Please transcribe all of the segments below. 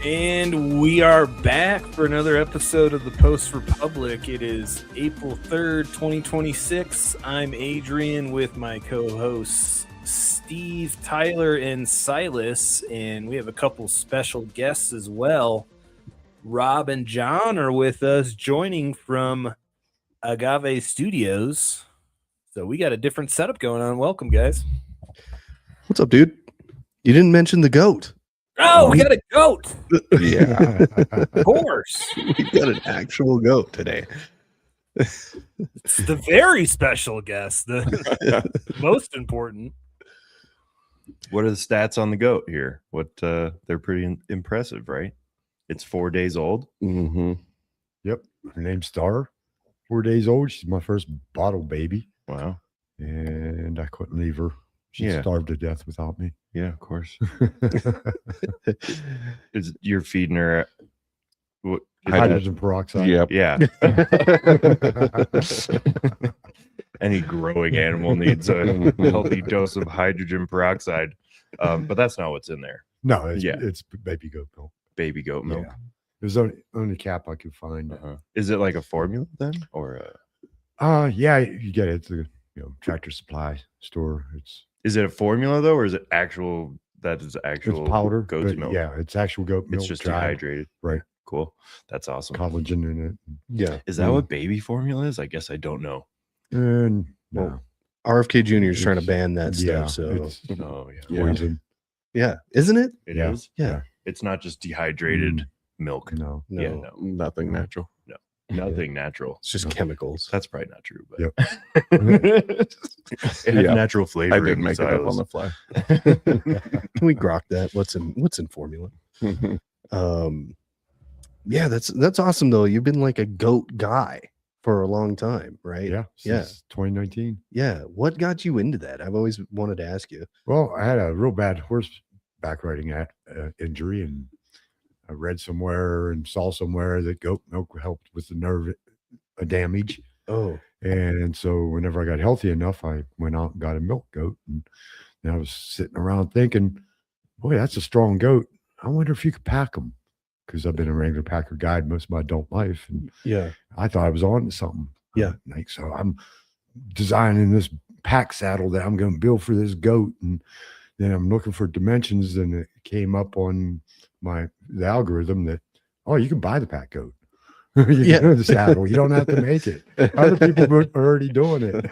And we are back for another episode of the Post Republic. It is April 3rd, 2026. I'm Adrian with my co-hosts Steve, Tyler, and Silas. And we have a couple special guests as well. Rob and John are with us, joining from Agave Studios. So we got a different setup going on. Welcome, guys. What's up, dude? You didn't mention the goat. Oh, we got a goat. Yeah. Of course. We got an actual goat today. It's the very special guest, the most important. What are the stats on the goat here? They're pretty impressive, right? It's 4 days old. Mm-hmm. Yep. Her name's Star. 4 days old. She's my first bottle baby. Wow. And I couldn't leave her. She Yeah. starved to death without me. Yeah, of course. You're feeding her what? Hydrogen peroxide. Yep. Yeah. Any growing animal needs a healthy dose of hydrogen peroxide. But that's not what's in there. No, it's, Yeah. it's baby goat milk. Baby goat milk. Yeah. There's only cap I could find. Is it like a formula then? Or Yeah, you get it. It's a Tractor Supply store. is it a formula though, or is it actual It's powder. goat's but milk? Yeah, it's actual goat milk. It's just dried, dehydrated. Right. Cool. That's awesome. Collagen in it. Yeah. Is that what baby formula is? I guess I don't know. And Well, RFK Jr. is trying to ban that yeah, stuff. So it's Oh yeah. Yeah. poison. yeah, isn't it? It Yeah. is. Yeah. It's not just dehydrated milk. No. No, Yeah, no. nothing natural. Nothing natural. It's just chemicals. That's probably not true, but Yep. it has Yeah. natural flavor. I didn't make it up on the fly. Can we grok that? What's in formula? Yeah, that's awesome though. You've been like a goat guy for a long time, right? Yeah. Yeah. Since 2019. Yeah. What got you into that? I've always wanted to ask you. Well, I had a real bad horseback riding injury, and I read somewhere and saw somewhere that goat milk helped with the nerve damage. Oh, And so whenever I got healthy enough, I went out and got a milk goat. And I was sitting around thinking, boy, that's a strong goat. I wonder if you could pack them, because I've been a Wrangler Packer guide most of my adult life. And yeah. I thought I was on to something. Yeah. Like, so I'm designing this pack saddle that I'm going to build for this goat. And then I'm looking for dimensions, and it came up on the algorithm that, oh, you can buy the pack goat. You Yeah. can do the saddle. You don't have to make it. Other people were already doing it.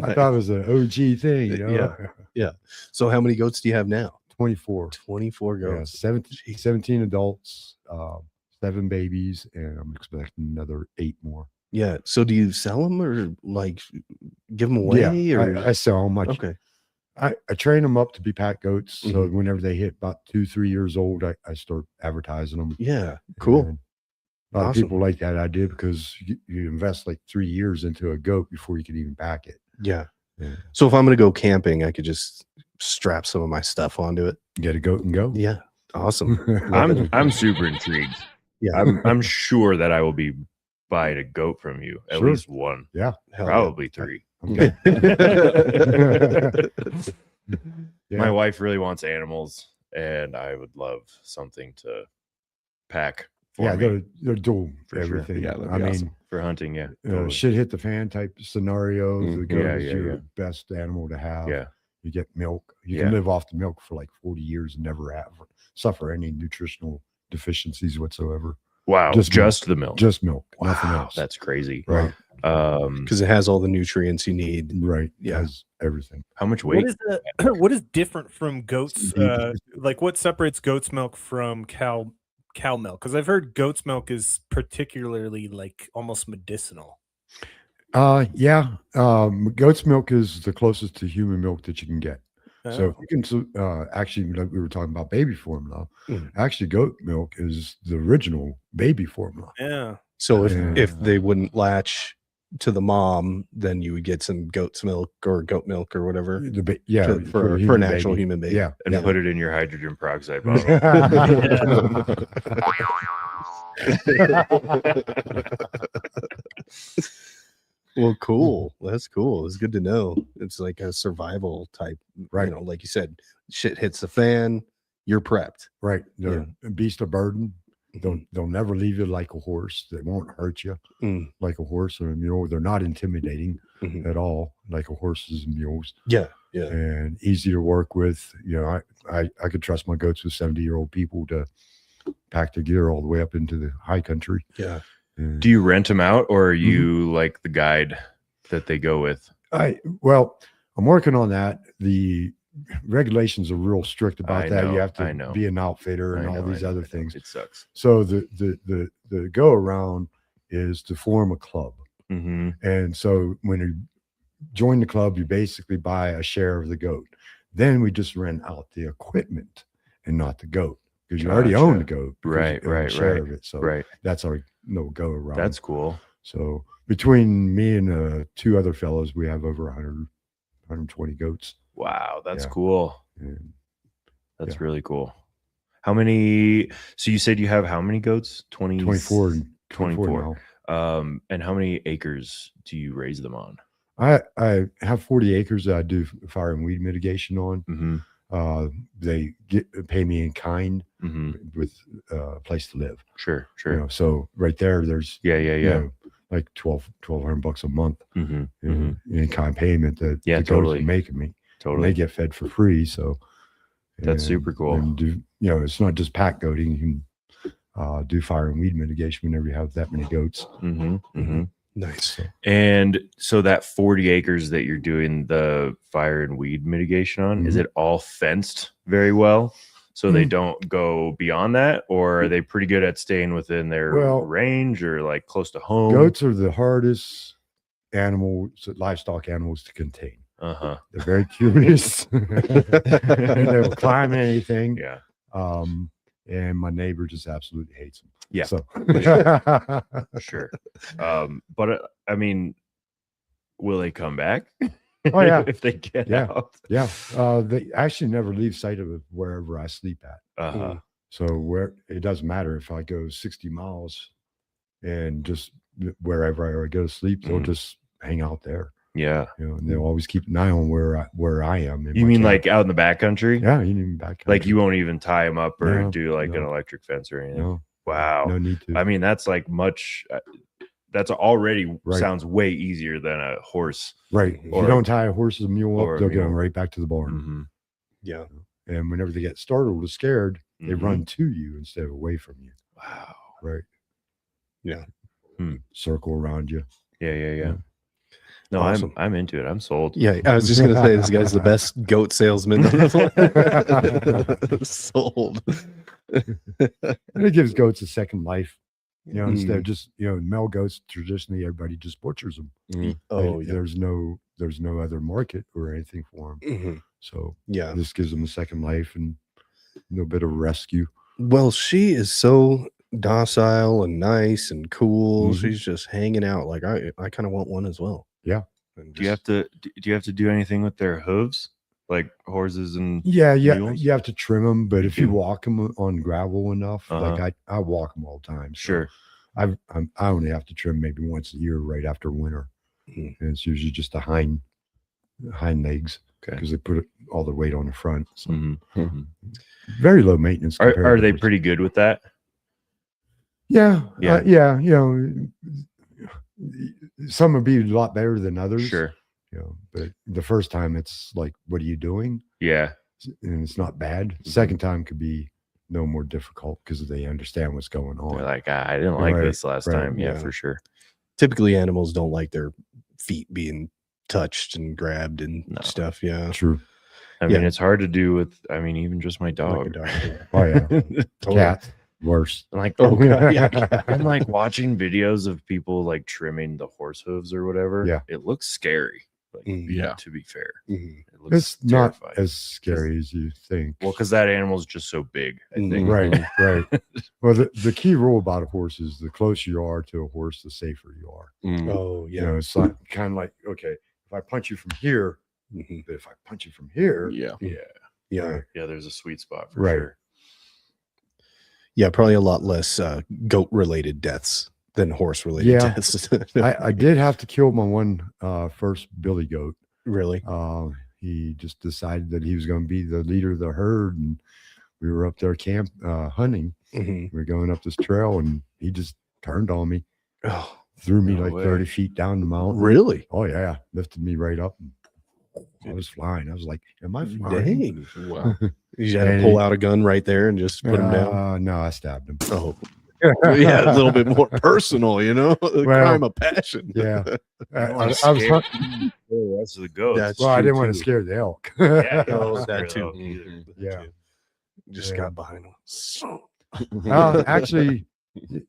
I thought it was an OG thing, you know? Yeah. Yeah. So how many goats do you have now? 24. 24 Yeah, goats. 17 adults, 7 babies, and I'm expecting another 8 more. Yeah. So do you sell them or like give them away? Yeah, or I sell them. okay. I train them up to be pack goats. So Mhm. whenever they hit about 2-3 years old, I start advertising them. Yeah. Cool. And a lot Awesome. of people like that idea, because you invest like 3 years into a goat before you can even pack it. Yeah. Yeah. So if I'm gonna go camping, I could just strap some of my stuff onto it. Get a goat and go. Yeah. Awesome. I'm super intrigued. Yeah. I'm sure that I will be buying a goat from you. At Sure. least one. Yeah. Hell Probably 3. Okay. Yeah. My wife really wants animals, and I would love something to pack for Yeah, me they're dual For sure. everything. Yeah, that'd I be mean, awesome. for hunting. Yeah. Totally. shit hit the fan type scenarios. The Mhm. goat Yeah, is yeah, your yeah. best animal to have. Yeah. You get milk. You Yeah. can live off the milk for like 40 years and never suffer any nutritional deficiencies whatsoever. Wow. Just Just the milk. Just milk, nothing Wow, else. that's crazy. right. Because it has all the nutrients you need. Right. Yeah. Has everything. How much What weight? is what is different from goats? Like what separates goat's milk from cow milk? Because I've heard goat's milk is particularly like almost medicinal. Yeah. Goat's milk is the closest to human milk that you can get. So Oh. you can actually, like we were talking about baby formula. Mhm. Actually, goat milk is the original baby formula. Yeah. So Yeah. if they wouldn't latch to the mom, then you would get some goat's milk or goat milk or whatever Yeah, for a an actual baby. human baby. Yeah. And put it in your hydrogen peroxide bottle. Well, cool. That's cool. It's good to know. It's like a survival type, Right. You know, like you said, shit hits the fan. you're prepped. Right. They're a beast of burden. They'll never leave you like a horse. They won't hurt you like a horse or a mule. They're not intimidating at all, like a horses and mules. Yeah. And easy to work with. You know, I could trust my goats with 70-year-old people to pack the gear all the way up into the high country. Yeah. Do you rent them out, or are you like the guide that they go with? Well, I'm working on that. The regulations are real strict about that. You have to be an outfitter and all these other things. It sucks. So the go around is to form a club. And so when you join the club, you basically buy a share of the goat. Then we just rent out the equipment and not the goat, because you already own the goat. Right. Share of it. So that's our go around. That's cool. So between me and 2 other fellows, we have over 120 goats. Wow, that's cool. And, that's really cool. How many? So you said you have how many goats? 24 and 24 now. And how many acres do you raise them on? I have 40 acres that I do fire and weed mitigation on. They pay me in kind with a place to live. Sure. You know, so right there's you know, like $1,200 a month in kind payment that the goats are making me. Totally. And they get fed for free. So that's super cool. And you know, it's not just pack goating. You can do fire and weed mitigation whenever you have that many goats. Nice. And so that 40 acres that you're doing the fire and weed mitigation on, is it all fenced very well so they don't go beyond that, or are they pretty good at staying within their range or like close to home? Goats are the hardest livestock animals to contain. They're very curious. They'll climb anything. Yeah. And my neighbor just absolutely hates them. Yeah. So sure. But I mean, will they come back? Oh yeah. If they get out. Yeah. They actually never leave sight of wherever I sleep at. So it doesn't matter if I go 60 miles and just wherever I go to sleep, they'll just hang out there. Yeah. You know, and they'll always keep an eye on where I am. You mean like out in the backcountry? Yeah, you mean backcountry. Like you won't even tie them up or do like an electric fence or anything? No. Wow. No need to. I mean, that's like that's already sounds way easier than a horse. Right. If you don't tie a horse or a mule up, they'll get them right back to the barn. Yeah. And whenever they get startled or scared, they run to you instead of away from you. Wow. Right. Yeah. Circle around you. Yeah. No, awesome. I'm into it. I'm sold. Yeah, I was just gonna say this guy's the best goat salesman. Sold. And it gives goats a second life. You know, instead of just, you know, male goats, traditionally everybody just butchers them. There's no other market or anything for them. So this gives them a second life and a little bit of rescue. Well, she is so docile and nice and cool. She's just hanging out. Like I kind of want one as well. Yeah. Do you have to do anything with their hooves, like horses and mules? You have to trim them, but if you walk them on gravel enough, like I walk them all the time. So sure. I only have to trim maybe once a year right after winter, and it's usually just the hind legs because they put all the weight on the front. So very low maintenance. Are they pretty good with that? Yeah. You know, some would be a lot better than others. Sure. You know, but the first time it's like, what are you doing? Yeah. And it's not bad. Second time could be no more difficult because they understand what's going on. They're like, I didn't like this last time. Yeah, for sure. Typically animals don't like their feet being touched and grabbed and stuff. Yeah. True. I mean, it's hard to do with, even just my dog. Oh yeah. Cat. Worse. Like, I'm like watching videos of people like trimming the horse hooves or whatever. Yeah. It looks scary. Like, to be fair. It looks terrifying. Not as scary as you think. Well, because that animal's just so big, I think. Right. Well, the key rule about a horse is the closer you are to a horse, the safer you are. Oh, yeah. You know, it's like, kind of like, okay, if I punch you from here, but if I punch you from here. Yeah, there's a sweet spot for sure. Yeah, probably a lot less goat-related deaths than horse-related deaths. I did have to kill my one first billy goat. Really? He just decided that he was going to be the leader of the herd, and we were up there hunting. Mhm. We were going up this trail, and he just turned on me, Oh, threw me No like way. 30 feet down the mountain. really? Oh yeah, lifted me right up. And I was flying. I was like, "Am I flying?" Dang. Wow. You had to And pull he- out a gun right there and just put him down. No, I stabbed him. Oh, yeah, a little bit more personal, a crime of passion. Yeah, I I was was. scared. The rest of the goats. That's Well, I true, didn't want to too. scare the elk. Yeah, you Oh, don't that scare too. the elk either. Mhm. That Yeah. too. Just Yeah. got behind him. Actually,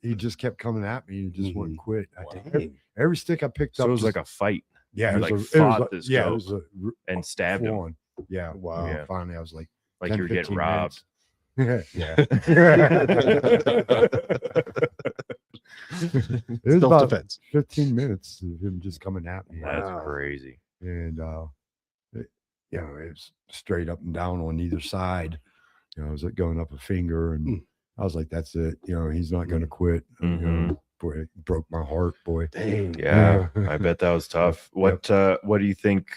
he just kept coming at me. He just Mhm. wouldn't quit. Dang. Every stick I picked So up it was like a fight yeah, you, it like, was fought this yeah, it goat was and stabbed him full-on. Yeah, Wow. Yeah. Finally, I was like, like 10, you were getting 15 robbed. minutes. Yeah. It was about Self-defense. 15 minutes of him just coming at me. That's Wow. crazy. And it was straight up and down on either side. I was going up a finger, and Mm. I was like, "That's it. He's not going to quit." Mhm. Boy, it broke my heart, boy. Dang. Yeah, I bet that was tough. What do you think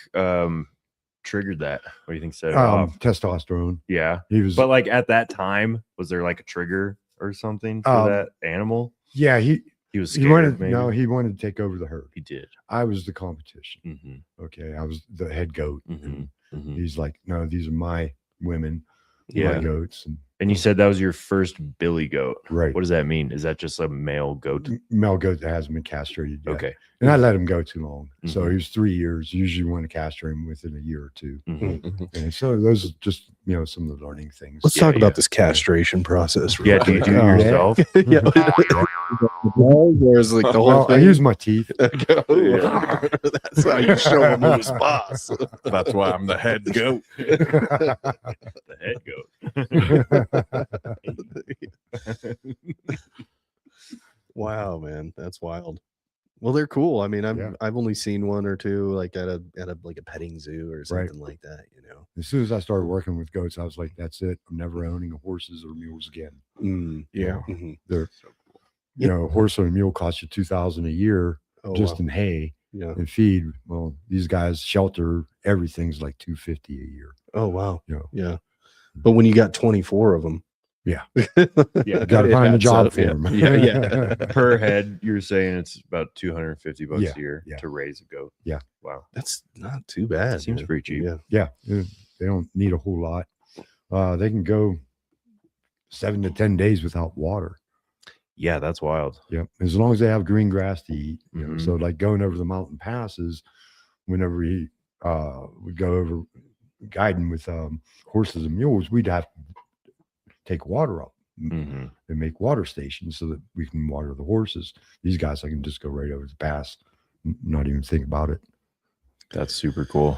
triggered that? What do you think set it off? Testosterone. Yeah, He was, but like at that time, was there like a trigger or something for that animal? yeah, He was scared. he wanted maybe? he wanted to take over the herd. He did. I was the competition. Mm-hmm. Okay, I was the head goat. Mm-hmm. And Mm-hmm. he's like, "No, these are my women, Yeah. my goats." And you said that was your first billy goat. Right. What does that mean? Is that just a male goat? Male goat that hasn't been castrated yet. Okay. And I let him go too long. So Mhm. he was 3 years. Usually you want to castrate him within a year or two. Mhm. Mhm. And so those are just, some of the learning things. Let's Yeah, talk yeah. about this castration process. Yeah, do you do it Yeah. yourself? Yeah. Where's like the whole Well, I thing? use my teeth. That's how you show him who's boss. That's why I'm the head goat. The head goat. Wow, man, that's wild. Well, they're cool. I mean, Yeah. I've only seen one or two, like at a like a petting zoo or something like that. As soon as I started working with goats, I was like, "That's it. I'm never owning horses or mules again." Yeah. Mhm. They're, So cool. a horse or a mule costs you $2,000 a year Oh, just wow. in hay Yeah. and feed. Well, these guys shelter, everything's like $250 a year. Oh, wow. Yeah. Yeah. But when you got 24 of them, Yeah. Yeah, Got to find a job for yeah. them. Yeah. per head, you're saying it's about $250 Yeah, a year yeah. to raise a goat. Yeah. Wow. That's not too bad. Seems man. pretty cheap. Yeah. Yeah, they don't need a whole lot. They can go 7 to 10 days without water. Yeah, that's wild. Yep, as long as they have green grass to eat. Mhm. So like going over the mountain passes, whenever we would go over guiding with horses and mules, we'd have to take water up Mm-hmm. and make water stations so that we can water the horses. These guys, I can just go right over the pass, not even think about it. That's super cool.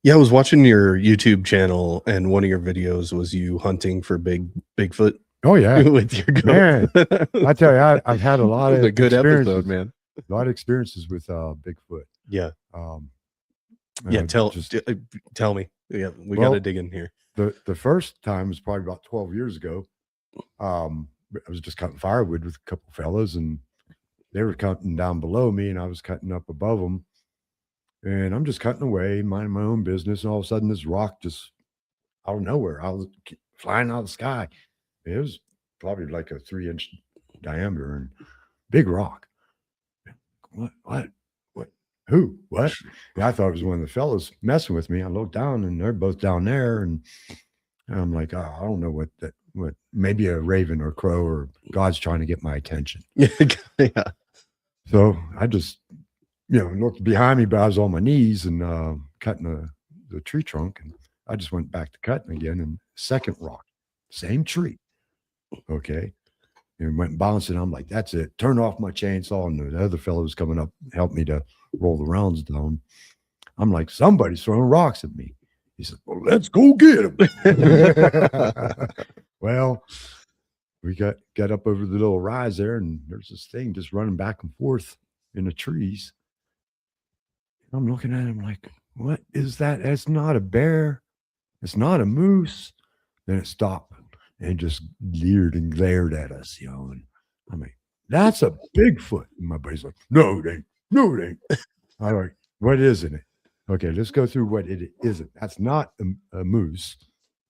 Yeah, I was watching your YouTube channel, and one of your videos was you hunting for Bigfoot Oh yeah, with your goat. Man, I tell you, I've had a lot It was of a good experiences- episode, man. A lot of experiences with Bigfoot. Yeah. Yeah, Tell just tell me. Yeah, we Well, got to dig in here. the first time was probably about 12 years ago. I was just cutting firewood with a couple fellas, and they were cutting down below me, and I was cutting up above them. And I'm just cutting away, minding my own business, and all of a sudden, this rock just out of nowhere, I was flying out of the sky. It was probably like a 3-inch diameter and big rock. What? Who? What? And I thought it was one of the fellas messing with me. I looked down, and they're both down there, and I'm like, oh, I don't know what maybe a raven or crow, or God's trying to get my attention. Yeah. So I just, looked behind me, but I was on my knees and cutting the tree trunk, and I just went back to cutting again. And second rock, same tree. Okay. And went bouncing. I'm like, that's it. Turned off my chainsaw, and the other fellow was coming up, helped me to roll the rounds down. I'm like, somebody's throwing rocks at me. He said, well, let's go get him. Well, we got up over the little rise there, and there's this thing just running back and forth in the trees. I'm looking at him like, what is that? It's not a bear. It's not a moose. Then it stopped and just leered and glared at us, and I'm like, that's a Bigfoot. And my buddy's like, no, it ain't. No, it ain't. I'm like, what isn't it? Okay, let's go through what it isn't. That's not a moose.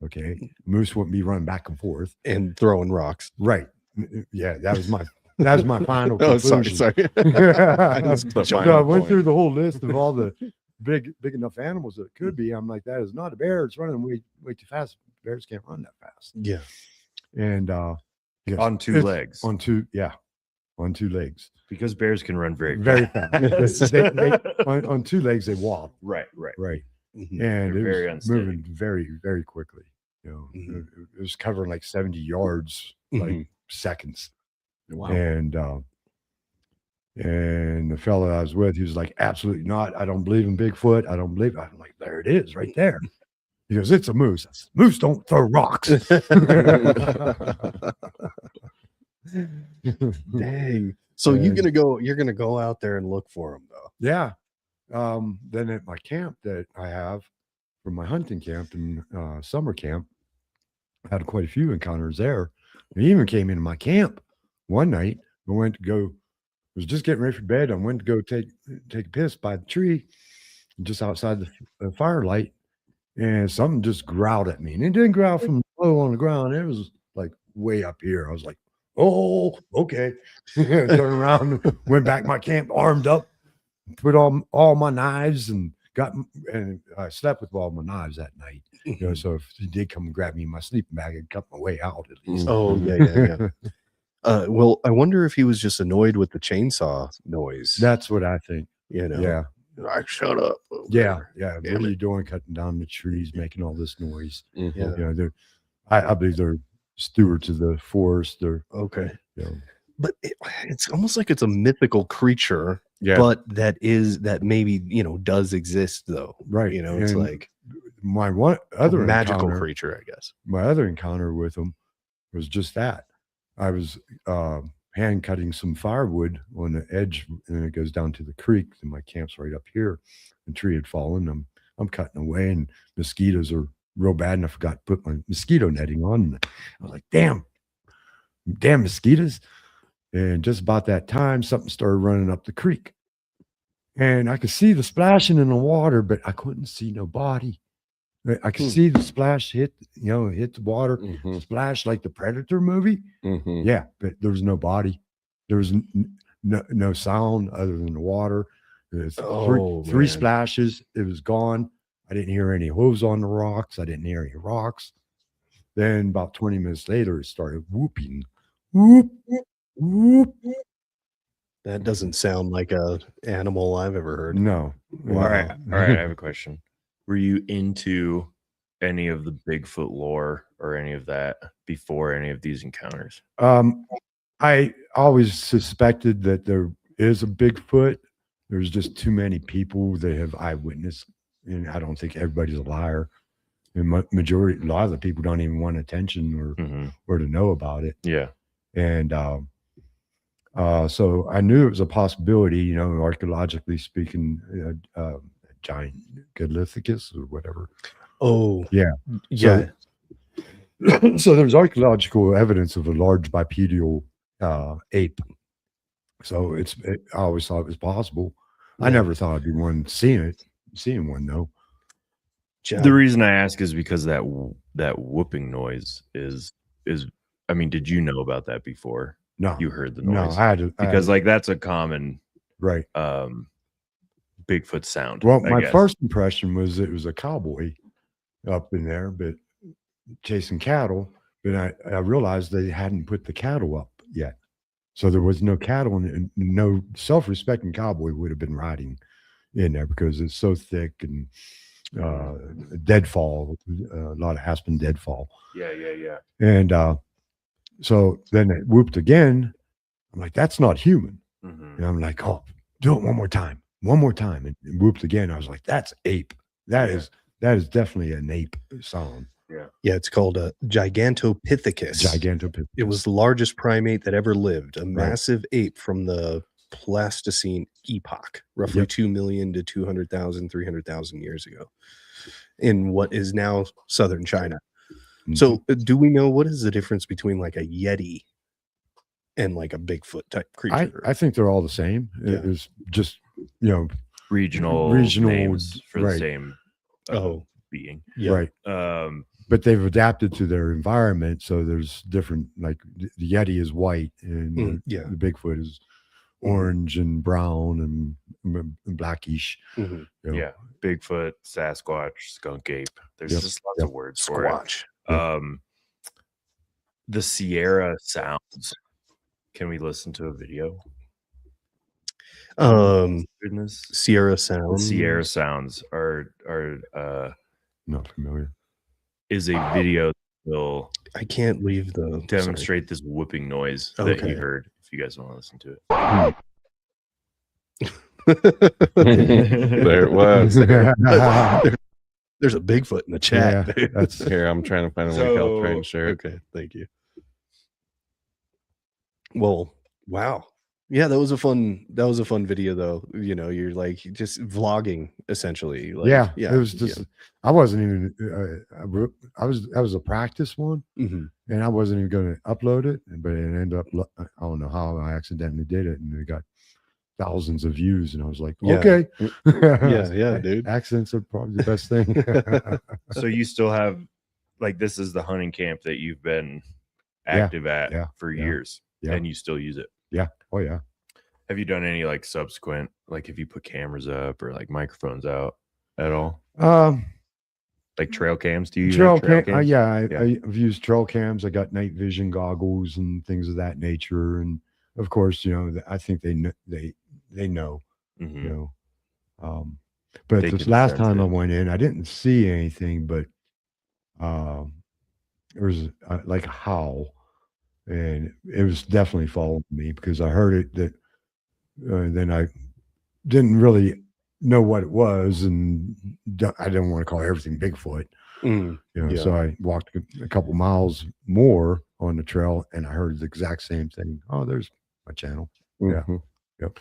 Okay, moose wouldn't be running back and forth and throwing rocks. Right. Yeah, that was my final Oh, conclusion. sorry. I just put so mine I on went point. through the whole list of all the big enough animals that it could be. I'm like, that is not a bear. It's running way too fast. Bears can't run that fast. Yeah. And yes, On two legs. on two legs. Because bears can run very fast. fast. On two legs they walk. Right. Mhm. And They're it very was unsteady. moving very, very quickly. You know, Mhm. it was covering like 70 yards, like Mhm. seconds. Wow. And the fellow I was with, he was like, absolutely not. I don't believe in Bigfoot. I don't believe. I'm like, there it is, right there. He goes, it's a moose. I said, moose don't throw rocks. Dang. So you're gonna go out there and look for them though. Yeah. Then at my camp that I have from my hunting camp and summer camp, I had quite a few encounters there. They even came into my camp one night. I went to go, was just getting ready for bed. I went to go take a piss by the tree, just outside the firelight, and something just growled at me. And it didn't growl from low on the ground. It was like way up here. I was like, oh, okay. Turned around, went back to my camp, armed up, put on all my knives, and I slept with all my knives that night. You know, so if he did come and grab me in my sleeping bag, I'd cut my way out at least. Oh yeah. Well, I wonder if he was just annoyed with the chainsaw noise. That's what I think. You know. Yeah. Like, shut up. Yeah. What Damn are you doing cutting down the trees, making all this noise? Yeah. You know, I believe they're stewards of the forest. They're Okay. you know, But it's almost like it's a mythical creature, yeah. but that maybe, does exist though. Right. You know, it's And like my one other magical encounter, creature, I guess. my other encounter with them was just that. I was hand cutting some firewood on the edge, and it goes down to the creek, and my camp's right up here. The tree had fallen. I'm cutting away, and mosquitoes are real bad, and I forgot to put my mosquito netting on. And I was like, damn mosquitoes. And just about that time, something started running up the creek. And I could see the splashing in the water, but I couldn't see no body. I could see the splash hit the water, splash like the Predator movie. Yeah, but there was no body. There was no sound other than the water. Three splashes. It was gone. I didn't hear any hooves on the rocks. I didn't hear any rocks. Then about 20 minutes later, it started whooping. Whoop, whoop. That doesn't sound like a animal I've ever heard. No. All right. I have a question. Were you into any of the Bigfoot lore or any of that before any of these encounters? I always suspected that there is a Bigfoot. There's just too many people that have eyewitness, and I don't think everybody's a liar. And a lot of the people don't even want attention or to know about it. Yeah. And so I knew it was a possibility, archaeologically speaking, giant Goliathicus or whatever. Oh, yeah. So there's archaeological evidence of a large bipedal ape. So I always thought it was possible. Yeah. I never thought I'd be one seeing one though. The reason I ask is because that whooping noise is. I mean, did you know about that before? No, you heard the noise. No, I had to, because that's a common right Bigfoot sound. Well, my first impression was it was a cowboy up in there, but chasing cattle. But I realized they hadn't put the cattle up yet, so there was no cattle, and no self-respecting cowboy would have been riding in there because it's so thick and deadfall, a lot of aspen deadfall. Yeah. And so then it whooped again. I'm like, that's not human. And I'm like, oh, do it one more time. And it whooped again. I was like, that's ape. That is definitely an ape sound. Yeah, it's called a Gigantopithecus. It was the largest primate that ever lived, a massive ape from the Pleistocene epoch, roughly 2 million to 200,000, 300,000 years ago, in what is now southern China. So do we know what is the difference between like a Yeti and like a Bigfoot type creature? I think they're all the same. It was just, regional names for the same being. Yeah. Right. but they've adapted to their environment. So there's different, like the Yeti is white and the Bigfoot is orange and brown and blackish. Mm-hmm. You know. Yeah, Bigfoot, Sasquatch, skunk ape. There's just lots of words for Squatch. it. The Sierra sounds. Can we listen to a video? Goodness. Sierra sounds. The Sierra sounds are not familiar. Is a video that will I can't leave the demonstrate this whooping noise that you heard. If you guys want to listen to it. There it was. There's a Bigfoot in the chat. Yeah, that's here. I'm trying to find a link. I'll try and share it. Okay, thank you. Well, wow. Yeah, that was a fun video though. You know, you're like just vlogging essentially. Like, yeah, it was just I wasn't even that was a practice one, and I wasn't even going to upload it, but it ended up, I don't know how I accidentally did it, and it got thousands of views, and I was like, okay. yeah, dude. Accidents are probably the best thing. So you still have, like, this is the hunting camp that you've been active at for years, and you still use it. Yeah. Oh yeah. Have you done any like subsequent, like have you put cameras up or like microphones out at all? Like trail cams? Do you use trail cams? I've used trail cams. I got night vision goggles and things of that nature, and of course, you know, I think they know. You know, but this last time I went in, I didn't see anything, but there was like a howl, and it was definitely following me because I heard it. That then I didn't really know what it was, and I didn't want to call everything Bigfoot. You know, so I walked a couple miles more on the trail, and I heard the exact same thing. Oh, there's my channel. Yeah. Yep.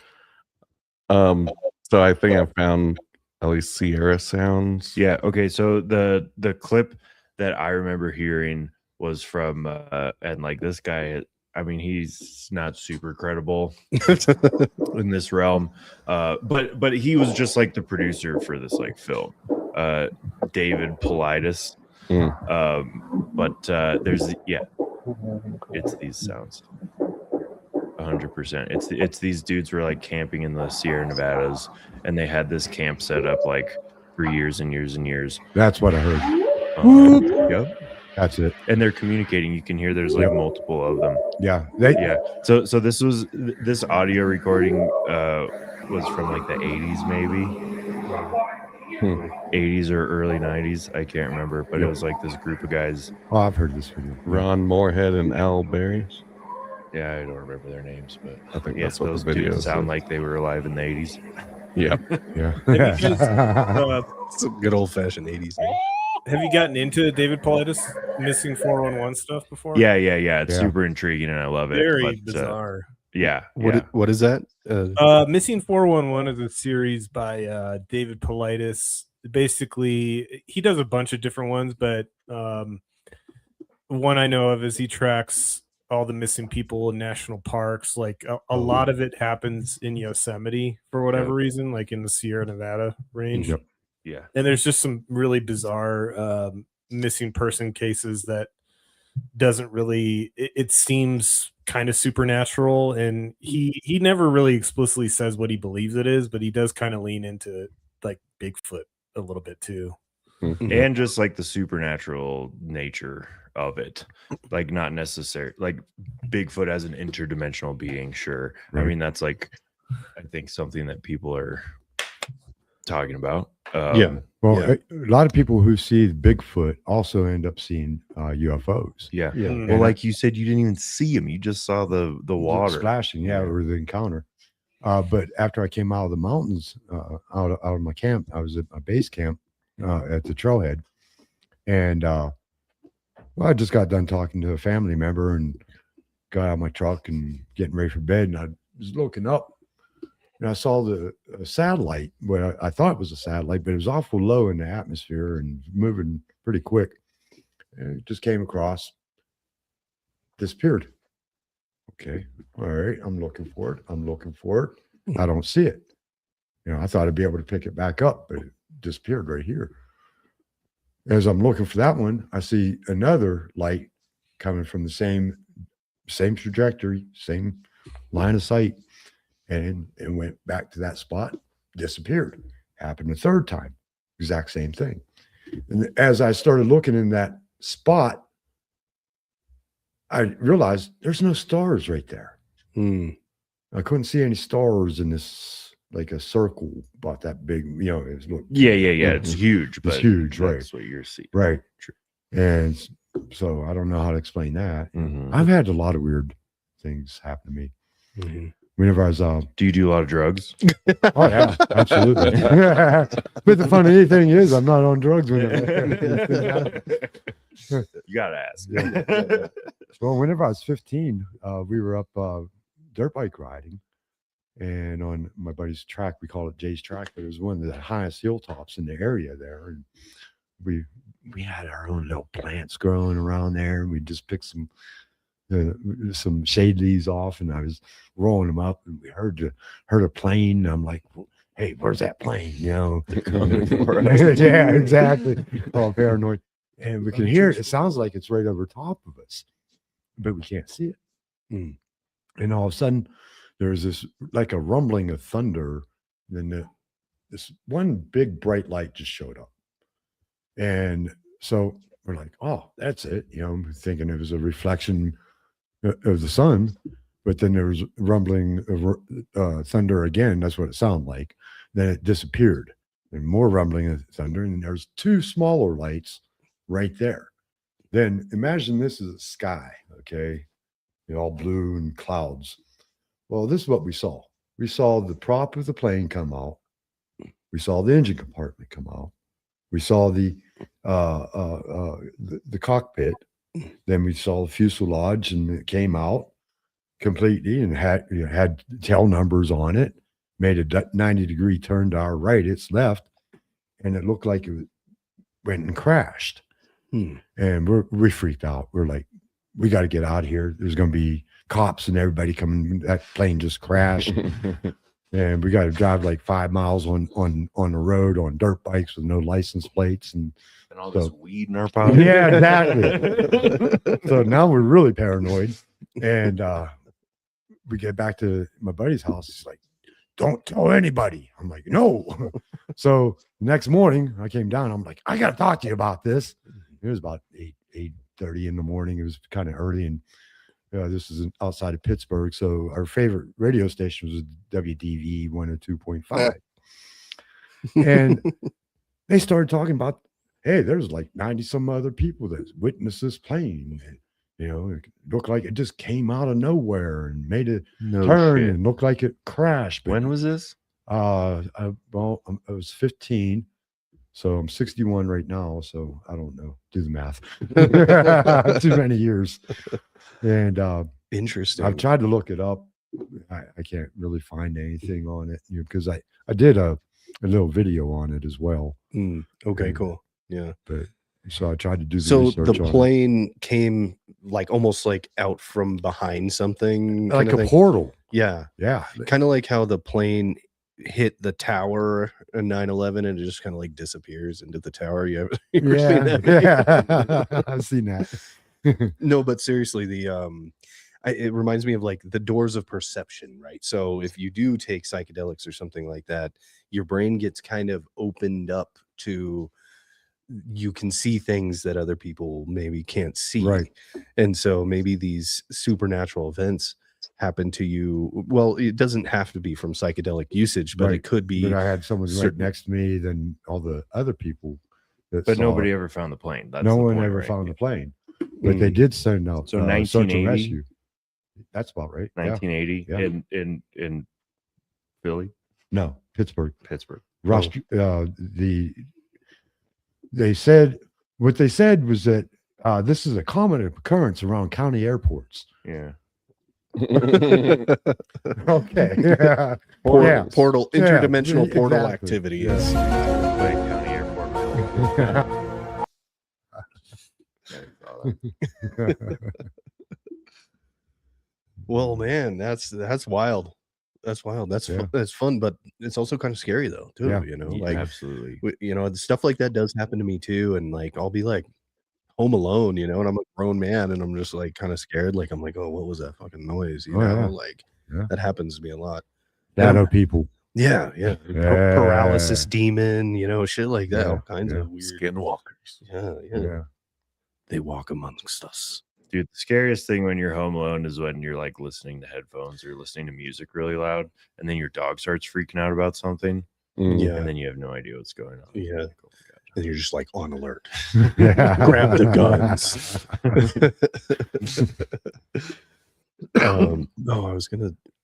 So I think I found at least Sierra sounds. Yeah. Okay. So the clip that I remember hearing was from and like this guy, I mean, he's not super credible in this realm, but he was just like the producer for this like film, David Politis. But there's it's these sounds. 100%. It's these dudes were like camping in the Sierra Nevadas, and they had this camp set up like for years and years and years. That's what I heard. Yep. That's it. And they're communicating. You can hear there's like multiple of them. Yeah. So this audio recording was from like the 80s maybe. 80s or early 90s. I can't remember, but it was like this group of guys. Oh, I've heard this video. Ron Moorhead and Al Berry. Yeah, I don't remember their names, but I think that's what those the video sound like they were alive in the 80s. Yeah. It's a good old fashioned 80s name. Have you gotten into David Politis missing 411 stuff before? Yeah. It's super intriguing, and I love it. Very bizarre. What is that? Missing 411 is a series by David Politis. Basically, he does a bunch of different ones, but one I know of is he tracks all the missing people in national parks. Like a lot of it happens in Yosemite for whatever reason, like in the Sierra Nevada range. Yeah. And there's just some really bizarre missing person cases that doesn't really, it seems kind of supernatural. And he never really explicitly says what he believes it is, but he does kind of lean into like Bigfoot a little bit too. And just like the supernatural nature of it, like not necessary, like Bigfoot as an interdimensional being. Sure. Right. I mean, that's like, I think something that people are talking about. A lot of people who see Bigfoot also end up seeing UFOs. Well, like you said, you didn't even see him, you just saw the water splashing, or the encounter. But after I came out of the mountains, out of my camp, I was at my base camp at the trailhead, and I just got done talking to a family member and got out of my truck and getting ready for bed, and I was looking up, and I saw the satellite. Well, I thought it was a satellite, but it was awful low in the atmosphere and moving pretty quick. And it just came across, disappeared. Okay, all right, I'm looking for it. I don't see it. I thought I'd be able to pick it back up, but it disappeared right here. As I'm looking for that one, I see another light coming from the same trajectory, same line of sight, and it went back to that spot, disappeared. Happened a third time, exact same thing. And as I started looking in that spot, I realized there's no stars right there. I couldn't see any stars in this, like a circle about that big, Yeah. It's huge. It's huge, right? That's what you're seeing. Right. And so I don't know how to explain that. Mhm. I've had a lot of weird things happen to me. Whenever I was Do you do a lot of drugs? oh yeah, absolutely. But the funny thing is, I'm not on drugs whenever. You gotta ask. Well, whenever I was 15, we were up dirt bike riding, and on my buddy's track, we call it Jay's track, but it was one of the highest hilltops in the area there, and we had our own little plants growing around there, and we just picked some shade leaves off, and I was rolling them up, and we heard a plane. And I'm like, hey, where's that plane? They're coming for us. Yeah, exactly. All paranoid. And we can hear it. It sounds like it's right over top of us, but we can't see it. And all of a sudden, there's this like a rumbling of thunder. Then this one big bright light just showed up. And so we're like, oh, that's it. Thinking it was a reflection of the sun, but then there was rumbling of thunder again. That's what it sounded like. Then it disappeared, and more rumbling of thunder, and there's two smaller lights right there. Then imagine this is a sky, okay, all blue and clouds. Well, this is what we saw. We saw the prop of the plane come out. We saw the engine compartment come out. We saw the cockpit. Then we saw the fuselage, and it came out completely and had tail numbers on it. Made a 90-degree turn to our right, its left, and it looked like it went and crashed. And we freaked out. We're like, we got to get out of here. There's going to be cops and everybody coming. That plane just crashed. And we got to drive like 5 miles on the road on dirt bikes with no license plates and all this weed in our pocket. Yeah, exactly. So now we're really paranoid, and we get back to my buddy's house. He's like, "Don't tell anybody." I'm like, "No." So next morning, I came down. I'm like, "I got to talk to you about this." It was about 8:30 in the morning. It was kind of early, and this is outside of Pittsburgh. So our favorite radio station was WDV 102.5. And they started talking about, hey, there's like 90 some other people that witnessed this plane. It looked like it just came out of nowhere and made a turn and looked like it crashed. But, when was this? I was 15. So I'm 61 right now. So I don't know. Do the math. Too many years. And interesting. I've tried to look it up. I can't really find anything on it because I did a little video on it as well. Okay, cool. Yeah. But so I tried to do so research the plane came like almost like out from behind something, like a portal. Yeah. Kind of like how the plane hit the tower in 9/11 and it just kind of like disappears into the tower. You ever seen that? Yeah. I've seen that. No, but seriously, it reminds me of like the doors of perception, right? So if you do take psychedelics or something like that, your brain gets kind of opened up to, you can see things that other people maybe can't see. Right. And so maybe these supernatural events happen to you. Well, it doesn't have to be from psychedelic usage, but it could be. But I had someone right next to me than all the other people. But nobody ever found the plane. No one ever found the plane. But they did send out so search and rescue. That's about right. 1980 in Philly? No, Pittsburgh. Rush. They said what they said was that this is a common occurrence around county airports. Yeah. Okay. Portal, interdimensional portal activity. Yes. Like county airport. Well, man, that's wild. That's wild. That's Yeah. that's fun, but it's also kind of scary though, too. Yeah. You know, Yeah, like absolutely. you know, stuff like that does happen to me too, and like I'll be like home alone, you know, and I'm a grown man, and I'm just like kind of scared. Like I'm like, oh, what was that fucking noise? You Oh, know, yeah. like Yeah. that happens to me a lot. Shadow people. Yeah, Yeah. Paralysis demon, you know, shit like that. Yeah, All kinds yeah. of weird. Skinwalkers. Yeah. They walk amongst us. Dude, the scariest thing when you're home alone is when you're like listening to headphones or listening to music really loud, and then your dog starts freaking out about something, Yeah. and then you have no idea what's going on. Yeah. Like, oh my God. And you're just like on alert. Grab the guns.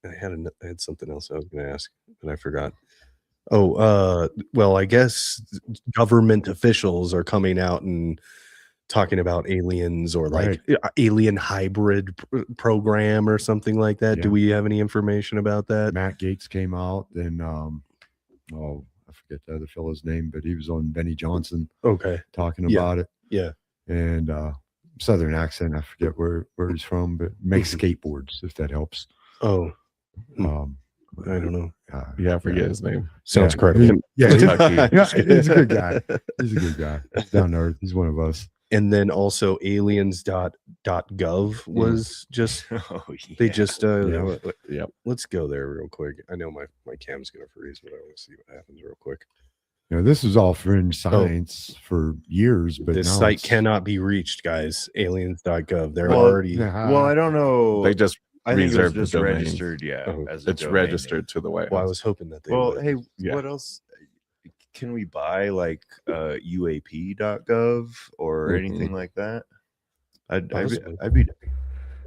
I had something else I was gonna ask, but I forgot. Well, I guess government officials are coming out and talking about aliens or like alien hybrid program or something like that. Yeah. Do we have any information about that? Matt Gates came out and I forget the other fellow's name, but he was on Benny Johnson talking about it. Yeah. And Southern accent, I forget where he's from, but makes skateboards, if that helps. Oh. I don't know. I forget his name. Sounds correct. Yeah, Kentucky. he's a good guy. He's a good guy. He's down to earth. He's one of us. And then also aliens.gov was just they just let's go there real quick. I know my cam's gonna freeze, but I want to see what happens real quick. You know, this is all fringe science for years, but this now site cannot be reached, guys. Aliens.gov. They're Well, already well, I don't know. They just I think it was reserved the just domain. registered, as a It's domain registered to the White House. well, I was hoping that they Well, would. hey, Yeah. what else can we buy? Like UAP.gov or anything like that? I'd be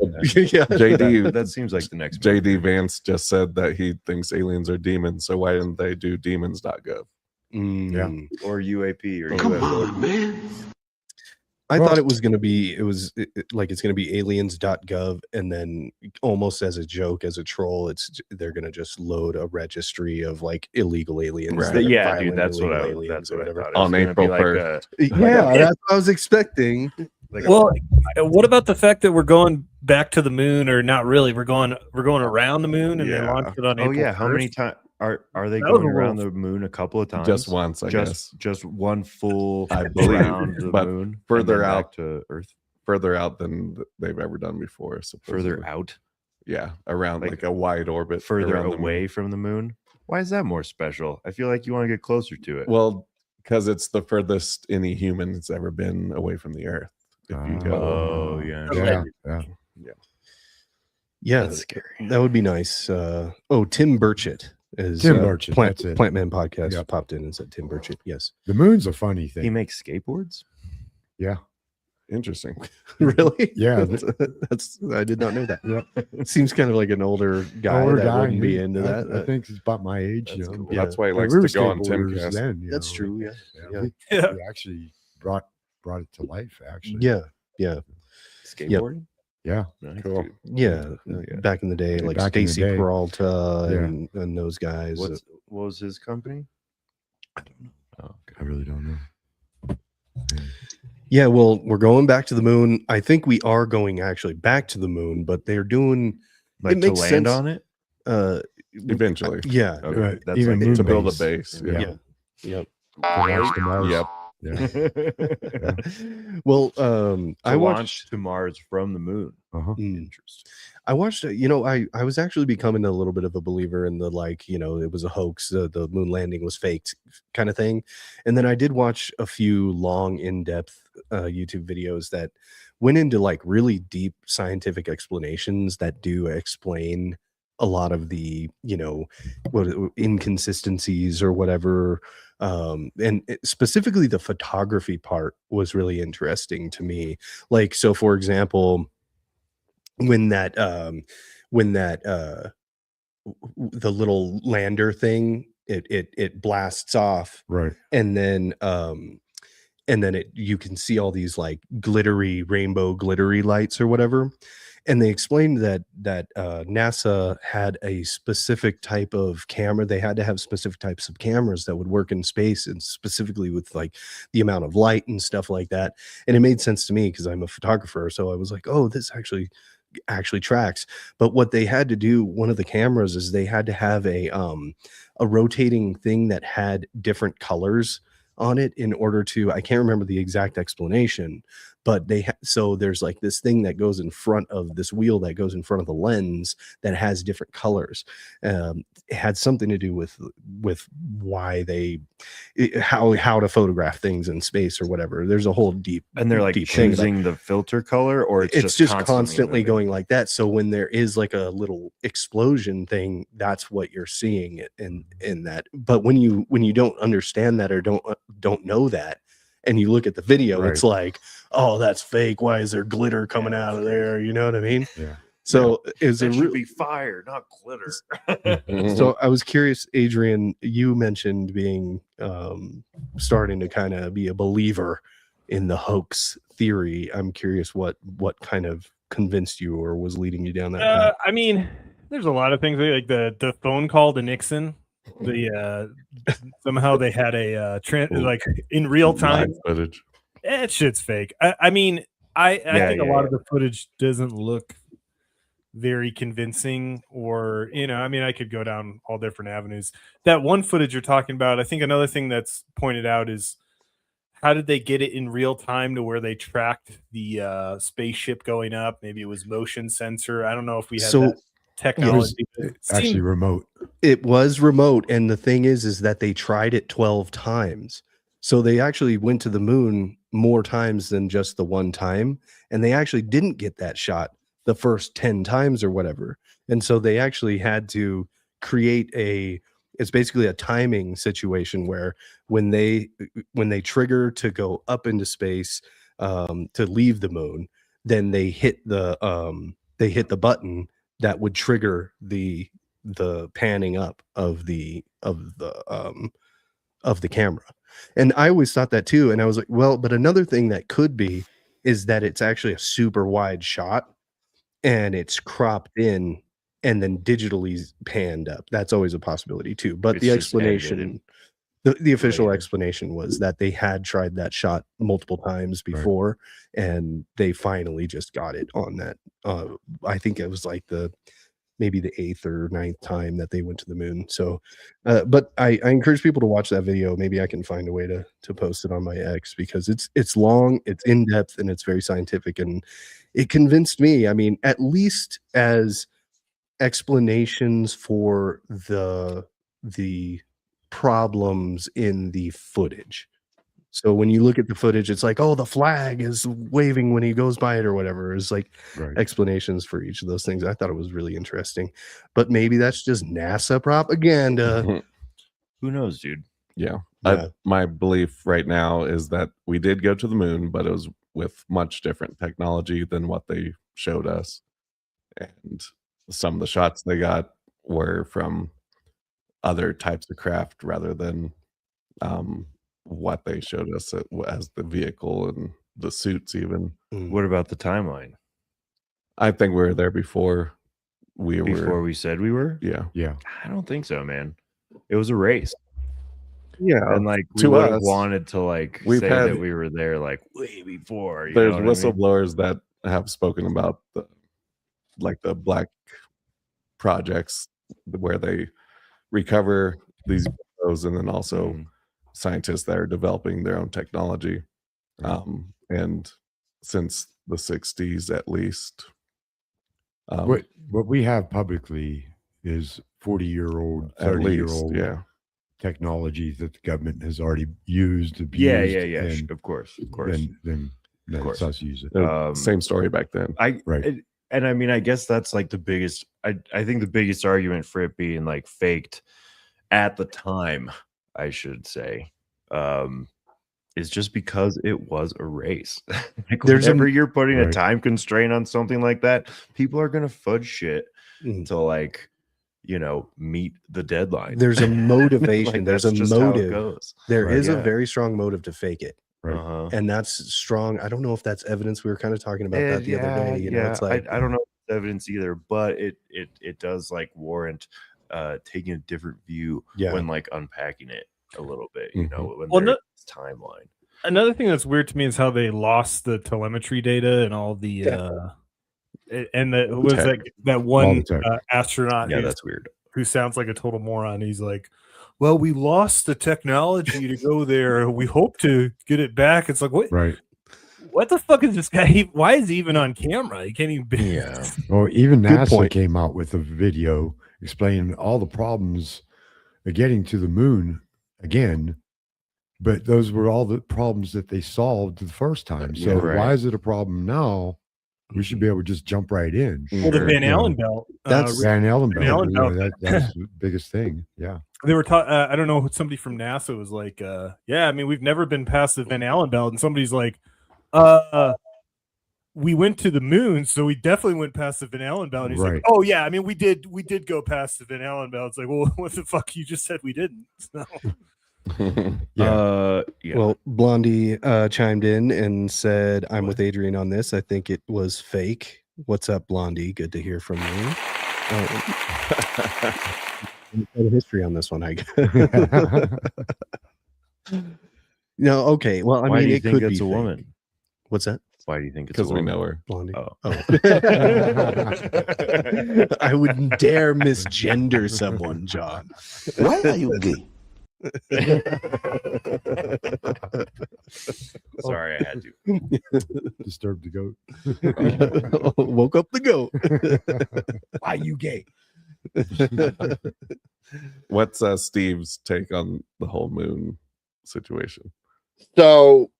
yeah. JD that seems like the next JD Vance just said that he thinks aliens are demons, so why didn't they do demons.gov? or UAP or Come UFO. on, man. I thought it was going to be, it's going to be aliens.gov. And then almost as a joke, as a troll, they're going to just load a registry of like illegal aliens. Right. that are Yeah, filing dude, that's what illegal I aliens or whatever. thought. It was On gonna be April like 1st. Yeah, that's what I was expecting. Well, what about the fact that we're going back to the moon, or not really? We're going around the moon and then launch it on oh April yeah, how 1st? many times are they That was going a around little- the moon a couple of times? Just once, I guess. Just one full I believe, around the but moon, and further then back out to Earth. Further out than they've ever done before. Supposedly. Further out, Yeah, around like a wide orbit. further around the moon. away from the moon. Why is that more special? I feel like you want to get closer to it. Well, because it's the furthest any human has ever been away from the Earth. If you go, Oh yeah. Yeah, That's scary. that would be nice. Tim Burchett is Tim Burchett, that's it. Plant Man podcast Yep. popped in and said Tim Burchett. Yes. The moon's a funny He thing. makes skateboards. Yeah. interesting. Really? Yeah. That's I did not know that. Yep. Seems kind of like an older guy wouldn't be into that. I think he's about my age. That's You know. cool. Yeah. That's why he Like, likes we were to go on skateboarders Timcast. then, you That's know. true. Yeah. Yeah. Yeah. We actually brought it to life. Actually. Yeah. Skateboarding. Yeah. Nice, Cool. dude. Yeah. Oh, yeah. Back in the day, Yeah, like back in the Stacy day. Peralta Yeah. and those guys. What was his company? I don't know. Oh, I really don't know. Yeah, well, we're going back to the moon. I think we are going actually back to the moon, but they're doing like to makes land sense. on it. Eventually. Yeah. Okay, Right. that's Even like moon to build a base. base. Yeah. Yeah. Yep. To launch to Mars. Yep. Yeah. Well, I I watched launched to Mars from the moon. Uh-huh. Interesting. I watched, I was actually becoming a little bit of a believer in the, like, it was a hoax, the moon landing was faked kind of thing. And then I did watch a few long, in-depth YouTube videos that went into like really deep scientific explanations that do explain a lot of the, inconsistencies or whatever. Specifically the photography part was really interesting to me. Like, so for example, when that the little lander thing it blasts off, Right. and then you can see all these like rainbow glittery lights or whatever, and they explained that NASA had a specific type of camera. They had to have specific types of cameras that would work in space, and specifically with like the amount of light and stuff like that. And it made sense to me because I'm a photographer, so I was like, oh, this actually actually tracks. But what they had to do, one of the cameras, is they had to have a rotating thing that had different colors on it in order to, I can't remember the exact explanation, but so there's like this thing that goes in front of this wheel that goes in front of the lens that has different colors. It had something to do with why how to photograph things in space or whatever. There's a whole deep, and they're like deep thing choosing the filter color, or it's just constantly moving? going like that. So when there is like a little explosion thing, that's what you're seeing in that. But when you don't understand that or don't know that, and you look at the video, Right. it's like, oh, that's fake. Why is there glitter coming out of there? You know what I mean? Yeah. So is It it should be fire, not glitter. So I was curious, Adrian, you mentioned being starting to kind of be a believer in the hoax theory. I'm curious what kind of convinced you or was leading you down that path. I mean, there's a lot of things like the phone call to Nixon. The somehow they had a like in real time Live footage. That shit's fake. I mean, I think a lot of the footage doesn't look very convincing, or I mean, I could go down all different avenues. That one footage you're talking about, I think another thing that's pointed out is how did they get it in real time to where they tracked the spaceship going up? Maybe it was motion sensor. I don't know if we had that technology. Actually remote. It was remote, and the thing is that they tried it 12 times. So they actually went to the moon more times than just the one time, and they actually didn't get that shot the first 10 times or whatever. And so they actually had to create it's basically a timing situation where when they trigger to go up into space, to leave the moon, then they hit the button that would trigger the panning up of the camera. And I always thought that too. And I was like, well, but another thing that could be is that it's actually a super wide shot and it's cropped in and then digitally panned up. That's always a possibility too. But It's the just explanation, the official explanation was that they had tried that shot multiple times before, and they finally just got it on that. I think it was like maybe the 8th or 9th time that they went to the moon. So, but I encourage people to watch that video. Maybe I can find a way to post it on my X, because it's long, it's in depth, and it's very scientific, and it convinced me. I mean, at least as explanations for the problems in the footage. So when you look at the footage, it's like, oh, the flag is waving when he goes by it or whatever. It's like explanations for each of those things. I thought it was really interesting, but maybe that's just NASA propaganda. Who knows, dude? Yeah. My belief right now is that we did go to the moon, but it was with much different technology than what they showed us. And some of the shots they got were from other types of craft rather than what they showed us as the vehicle and the suits even. What about the timeline? I think we were there before we said we were. Yeah. I don't think so, man. It was a race. Yeah, and like we to would have us, wanted to like we've say had- that we were there like way before. There's know what I mean? whistleblowers that have spoken about the black projects where they recover these videos, and then also scientists that are developing their own technology. And since the 60s at least, what we have publicly is 40-year-old, at 30-year-old least, technologies that the government has already used, abused. Yeah. And Of course. then lets us use it. Same story back then. And I mean, I guess that's like the biggest. I think the biggest argument for it being like faked at the time, I should say, is just because it was a race. Like whenever you're putting a time constraint on something like that, people are gonna fudge shit to like, meet the deadline. There's a motivation. Like, there's a that's just how it motive. goes. There is a very strong motive to fake it. And that's strong. I don't know if that's evidence. We were kind of talking about that the other day. It's like I don't know if it's evidence either, but it does like warrant taking a different view when like unpacking it a little bit, when there's timeline. Another thing that's weird to me is how they lost the telemetry data and all the And who was that one astronaut Yeah, that's weird. who sounds like a total moron. He's like, well, we lost the technology to go there. We hope to get it back. It's like, what? Right. What the fuck is this guy? Why is he even on camera? He can't even be. Yeah. Well, even NASA came out with a video explaining all the problems of getting to the moon again, but those were all the problems that they solved the first time. So why is it a problem now? We should be able to just jump right in. Well, the Van Allen belt. That's Van Allen belt. Allen belt. That's the biggest thing. Yeah. They were I don't know, somebody from NASA was like, yeah, I mean, we've never been past the Van Allen belt. And somebody's like, we went to the moon, so we definitely went past the Van Allen belt. And he's like, oh yeah, I mean, we did go past the Van Allen belt. It's like, well, what the fuck? You just said we didn't. No. Yeah. Well, Blondie chimed in and said, I'm with Adrian on this. I think it was fake. What's up, Blondie? Good to hear from you. History on this one, I guess. No, okay. Well, I mean, do you it think could it's be a fake. woman? What's that? Why do you think it's because we know her? Blondie. Oh. I wouldn't dare misgender someone, John. Why are you gay? Sorry, I had to. Disturbed the goat. Woke up the goat. Why you gay? What's Steve's take on the whole moon situation? So,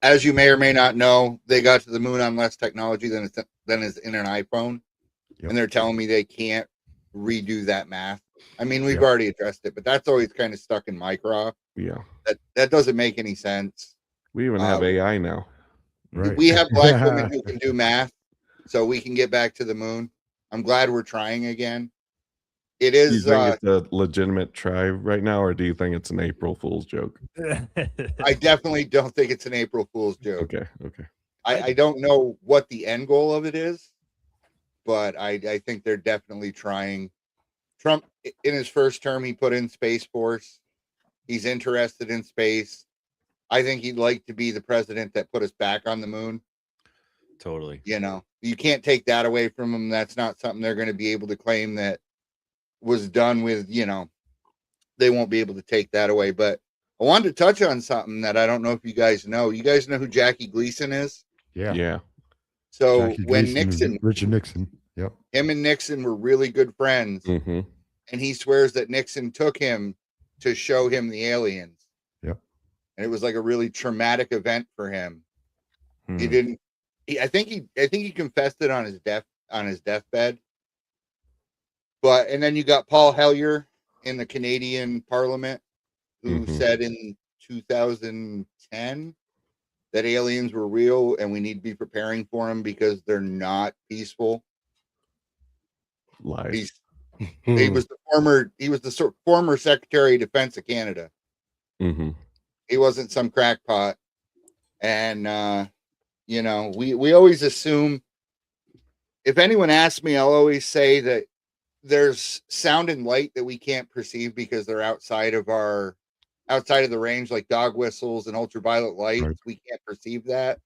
as you may or may not know, they got to the moon on less technology than is in an iPhone, and they're telling me they can't redo that math. I mean, we've already addressed it, but that's always kind of stuck in my craw. Yeah, that doesn't make any sense. We even have AI now. Right. We have black women who can do math, so we can get back to the moon. I'm glad we're trying again. It is. Do you think it's a legitimate try right now, or do you think it's an April Fool's joke? I definitely don't think it's an April Fool's joke. Okay. I don't know what the end goal of it is, but I think they're definitely trying. Trump, in his first term, he put in Space Force. He's interested in space. I think he'd like to be the president that put us back on the moon. Totally. You know, you can't take that away from him. That's not something they're going to be able to claim that was done with, you know, they won't be able to take that away. But I wanted to touch on something that I don't know if you guys know. You guys know who Jackie Gleason is? Yeah. So Jackie when Gleason, Nixon, Richard Nixon, him and Nixon were really good friends. Mm-hmm. And he swears that Nixon took him to show him the aliens. Yep. And it was like a really traumatic event for him. Hmm. He didn't. I think he confessed it on his deathbed. And then you got Paul Hellyer in the Canadian Parliament, who said in 2010 that aliens were real and we need to be preparing for them because they're not peaceful. Lies. He was the former Secretary of Defense of Canada. Mm-hmm. He wasn't some crackpot. And you know, we always assume, if anyone asks me, I'll always say that there's sound and light that we can't perceive because they're outside of the range, like dog whistles and ultraviolet lights. Right. We can't perceive that.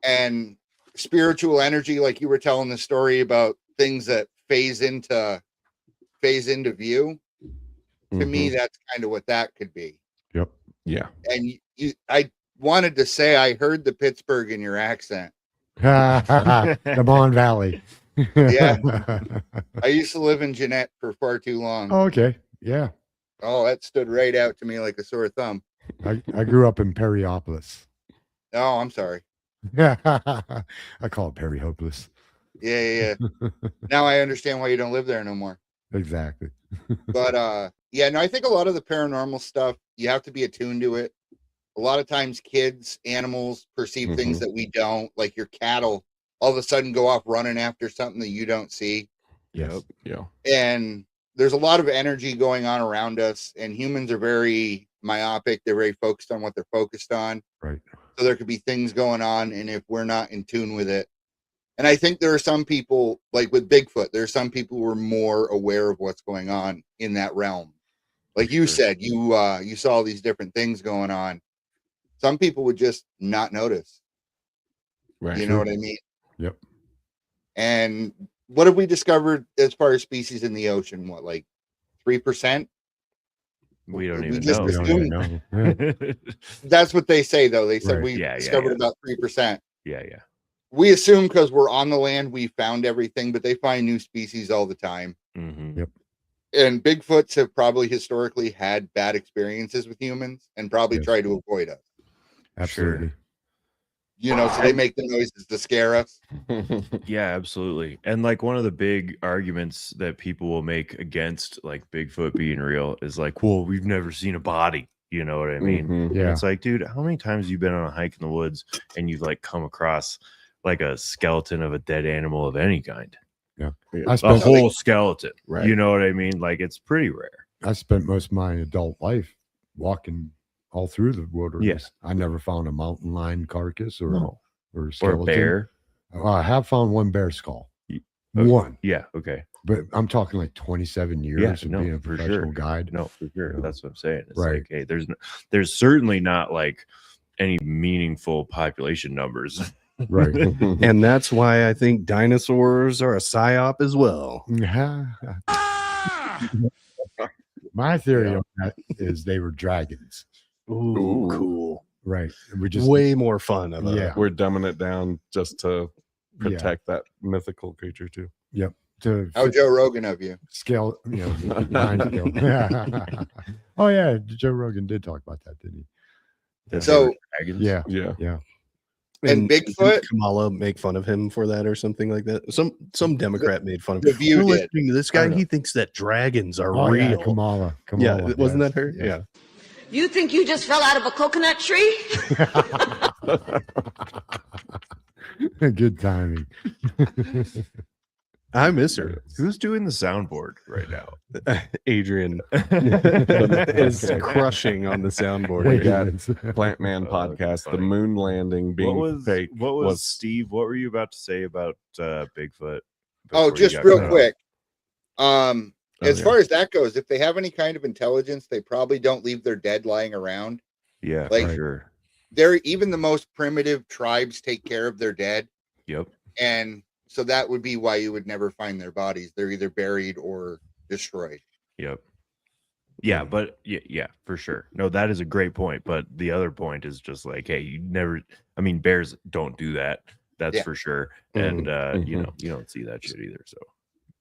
And spiritual energy, like you were telling the story about things that phase into view. To me, that's kind of what that could be. Yep. Yeah. And I wanted to say I heard the Pittsburgh in your accent. The Mon Valley. Yeah. I used to live in Jeanette for far too long. Oh, okay. Yeah. Oh, that stood right out to me like a sore thumb. I grew up in Perryopolis. Oh, I'm sorry. I call it Perry Hopeless. Yeah. Now I understand why you don't live there no more. Exactly. But I think a lot of the paranormal stuff, you have to be attuned to it. A lot of times kids, animals perceive things that we don't, like your cattle all of a sudden go off running after something that you don't see. Yes. Yeah. And there's a lot of energy going on around us, and humans are very myopic. They're very focused on what they're focused on. Right. So there could be things going on, and if we're not in tune with it, and I think there are some people, like with Bigfoot, there are some people who are more aware of what's going on in that realm. Like you said, you saw these different things going on. Some people would just not notice. Right. You know what I mean? Yep. And what have we discovered as far as species in the ocean? What, like 3%? We don't even just know. We don't even know. Yeah. That's what they say, though. They said Right. we Yeah, discovered about 3%. yeah. We assume because we're on the land, we found everything, but they find new species all the time. Mm-hmm. Yep. And Bigfoots have probably historically had bad experiences with humans and probably Yes. try to avoid us. Absolutely. You know, so they make the noises to scare us. Yeah, absolutely. And like one of the big arguments that people will make against like Bigfoot being real is like, well, we've never seen a body. You know what I mean? Mhm. And Yeah. it's like, dude, how many times have you been on a hike in the woods and you've like come across like a skeleton of a dead animal of any kind? I A spent whole skeleton. Right. You know what I mean? Like it's pretty rare. I spent most of my adult life walking all through the wilderness. I never found a mountain lion carcass or Or skeleton. a bear. I have found one bear skull. Okay. One. Yeah, okay. But I'm talking like 27 years of being a for professional sure. guide. No, for sure. Yeah. That's what I'm saying. It's Right. like, hey, there's certainly not like any meaningful population numbers. Right. And that's why I think dinosaurs are a psyop as well. My theory on that is they were dragons. Ooh, cool. Right. We just Way more fun. Of Yeah. We're dumbing it down just to yeah, protect that mythical creature too. to How fit Joe Rogan of you. scale, mind scale. Oh yeah, Joe Rogan did talk about that, didn't he? That So- they were dragons. Yeah. Yeah. And didn't Bigfoot? Kamala make fun of him for that or something like that. Some Democrat made fun of The him. View We're did. listening to this I guy. don't know. He thinks that dragons are Oh, real. yeah, Kamala. Yeah, wasn't yes, that her? yes. You think you just fell out of a coconut tree? Good timing. I miss her. Who's doing the soundboard right now? Adrian is crushing on the soundboard. We here. got Plant Man Oh, that's podcast, the funny. moon landing being fake. What was Steve? What were you about to say about Bigfoot? Oh, before you just got real cut off? quick. As Okay. far as that goes, if they have any kind of intelligence, they probably don't leave their dead lying around. Yeah, Like- for sure. They're even the most primitive tribes take care of their dead. Yep. And so that would be why you would never find their bodies. They're either buried or destroyed. Yep. Yeah, but yeah, for sure. No, that is a great point. But the other point is just like, hey, you never. I mean, bears don't do that. That's Yeah. for sure. Mhm. And you Mhm. know, you don't see that shit either. So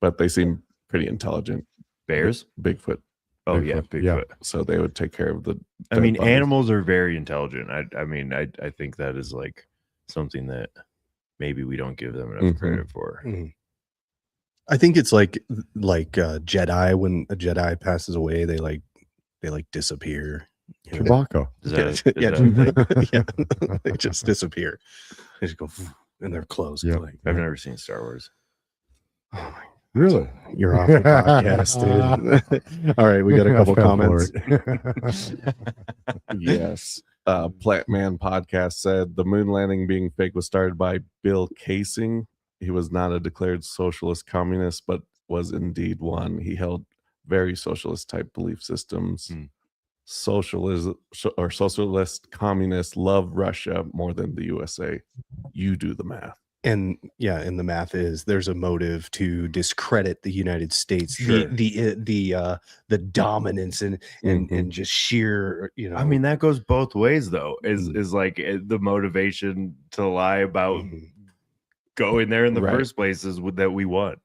But they seem pretty intelligent. bears. Bigfoot. Oh yeah, Bigfoot, yeah. Bigfoot. So they would take care of the I dead mean, bodies. animals are very intelligent. I mean, I think that is like something that maybe we don't give them enough Mhm. credit for. I think it's like Jedi. When a Jedi passes away, they disappear. You know? Chewbacca. Is Yeah, that, is yeah, that yeah. They just disappear. They just go and they're closed. Yep. Like, I've never seen Star Wars. oh my, Really? you're off the podcast, dude. All right, we got a couple I fell for comments. it. Yes. Plant Man podcast said the moon landing being fake was started by Bill Casing. He was not a declared socialist communist, but was indeed one. He held very socialist type belief systems. Hmm. Socialist communists love Russia more than the USA. You do the math. And yeah, and the math is there's a motive to discredit the United States, Sure. the dominance and just sheer, you know. I mean, that goes both ways, though. Is Mhm. is like the motivation to lie about Mhm. going there in the Right. first place is that we won.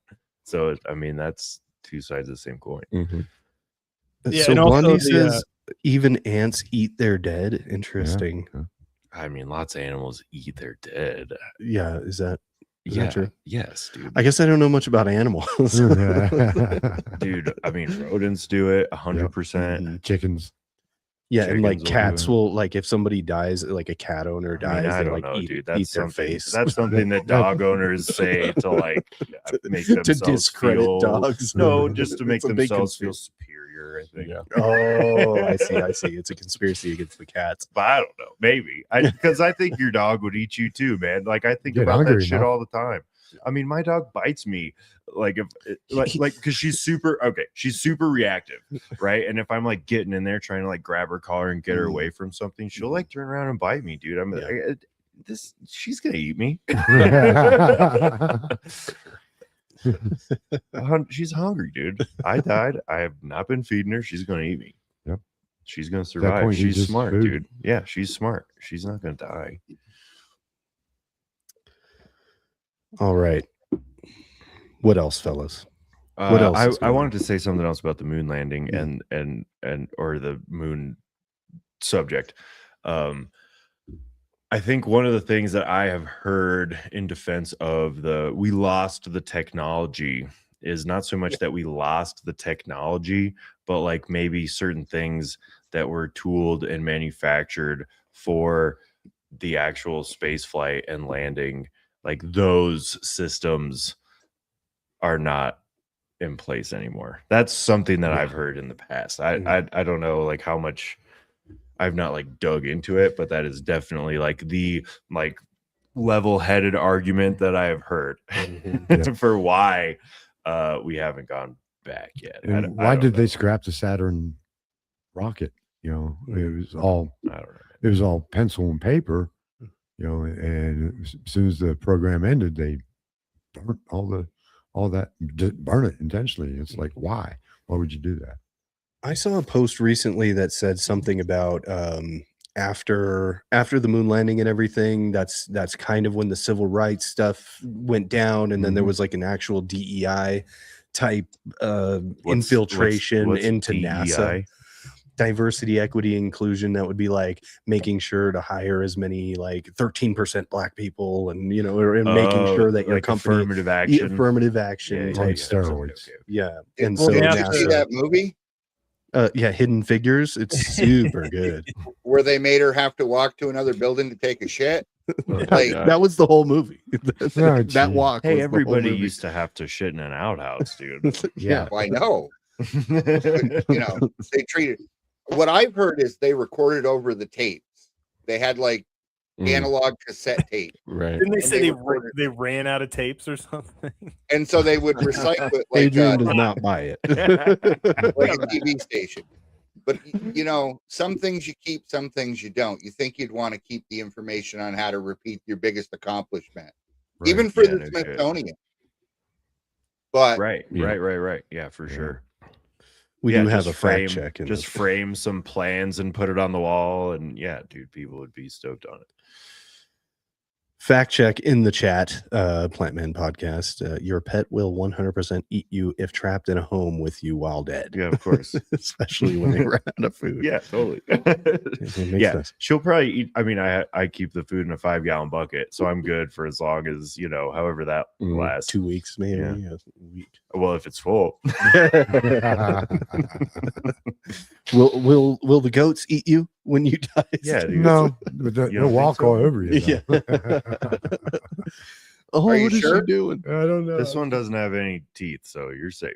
So I mean, that's two sides of the same coin. Yeah, So and also Blondie the, says even ants eat their dead. Interesting. I mean, lots of animals eat their dead. Yeah, is that Yeah, true? yes, dude. I guess I don't know much about animals. Dude, I mean, rodents do it 100%. Chickens. Yeah, and like Chickens will do cats it. will, like, if somebody dies, like a cat owner I mean, dies, I they don't like know, eat, dude. eat That's their something. face. That's something that dog owners say to like make To themselves discredit feel, dogs. No, just to make It's a big themselves feel conspiracy. superior. I think. Yeah. Oh, I see. It's a conspiracy against the cats. But I don't know. Maybe because I think your dog would eat you too, man. Like I think Get about that hungry shit enough. all the time. I mean, my dog bites me like because she's super reactive, right? And if I'm like getting in there trying to like grab her collar and get her away from something, she'll like turn around and bite me, dude. she's gonna eat me. She's hungry, dude. I died. I have not been feeding her. She's gonna eat me. Yep. She's gonna survive. point, She's just smart, food. dude. Yeah, she's smart. She's not gonna die. All right. What else, fellas? What else is I going wanted to say something else about the moon landing Mm. and or the moon subject. I think one of the things that I have heard in defense of we lost the technology is not so much that we lost the technology, but like maybe certain things that were tooled and manufactured for the actual space flight and landing, like those systems are not in place anymore. That's something that I've heard in the past. I don't know like how much I've not like dug into it, but that is definitely like the like level-headed argument that I have heard for why we haven't gone back yet. And why did they scrap the Saturn rocket? You know, it was all I don't know. It was all pencil and paper. You know, and as soon as the program ended, they burnt all that, burn it intentionally. It's like, why? Why would you do that? I saw a post recently that said something about after the moon landing and everything, that's kind of when the civil rights stuff went down, and then there was like an actual DEI type infiltration what's into DEI? NASA. Diversity, equity, inclusion. That would be like making sure to hire as many like 13% black people, and you know, or making sure that your like company affirmative action. affirmative action Yeah, type On steroids. Yeah. Well, And so did you see NASA, that movie yeah, Hidden Figures. It's super good. where they made her have to walk to another building to take a shit? Like, That was the whole movie. Oh, That gee. walk. Hey, was the whole everybody movie. used to have to shit in an outhouse, dude. Yeah. I know. You know, they treated. What I've heard is they recorded over the tapes. They had like analog cassette tape, Right. Didn't they And say they they recorded- they ran out of tapes or something? and so they would recycle it like Adrian does not buy it. like a TV station. But you know, some things you keep, some things you don't. You think you'd want to keep the information on how to repeat your biggest accomplishment, Right. even for Yeah, the no shit. Smithsonian. But right. Yeah. Yeah, for sure. We Yeah, do have just a frame, fact check. In just this. frame some plans and put it on the wall, and yeah, dude, people would be stoked on it. Fact check in the chat, Plantman Podcast. Your pet will 100% eat you if trapped in a home with you while dead. Yeah, of course. Especially when they run out of food. Yeah, totally. It makes Yeah, sense. she'll probably eat. I mean, I keep the food in a 5-gallon bucket, so I'm good for as long as, you know, however that lasts. 2 weeks, maybe. Yeah. Yeah, a week. Well, if it's full. Will the goats eat you when you die? Yeah, dude. No, but You they'll don't walk think so? all over you. Yeah. though. Oh, Are you what is sure? she doing? I don't know. This one doesn't have any teeth, so you're safe.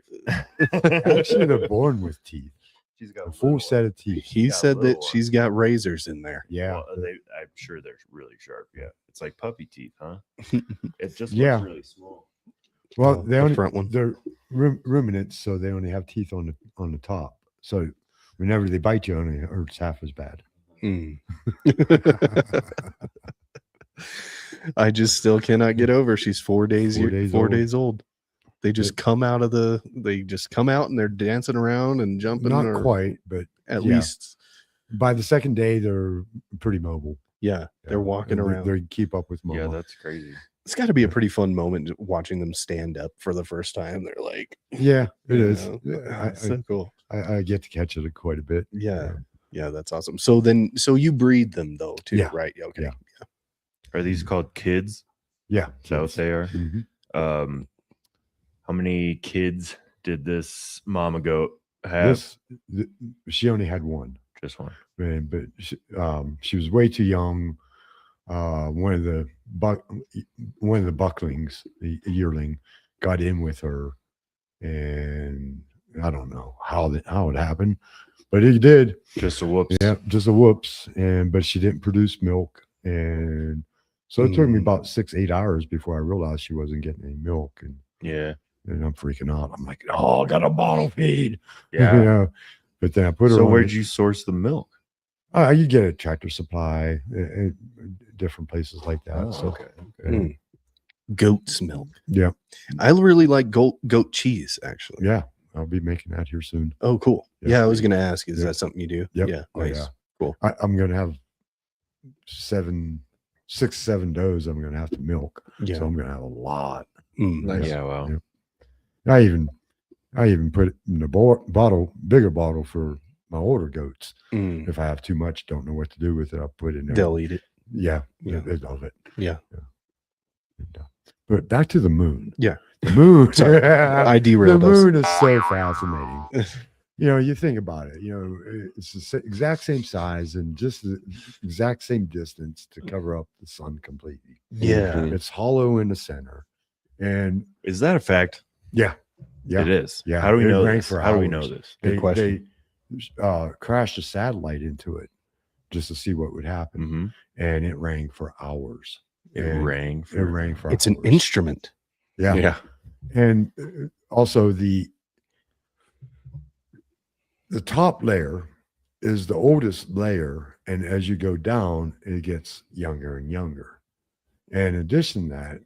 Actually, they're born with teeth. She's got A full little set of teeth. He got said little that she's got razors in there. Yeah. Well, I'm sure they're really sharp. Yeah, it's like puppy teeth, huh? It just Yeah. looks really small. Well, Oh, they the only front one. they're ruminants, so they only have teeth on the top. So whenever they bite you, it only hurts half as bad. Mm. I just still cannot get over. She's 4 days, 4 days days old. They just come out and they're dancing around and jumping. Not or quite, but at yeah. least, by the second day, they're pretty mobile. yeah, they're walking And around. They keep up with Yeah, mama. that's crazy. It's got to be a pretty fun moment watching them stand up for the first time. They're like, Yeah, it you is. know, so cool. I get to catch it quite a bit. Yeah, that's awesome. So you breed them though too, Yeah. right? Okay. Yeah. Are these called kids? Yeah. Is that what they are? Mhm. How many kids did this mama goat have? She only had one. Just one. But she was way too young. One of the bucklings, the yearling, got in with her, and I don't know how it happened, but it did. Just a whoops. Yeah, just a whoops. But she didn't produce milk, and so it took me about 6-8 hours before I realized she wasn't getting any milk, and Yeah. I'm freaking out. I'm like, oh, I got a bottle feed. Yeah. You know? But then I put her. So on where'd you source the milk? You get it at Tractor Supply, different places like that. Oh, so, okay. Mm. Goat's milk. yeah, I really like goat cheese, actually. yeah, I'll be making that here soon. Oh, cool. Yeah. Yeah, I was going to ask, is Yeah. that something you do? Yep. Yeah. Oh, Nice. yeah. Cool. I'm going to have 6, 7 does. I'm going to have to milk. Yeah. So I'm going to have a lot. Mm. Nice. Yeah, wow. Yeah. I even put it in the bigger bottle for my older goats. Mm. If I have too much, don't know what to do with it, I'll put it in there. They'll eat it. Yeah. Yeah. They love it. Yeah. But back to the moon. Yeah. The moon. Sorry, I The derailed us. moon is so fascinating. You think about it, it's the exact same size and just the exact same distance to cover up the sun completely. Yeah. Mhm. It's hollow in the center. And Is that a fact? yeah. It is. Yeah, How do we it know rained this? for How do we know hours. this? Good question. They crashed a satellite into it just to see what would happen. Mm-hmm. And it rang for hours. It And rang. It rang for It's hours. an instrument. Yeah. Yeah. And also the top layer is the oldest layer, and as you go down, it gets younger and younger. And in addition to that,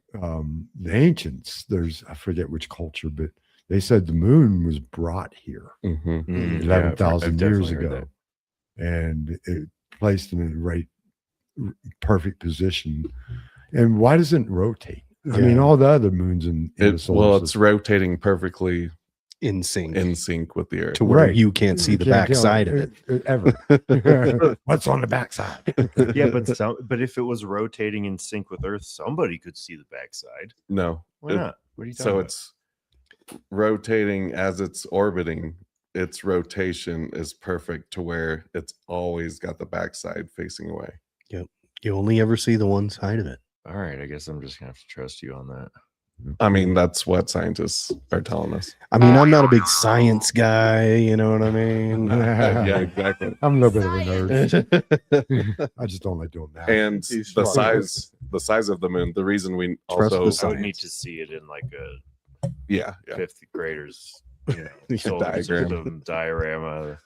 the ancients, I forget which culture, but they said the moon was brought here Mhm. 11,000 years definitely heard ago, and it placed in the right, perfect position. And why doesn't it rotate? I mean, all the other moons in the solar It's system. rotating perfectly In sync. in sync with the Earth. To where Right. you can't see You the can't back tell side of it. ever. What's on the backside? Yeah, but if it was rotating in sync with Earth, somebody could see the backside. No. Why It- not? What are you talking So about? it's rotating as it's orbiting. Its rotation is perfect to where it's always got the backside facing away. You only ever see the one side of it. All right, I guess I'm just gonna have to trust you on that. I mean, that's what scientists are telling us. I mean, I'm not a big science guy, you know what I mean? Yeah, exactly. I'm a little bit of a nerd. I just don't like doing that. And He's the smart. size of the moon. The reason we Trust also, the I science. would need to see it in like a yeah, fifth graders, Yeah, solar diagram. system diorama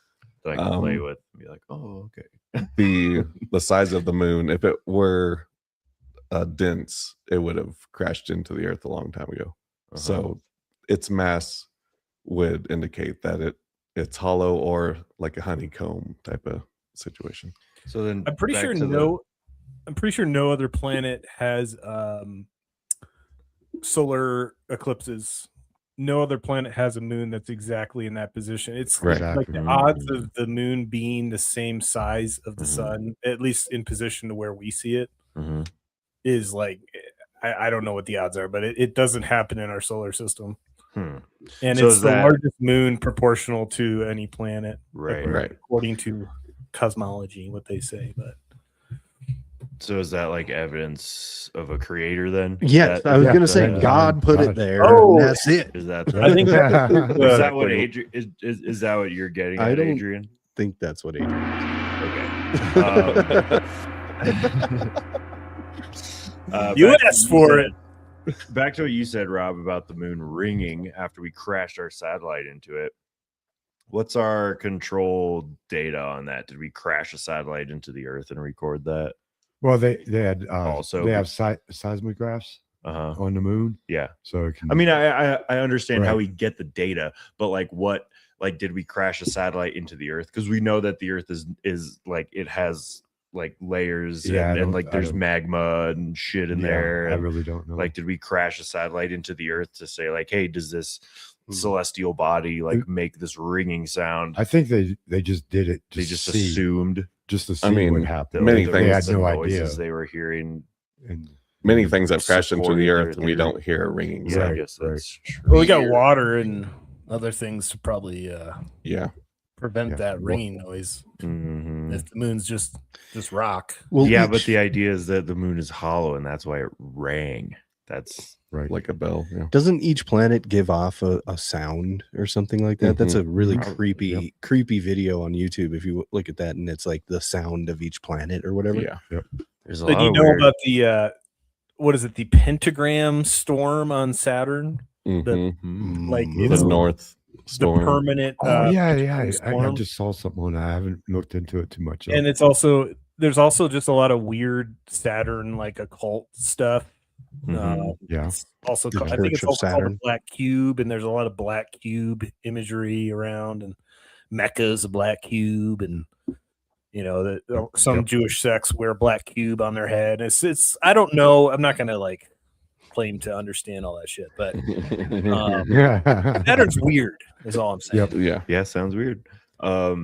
that I can play with and be like, oh, okay. the size of the moon, if it were dense, it would have crashed into the Earth a long time ago. So its mass would indicate that it's hollow or like a honeycomb type of situation. So then I'm pretty back sure to no other planet has solar eclipses. No other planet has a moon that's exactly in that position. It's Right. like the Exactly. odds of the moon being the same size of the Mhm. sun, at least in position to where we see it, Mhm. is like I don't know what the odds are, but it doesn't happen in our solar system. Hmm. And So it's is the that- largest moon proportional to any planet, Right. Right. according to cosmology, what they say. But So is that like evidence of a creator then? Yes, That- I was Yeah. going to say that- God put God. it there. Oh. And that's it. Is that I think is that what Exactly. Adrian is that what you're getting I at, don't- Adrian? Think that's what Adrian Okay. You back to asked what for said- Back to what you said, Rob, about the moon ringing after we crashed our satellite into it. What's our control data on that? Did we crash a satellite into the Earth and record that? Well, they had Also- they have seismographs Uh huh. on the moon, Yeah. so it can. I mean, I understand how Right. we get the data, but like, what, like, did we crash a satellite into the Earth? Because we know that the Earth is like it has like layers Yeah, I and don't- like I there's don't- magma and shit in yeah, there. I and, really don't know. like, did we crash a satellite into the Earth to say like, hey, does this Mhm. celestial body like make this ringing sound? I think they just did it. They just see, assumed just to see I mean, what that happened. many the- things- They had the no noises idea. they were hearing. And Many things have crashed into Supported the their Earth and we theory. don't hear a ringing. Yeah, sound. I Right, guess right. that's true. well, we got water and other things to probably Yeah. prevent Yeah. that ringing noise. Mhm. If the moon's just rock. Well, Yeah, but each- the idea is that the moon is hollow and that's why it rang. That's right, Like a bell. Yeah. doesn't each planet give off a sound or something like that? That's a really Probably, creepy video on YouTube. If you look at that, and it's like the sound of each planet or whatever. Yeah. there's a Did lot you of know weird. about the what is it? The pentagram storm on Saturn. Mhm. Mhm. Like, Mm. it's The north. storm. permanent. I storm. just saw something on that. I haven't looked into it too much. And it's also there's also just a lot of weird Saturn like occult stuff. Yeah. It's also The I think it's Church of also called the Saturn. Black Cube, and there's a lot of Black Cube imagery around, and Mecca's a Black Cube, and that some Jewish sects wear a Black Cube on their head. It's I don't know. I'm not gonna like claim to understand all that shit, but Saturn's weird. Is all I'm saying. Yeah. Sounds weird. I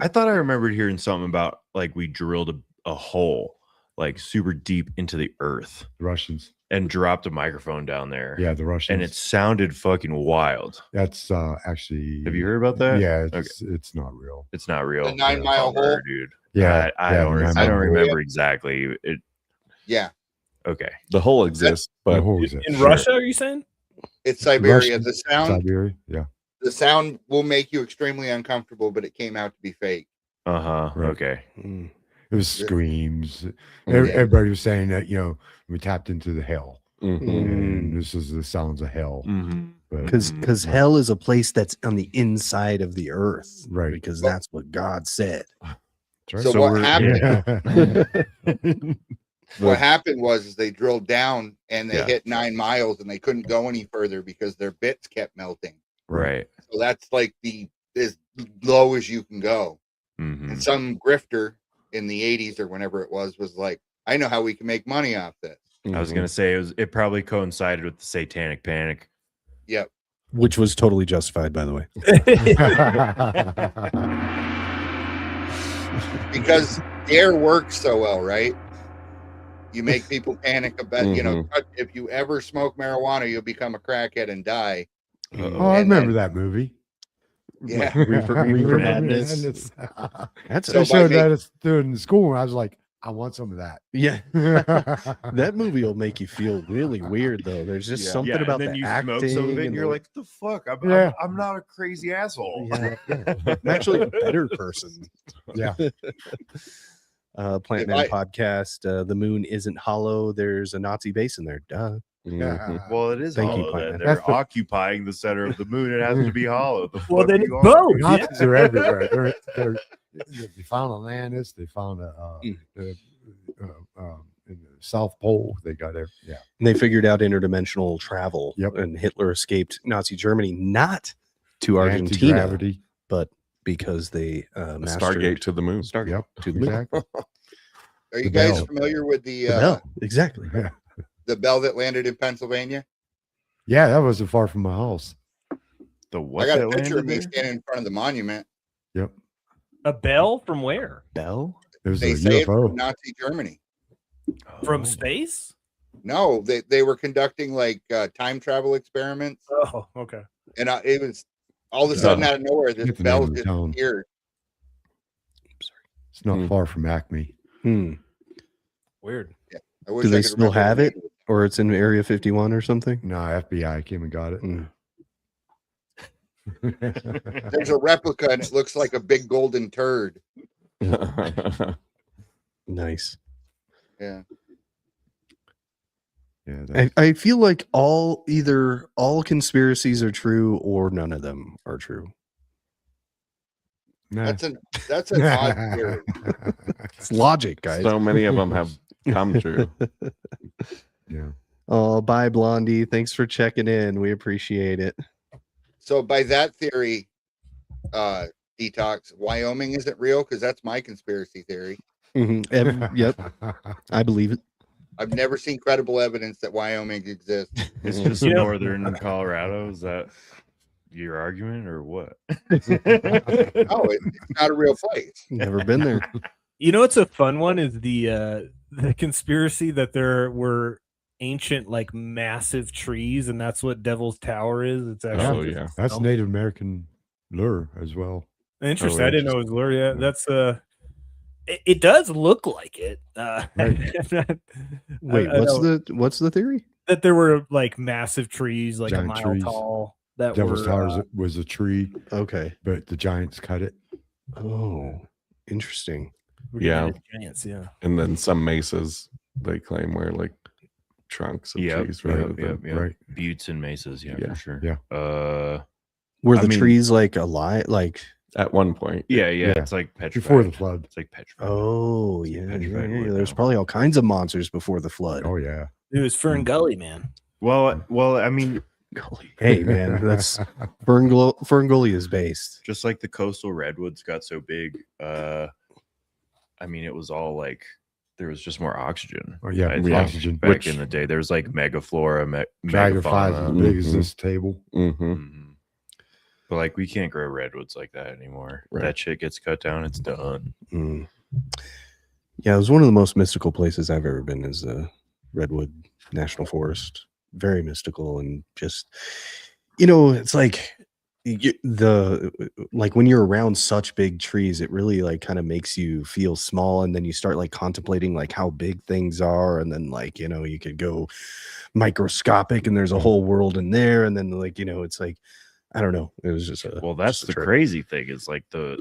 thought I remembered hearing something about like we drilled a hole like super deep into the earth. The Russians. And dropped a microphone down there. Yeah, the Russians. And it sounded fucking wild. That's actually. Have you heard about that? Yeah, it's not real. It's not real. The 9 mile hole, dude. Yeah, I don't remember exactly. It. Yeah. Okay. The hole exists, but in Russia, are you saying? It's Siberia. Russian, The sound. Siberia. Yeah. The sound will make you extremely uncomfortable, but it came out to be fake. Right. Okay. It was screams. Yeah. Everybody was saying that we tapped into the hell. Mm-hmm. And this is the sounds of hell. Because hell is a place that's on the inside of the earth, right? Because that's what God said. Right. So what happened? What happened was they drilled down and they hit 9 miles and they couldn't go any further because their bits kept melting. Right. So that's like as low as you can go. And some grifter in the 80s or whenever it was like, I know how we can make money off this. I was gonna say it probably coincided with the Satanic Panic. Yep. Which was totally justified, by the way. Because air works so well, right? You make people panic about, if you ever smoke marijuana, you'll become a crackhead and die. Oh, I remember that movie. Yeah. Reefer Madness. That's so showed that it's doing in school, and I was like, I want some of that. Yeah. That movie will make you feel really weird, though. There's just something about and then the you acting. smoke some of it and you're like, the fuck? I'm not a crazy asshole. Yeah. I'm actually a better person. Yeah. Plant Man podcast. The moon isn't hollow. There's a Nazi base in there. Duh. Well, it is Thank hollow. you, Plant Man. They're occupying the center of the moon. It has to be hollow. Well, then it's both. Nazis are everywhere. They found Atlantis. They found in the South Pole. They got there. Yeah. And they figured out interdimensional travel. Yep. And Hitler escaped Nazi Germany, not to Argentina, Anti-gravity. but because they Stargate to the moon. Stargate Yep. to the moon. Exactly. Are you The guys bell. familiar with the Bell. Exactly. the bell that landed in Pennsylvania? Yeah, that wasn't far from my house. The what? I got a that picture of landed me there? standing in front of the monument. Yep. A bell from where? Bell? It was They a say it's UFO. from Nazi Germany. From space? No, they were conducting like time travel experiments, Oh, okay. and it was all of a sudden out of nowhere this Get the bell name of the just town. appeared. It's not far from Acme. Weird. I wish Do I they could still remember have the it? name. Or it's in Area 51 or something? No, FBI came and got it. There's a replica and it looks like a big golden turd. Nice. Yeah. Yeah, I feel like either all conspiracies are true or none of them are true. That's an odd theory. It's logic, guys. So many of them have come true. Yeah. Oh, bye, Blondie. Thanks for checking in. We appreciate it. So by that theory, Detox, Wyoming isn't real because that's my conspiracy theory. Yep, I believe it. I've never seen credible evidence that Wyoming exists. It's just northern Colorado. Is that your argument or what? No, it's not a real place. Never been there. You know what's a fun one is the conspiracy that there were ancient like massive trees and that's what Devil's Tower is. It's actually That's Native American lure as well. interesting. I didn't know it was lure. Yeah, that's it does look like it. Wait, what's the theory? That there were like massive trees, like Giant a mile trees. tall. That Devil's were, Tower was a tree, Okay. but the Giants cut it. Oh, interesting. Yeah. Giants, yeah. And then some mesas they claim were like trunks of Yep, trees. right. Buttes and mesas, yeah, Yeah, for sure. yeah. Were I the mean- trees like alive? Like, At one point. Yeah, Yeah. it's like petrified. Before the flood. It's like petrified. oh It's like yeah, petrified yeah. wood There's now. probably all kinds of monsters before the flood. Oh yeah. It was Fern Gully, man. Well, I mean, Hey man, that's Fern Gully is based. just like the coastal redwoods got so big, I mean, it was all like there was just more oxygen. Oh, yeah, I think oxygen. back Which- in the day. There was like megaflora, Dragonflies as megafauna. big as this table. Mm-hmm. Mhm. But like we can't grow redwoods like that anymore. Right. That shit gets cut down, it's done. Mm. Yeah, it was one of the most mystical places I've ever been. Is the Redwood National Forest. Very mystical and just, it's like like when you're around such big trees, it really like kind of makes you feel small, and then you start like contemplating like how big things are, and then like you could go microscopic, and there's a whole world in there, and then like it's like I don't know. It was just Well, that's just a the trip. crazy thing is like the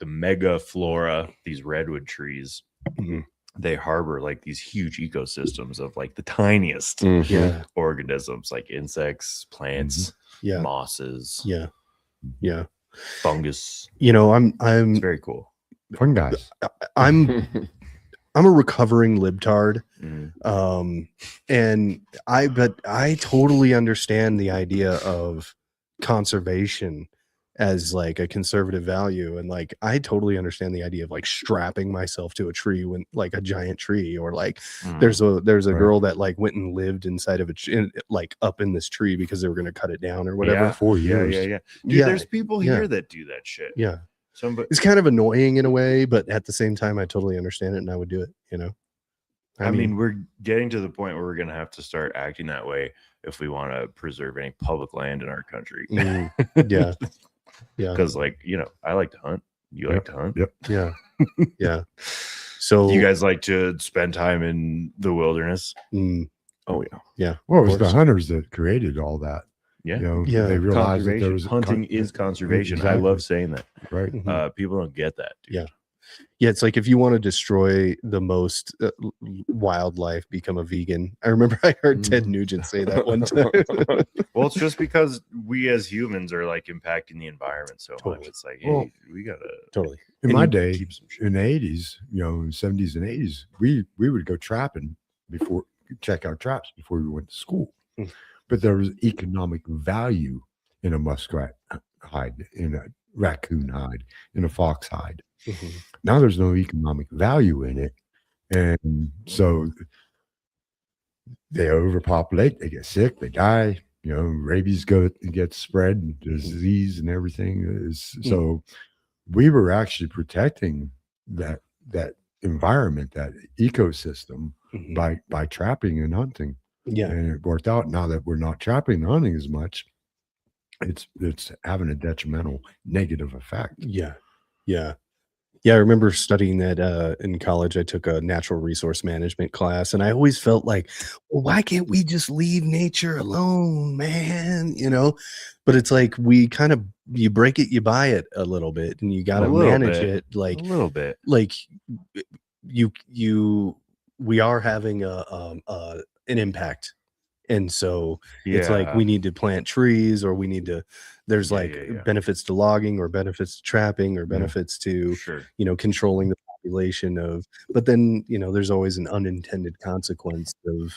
mega flora, these redwood trees, Mhm. they harbor like these huge ecosystems of like the tiniest Mm-hmm. Yeah, organisms like insects, plants, yeah, mosses, yeah, yeah. fungus. I'm It's very cool. Fun guys. I'm a recovering libtard. Mhm. And I totally understand the idea of conservation as like a conservative value, and like I totally understand the idea of like strapping myself to a tree when like a giant tree, or like Mhm. there's a Right. girl that like went and lived inside of like up in this tree because they were going to cut it down or whatever. Yeah. 4 Yeah, years. yeah. Dude, Yeah, there's people yeah. here that do that shit. yeah. Somebody, It's kind of annoying in a way, but at the same time I totally understand it and I would do it. I mean, we're getting to the point where we're gonna have to start acting that way if we want to preserve any public land in our country. yeah. Yeah. Because, like, I like to hunt. You like to hunt. Yep. Yeah. Yeah. So You guys like to spend time in the wilderness. mm, Oh yeah. yeah. Well, it of was the course. hunters that created all that. Yeah. Yeah. They realized that there Conservation. was Hunting is conservation. I Exactly. love saying that. right. Mhm. People don't get that, dude. Yeah. Yeah, it's like if you want to destroy the most wildlife, become a vegan. I remember I heard Ted Nugent say that one time. Well, it's just because we as humans are like impacting the environment so much. Totally. It's like, hey, Well, we gotta Totally. In And my you day, keep some shit. in the 80s, in 70s and 80s, we would go trapping before check our traps before we went to school. Mm. But there was economic value in a muskrat hide, in a raccoon hide, in a fox hide. Mhm. Now there's no economic value in it. And so they overpopulate, they get sick, they die, rabies gets spread, disease and everything is so we were actually protecting that environment, that ecosystem Mhm. by trapping and hunting. Yeah. And it worked out. Now that we're not trapping and hunting as much, it's having a detrimental negative effect. Yeah. Yeah. Yeah, I remember studying that in college. I took a natural resource management class, and I always felt like, well, why can't we just leave nature alone, man? But it's like you break it, you buy it a little bit, and you got to little manage bit. it. Like A little bit. we are having an impact, and so it's like we need to plant trees, or we need to. There's Yeah. benefits to logging, or benefits to trapping, or benefits to Sure. controlling the population of. But then there's always an unintended consequence of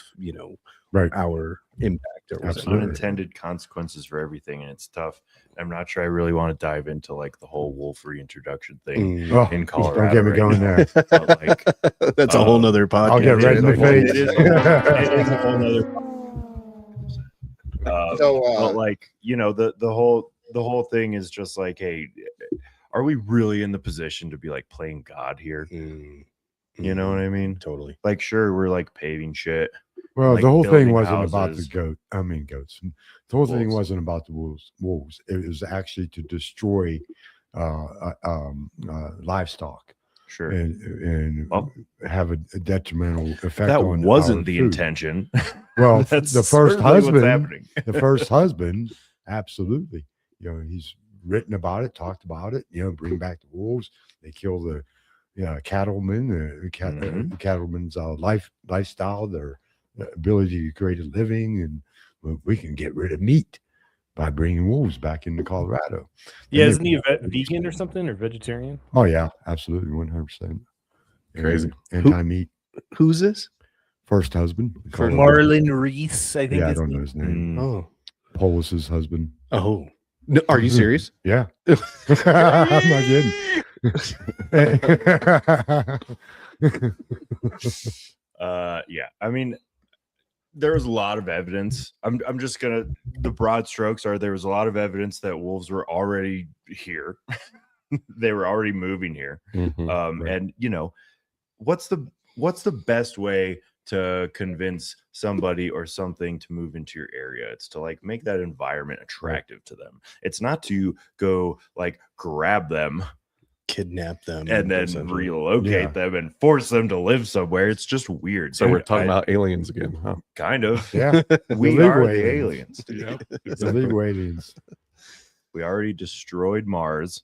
Right. our impact. Or There's Absolutely. unintended consequences for everything, and it's tough. I'm not sure I really want to dive into like the whole wolf reintroduction thing Mm. in Don't Colorado. get me right going now. there. But, like, That's a whole nother podcast. I'll get right in the It is- face. it is a whole nother. But like the whole thing is just like, hey, are we really in the position to be like playing God here? You know what I mean? Totally. Like, sure, we're like paving shit. Well, like the whole thing building wasn't about the houses. goats. The whole thing Wolves. wasn't about the wolves. It was actually to destroy livestock Sure. and Well, have a detrimental effect that on wasn't our the food. intention. Well, That's the first certainly what's husband, happening. the first husband, absolutely. He's written about it, talked about it. Bring back the wolves. They kill the cattlemen, the Mhm. cattlemen's lifestyle, their ability to create a living, and we can get rid of meat by bringing wolves back into Colorado. Yeah, And isn't he a vegan or something, or vegetarian? Oh yeah, absolutely, 100%. Crazy. Anti-meat. Who's this? First husband. For Marlon Reese, I think. Yeah, I don't know his name. Oh, Polis's husband. oh, no, are you serious? Yeah. I'm not kidding. Yeah, I mean, there was a lot of evidence. I'm just gonna, the broad strokes are, there was a lot of evidence that wolves were already here. They were already moving here. Right. And you know, what's the best way to convince somebody or something to move into your area? It's to like make that environment attractive to them. It's not to go like grab them, Kidnap them, and then essentially. relocate them and force them to live somewhere. It's just weird. So we're talking about aliens again, huh? kind of. Yeah. We Illegal are the aliens. aliens, dude. Illegal aliens. We already destroyed Mars.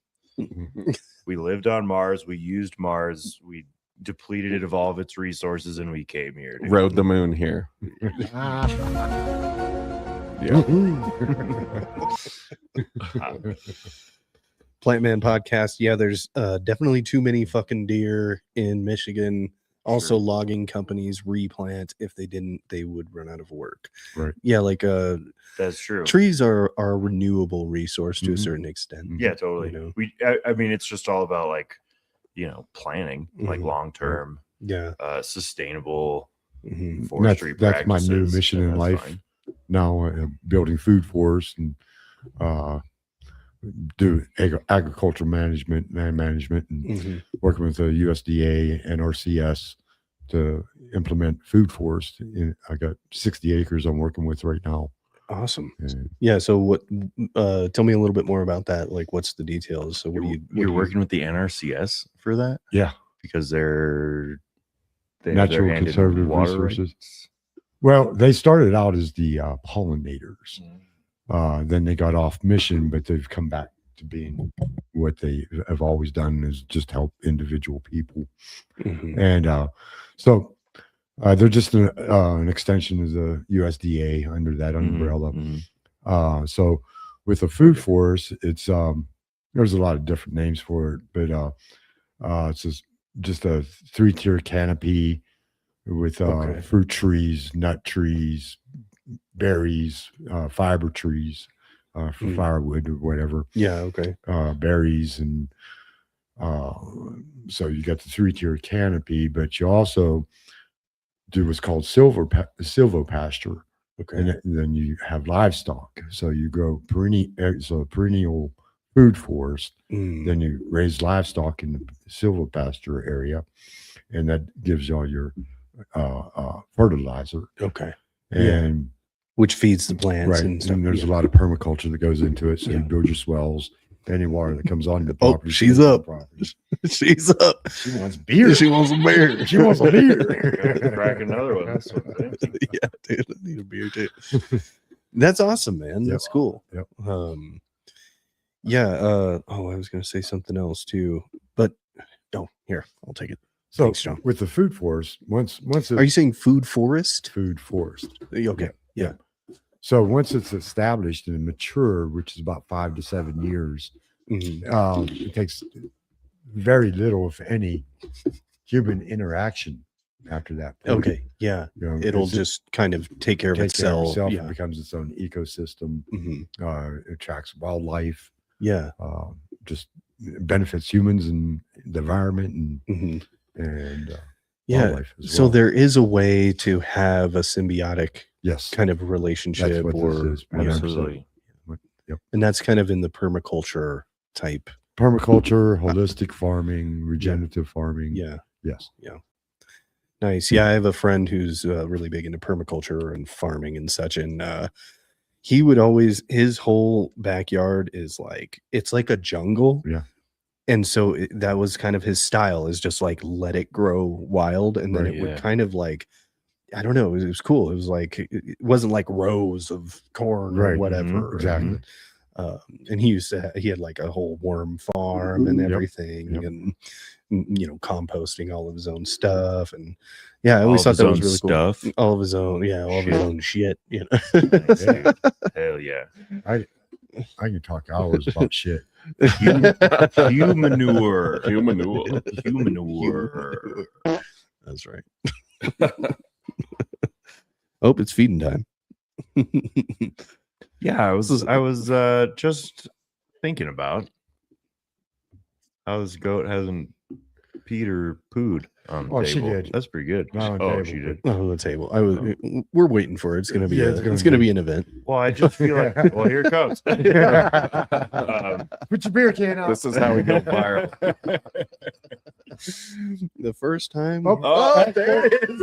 We lived on Mars. We used Mars. We depleted it of all of its resources, and we came here. Dude. Rode the moon here. Yeah. Plant Man podcast. Yeah, there's definitely too many fucking deer in Michigan. Also, logging companies replant. If they didn't, they would run out of work. Right. Yeah, like That's true. trees are a renewable resource to a Mhm. certain extent. Yeah, totally. You know? I mean, it's just all about like, you know, planning, like Mhm. long term, Yeah. sustainable Mhm. forestry That's my new practices, mission and in that's life. fine. Now, building food forests and do agricultural management, land management, and Mhm. working with the USDA and RCS to implement food forest. I got 60 acres I'm working with right now. Awesome. And Yeah. So, what? Tell me a little bit more about that. Like, what's the details? So, what do you? You're working with the NRCS for that? yeah, Because they have their natural hand in conservative water resources. rights? Well, they started out as the pollinators. Mm. Then they got off mission, but they've come back to being what they have always done, is just help individual people. Mhm. And so they're just an extension of the USDA under that umbrella. Mhm. So with the food forest, it's there's a lot of different names for it, but it's just a 3-tier canopy with Okay. fruit trees, nut trees, berries, fiber trees for Mm. firewood or whatever, Yeah. Okay. berries, and so you got the 3-tier canopy, but you also do what's called silvopasture, Okay. and then you have livestock. So you grow perennial food forest. Mm. Then you raise livestock in the silvopasture area, and that gives you all your fertilizer. Okay. And Which feeds the plants right, and stuff. and there's Yeah. a lot of permaculture that goes into it. So Yeah. you build your swells. Any water that comes on the Oh, property. she's stays on the up. property. She's up. She wants beer. She wants a beer. She wants a beer. Crack another one. That's what I'm saying. Yeah, dude, I need a beer too. That's awesome, man. Yep. That's cool. Yep. Yeah. I was gonna say something else too, but here, I'll take it. So Thanks, John. with the food forest, once Are you saying food forest? food forest? Okay. Yeah. So once it's established and mature, which is about 5 to 7 years, Mhm. it takes very little, if any, human interaction after that point. Okay. Yeah. You know, It'll it's- just kind of take care of take care of itself. itself. It Yeah. becomes its own ecosystem. Mhm. It attracts wildlife. Yeah. Just benefits humans and the environment Mhm. and Yeah. wildlife as So well. there is a way to have a symbiotic Yes, kind of relationship, that's what or this is. 100%. Absolutely. and that's kind of in the permaculture type. Permaculture, holistic farming, regenerative farming. Yeah. Yes. Nice. Yeah, I have a friend who's really big into permaculture and farming and such, and he would always, his whole backyard is like, it's like a jungle. Yeah. And so that was kind of his style, is just like let it grow wild, and then Right, it would yeah. kind of like, I don't know, it was cool. It was like, it wasn't like rows of corn or Right, whatever. exactly. And he had like a whole worm farm and everything, and composting all of his own stuff, and I always thought that was really stuff. Cool. All of his own, all of his own shit. Nice, dude. Hell yeah! I can talk hours about shit. Human manure. That's right. Oh, it's feeding time. Yeah, I was just thinking about how this goat hasn't peed or pooed on the table. She did. That's pretty good. Not on the table, she did. On the table. We're waiting for it. It's gonna be it's gonna be an event. Well, I just feel like well, here it comes. Put your beer can out. This is how we go viral. The first time. Oh, there it is.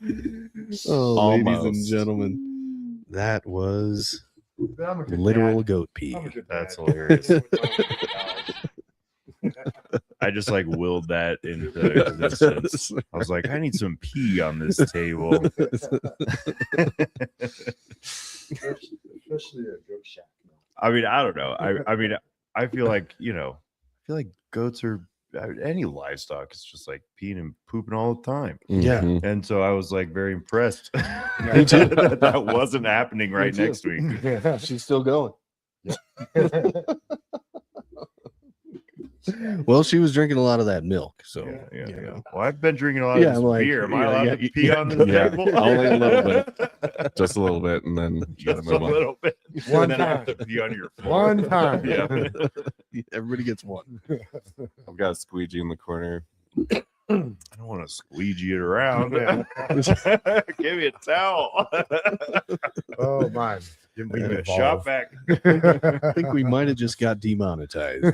Ladies and Almost. gentlemen, that was literal goat pee. That's hilarious. I just like willed that into existence. I was like, I need some pee on this table. Especially a goat shack. I mean, I don't know. I mean, I feel like goats are any livestock. It's just like peeing and pooping all the time. Yeah. Mhm. And so I was like very impressed Me too. that wasn't happening right too. next week. She's still going. Well, she was drinking a lot of that milk, so Yeah. Well, I've been drinking a lot of Yeah, this I'm like, beer. Am I yeah, allowed yeah, to pee yeah. on the Yeah, table? only a little bit. Just a little bit, and then you gotta Just a move on. little bit. One And then I have time. to pee on your floor. One time. Yeah. everybody gets one. I've got a squeegee in the corner. I don't want to squeegee it around. Give me a towel. Oh my! Didn't we Shop evolve? back. I think we might have just got demonetized.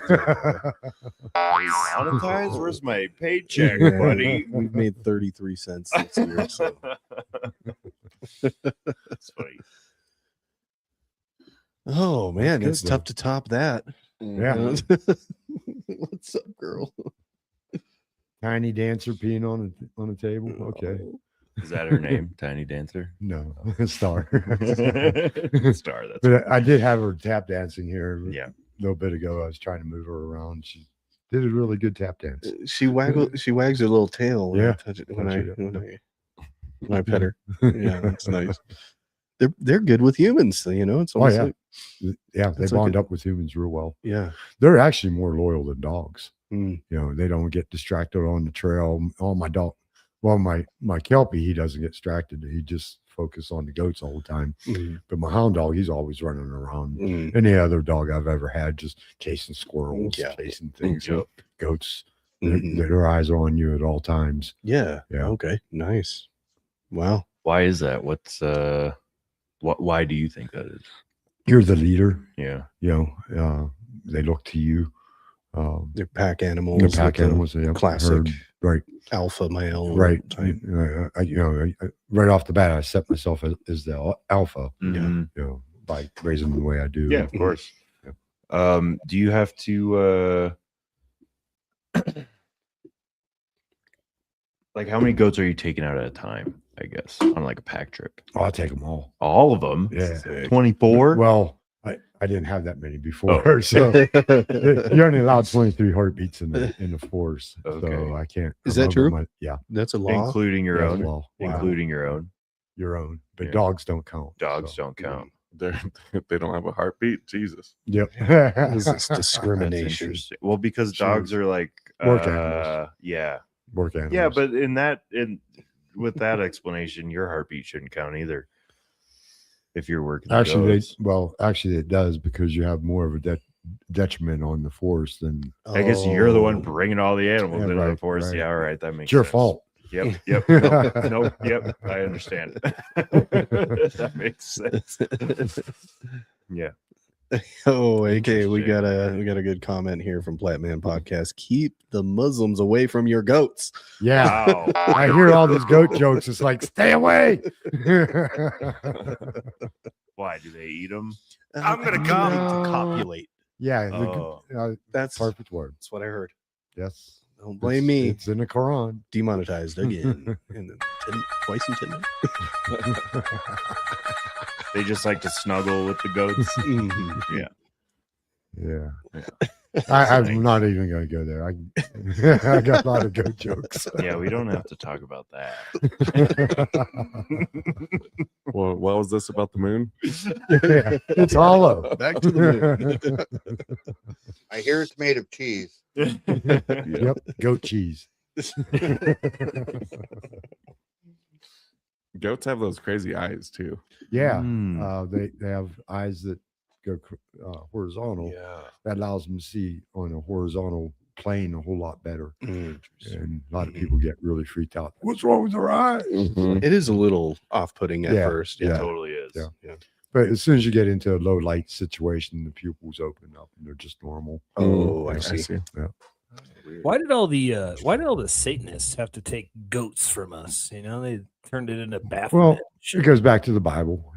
Monetize? Where's my paycheck, Yeah, buddy? We've made 33 cents this year. So. That's funny. Oh man, good, it's though. tough to top that. Yeah. What's up, girl? Tiny dancer peeing on a table. Okay, Is that her name? Tiny Dancer? no, Star. Star, that's But I did have her tap dancing here. Yeah. A little bit ago. I was trying to move her around. She did a really good tap dance. She wags her little tail when Yeah. I touch it, when Touch I it. when I pet her. Yeah, that's nice. They're good with humans, so, it's almost yeah. like, Yeah, they That's bond like up with humans real well. yeah. They're actually more loyal than dogs. Mm. They don't get distracted on the trail. Oh, my dog. Well, my Kelpie, he doesn't get distracted. He just focuses on the goats all the time. Mm. But my hound dog, he's always running around. Mm. Any other dog I've ever had, just chasing squirrels, Yeah. chasing things. Yep. Goats, Mhm. their eyes are on you at all times. Yeah. Yeah. Okay. Nice. Wow. Why is that? Why do you think that is? You're the leader. Yeah. They look to you. They're pack animals. They're pack with the animals. Yeah, classic herd, right? alpha male. Right. Type. Right off the bat, I set myself as the alpha. Mhm. By raising them the way I do. Yeah, of course. Yeah. Do you have to like how many goats are you taking out at a time, I guess, on like a pack trip? Oh, I'll take them all. All of them? Yeah. 24? Well, I didn't have that many before, so you're only allowed 23 heartbeats in the force. Okay. So I can't. Is that true? Yeah, That's a law. Including your yeah, own. well, Including your own. your own, but Yeah. dogs don't count. Dogs so. don't count. They don't have a heartbeat. Jesus. Yep. This is That's discrimination. interesting. Well, because dogs are like Work animals. yeah. Work animals. Yeah, but with that explanation, your heartbeat shouldn't count either. If you're working the actually, goats. actually, it does because you have more of a detriment on the force than I guess you're the one Oh. bringing all the animals Yeah, into the right, forest. right. Yeah, all right, that makes it's your sense. fault. Yep. Nope. I understand. That makes sense. Yeah. Oh, okay. We got a good comment here from Platman Podcast. Keep the Muslims away from your goats. Yeah. Wow. I hear all these goat jokes. It's like, stay away. Why do they eat them? I'm gonna to come. copulate. Yeah. Oh. That's Perfect word. That's what I heard. Yes. Don't blame me. It's in the Quran. Demonetized again. And then twice in 10 minutes. They just like to snuggle with the goats. Mhm. Yeah. Yeah. Yeah. I'm not even going to go there. I got a lot of goat jokes. Yeah, we don't have to talk about that. Well, what was this about the moon? Yeah, it's hollow. Back to the moon. I hear it's made of cheese. Yep, goat cheese. Goats have those crazy eyes too. Yeah, Mm. they have eyes that go horizontal. Yeah. That allows them to see on a horizontal plane a whole lot better. Mm. And a lot of people get really freaked out. What's wrong with their eyes? It is a little off-putting at Yeah, first. It Yeah. totally is. Yeah. But as soon as you get into a low light situation, the pupils open up and they're just normal. Oh, I Yeah. see. Yeah. Why did all the Satanists have to take goats from us? You know, they turned it into Baphomet. Well, it goes back to the Bible.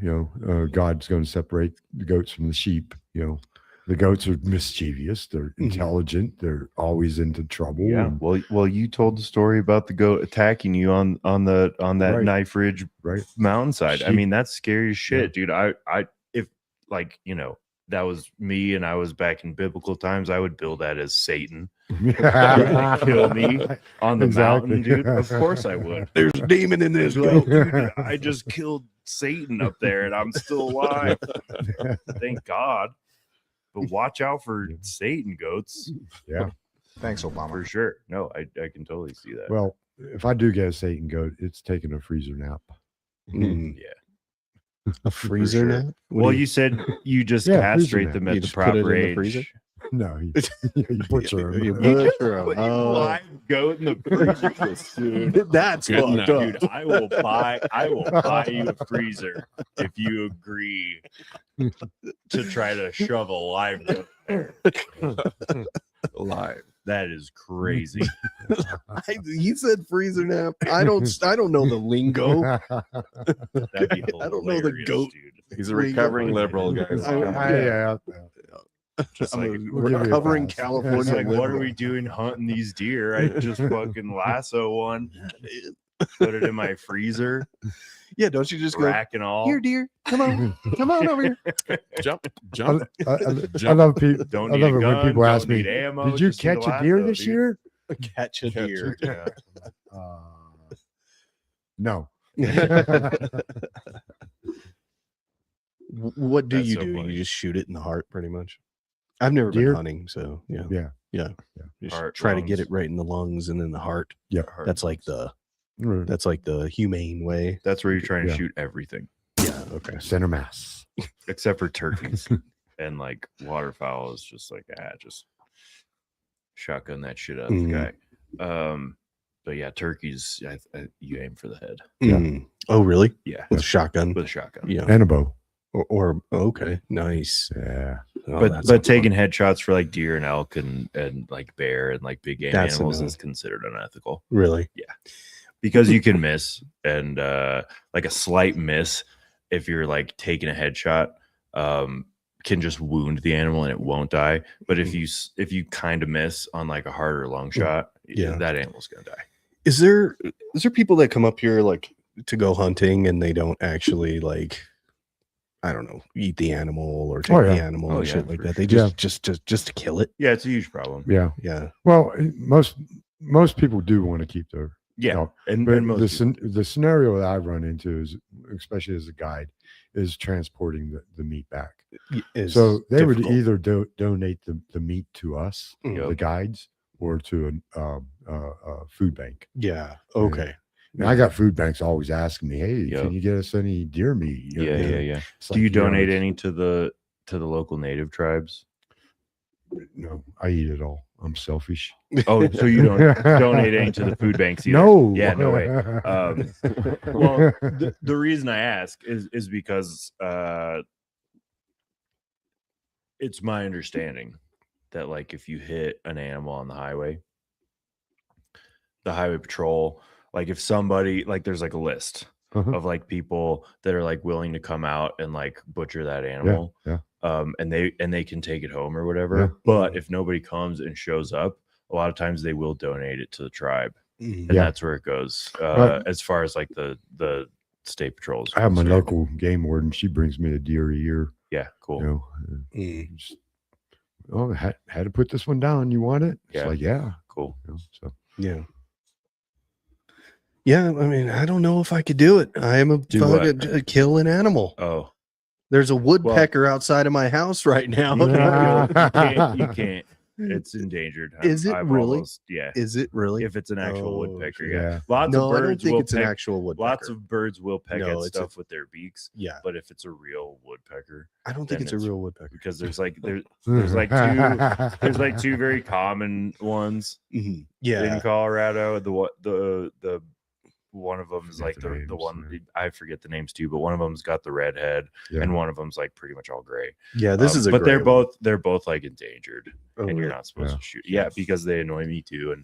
God's going to separate the goats from the sheep. The goats are mischievous. They're intelligent. They're always into trouble. Yeah. and- Well, you told the story about the goat attacking you on that Right. knife ridge right. mountainside. I Sheep. mean, that's scary as shit, dude. If like, that was me and I was back in biblical times, I would build that as Satan kill me on the mountain, dude. Of course I would. There's a demon in this Like, goat. dude, I just killed Satan up there and I'm still alive. Thank God. But watch out for Satan goats. Yeah. Thanks, Obama. For sure. No, I can totally see that. Well, if I do get a Satan goat, it's taking a freezer nap. Mm. Yeah. A freezer sure. now? What Well, do you said you just Yeah, freezer castrate nap. them You at the just put it in proper the age. freezer? No, you butcher You them. butcher 'em. Put Oh. live goat in the freezer, dude. That's Good fucked enough. up. Dude, I will buy you a freezer if you agree to try to shove a live goat there. Live. That is crazy. He said freezer nap. I don't know the lingo. That'd be I don't know the hilarious, goat. dude. He's a recovering liberal, guys. Yeah. Just I'm like, a we'll give you a recovering pass. it's California like, what are liberal. we doing hunting these deer? I just fucking lasso one, put it in my freezer, Yeah, don't you just go, rack and all. here, dear, come on over here. Jump. I love people. Don't I need love a it gun, when people ask don't me, need ammo, "Did you just need a catch a deer lasso, this dude." year?" Catch a deer. No. What do That's you so do? funny. You just shoot it in the heart, pretty much. I've never Deer? been hunting, so yeah. Yeah. Just Heart, try to get lungs. it right in the lungs and then the heart. Heart That's like the humane way. That's where you're trying to Yeah. shoot everything Yeah. Okay. Center mass. except for turkeys and like waterfowl is just like just shotgun that shit out of the guy. But yeah, turkeys, you aim for the head. Mm. Oh, really? Yeah, With a shotgun? with a shotgun. Yeah. And a bow. Or okay, nice. Yeah. Oh, but that sounds taking fun. headshots for like deer and elk and like bear and like big game That's a animals no. is considered unethical Really? because you can miss and like a slight miss if you're like taking a headshot can just wound the animal and it won't die. But if you kind of miss on like a hard or long shot, Yeah. that animal's gonna die. Is there people that come up here like to go hunting and they don't actually like, I don't know, eat the animal or take Oh, the yeah. animal Oh, and yeah, shit like for that? They sure. just to kill it. Yeah, it's a huge problem. Yeah. Yeah. Well, most people do want to keep their Yeah, elk. and But most the scenario that I run into is, especially as a guide, is transporting the meat back. Is So they would difficult. either donate the meat to us, Mhm. the guides, or to a food bank. Yeah. Okay. And I got food banks always asking me, "Hey, Yep. can you get us any deer meat?" You know, yeah. it's Do like, you donate it's- any to the local native tribes? No, I eat it all. I'm selfish. Oh, so you don't donate any to the food banks either? No. Yeah, no way. Well, the reason I ask is because it's my understanding that like if you hit an animal on the highway patrol, like if somebody like there's like a list Uh-huh. of like people that are like willing to come out and like butcher that animal, yeah. and they can take it home or whatever. Yeah. But if nobody comes and shows up, a lot of times they will donate it to the tribe, Mhm. and that's where it goes. As far as like the state patrols, I have my local game warden. She brings me a deer a year. Yeah, cool. You know, oh, had to put this one down. You want it? It's like, yeah, cool. You know, so yeah. I mean, I don't know if I could do it. I am a fucking kill an animal. Oh, there's a woodpecker outside of my house right now. You can't. It's endangered. Is it really? Yeah. Is it really? If it's an actual woodpecker, yeah. Lots of birds I don't think will it's an actual woodpecker. Lots of birds will peck at stuff with their beaks. Yeah. But if it's a real woodpecker, I don't think it's a real woodpecker because there's like two very common ones. Mm-hmm. Yeah. In Colorado, the one of them is like the one I forget the names too, but one of them's got the red head, and one of them's like pretty much all gray. Yeah, this is but they're both like endangered, and you're not supposed to shoot. Yeah, because they annoy me too,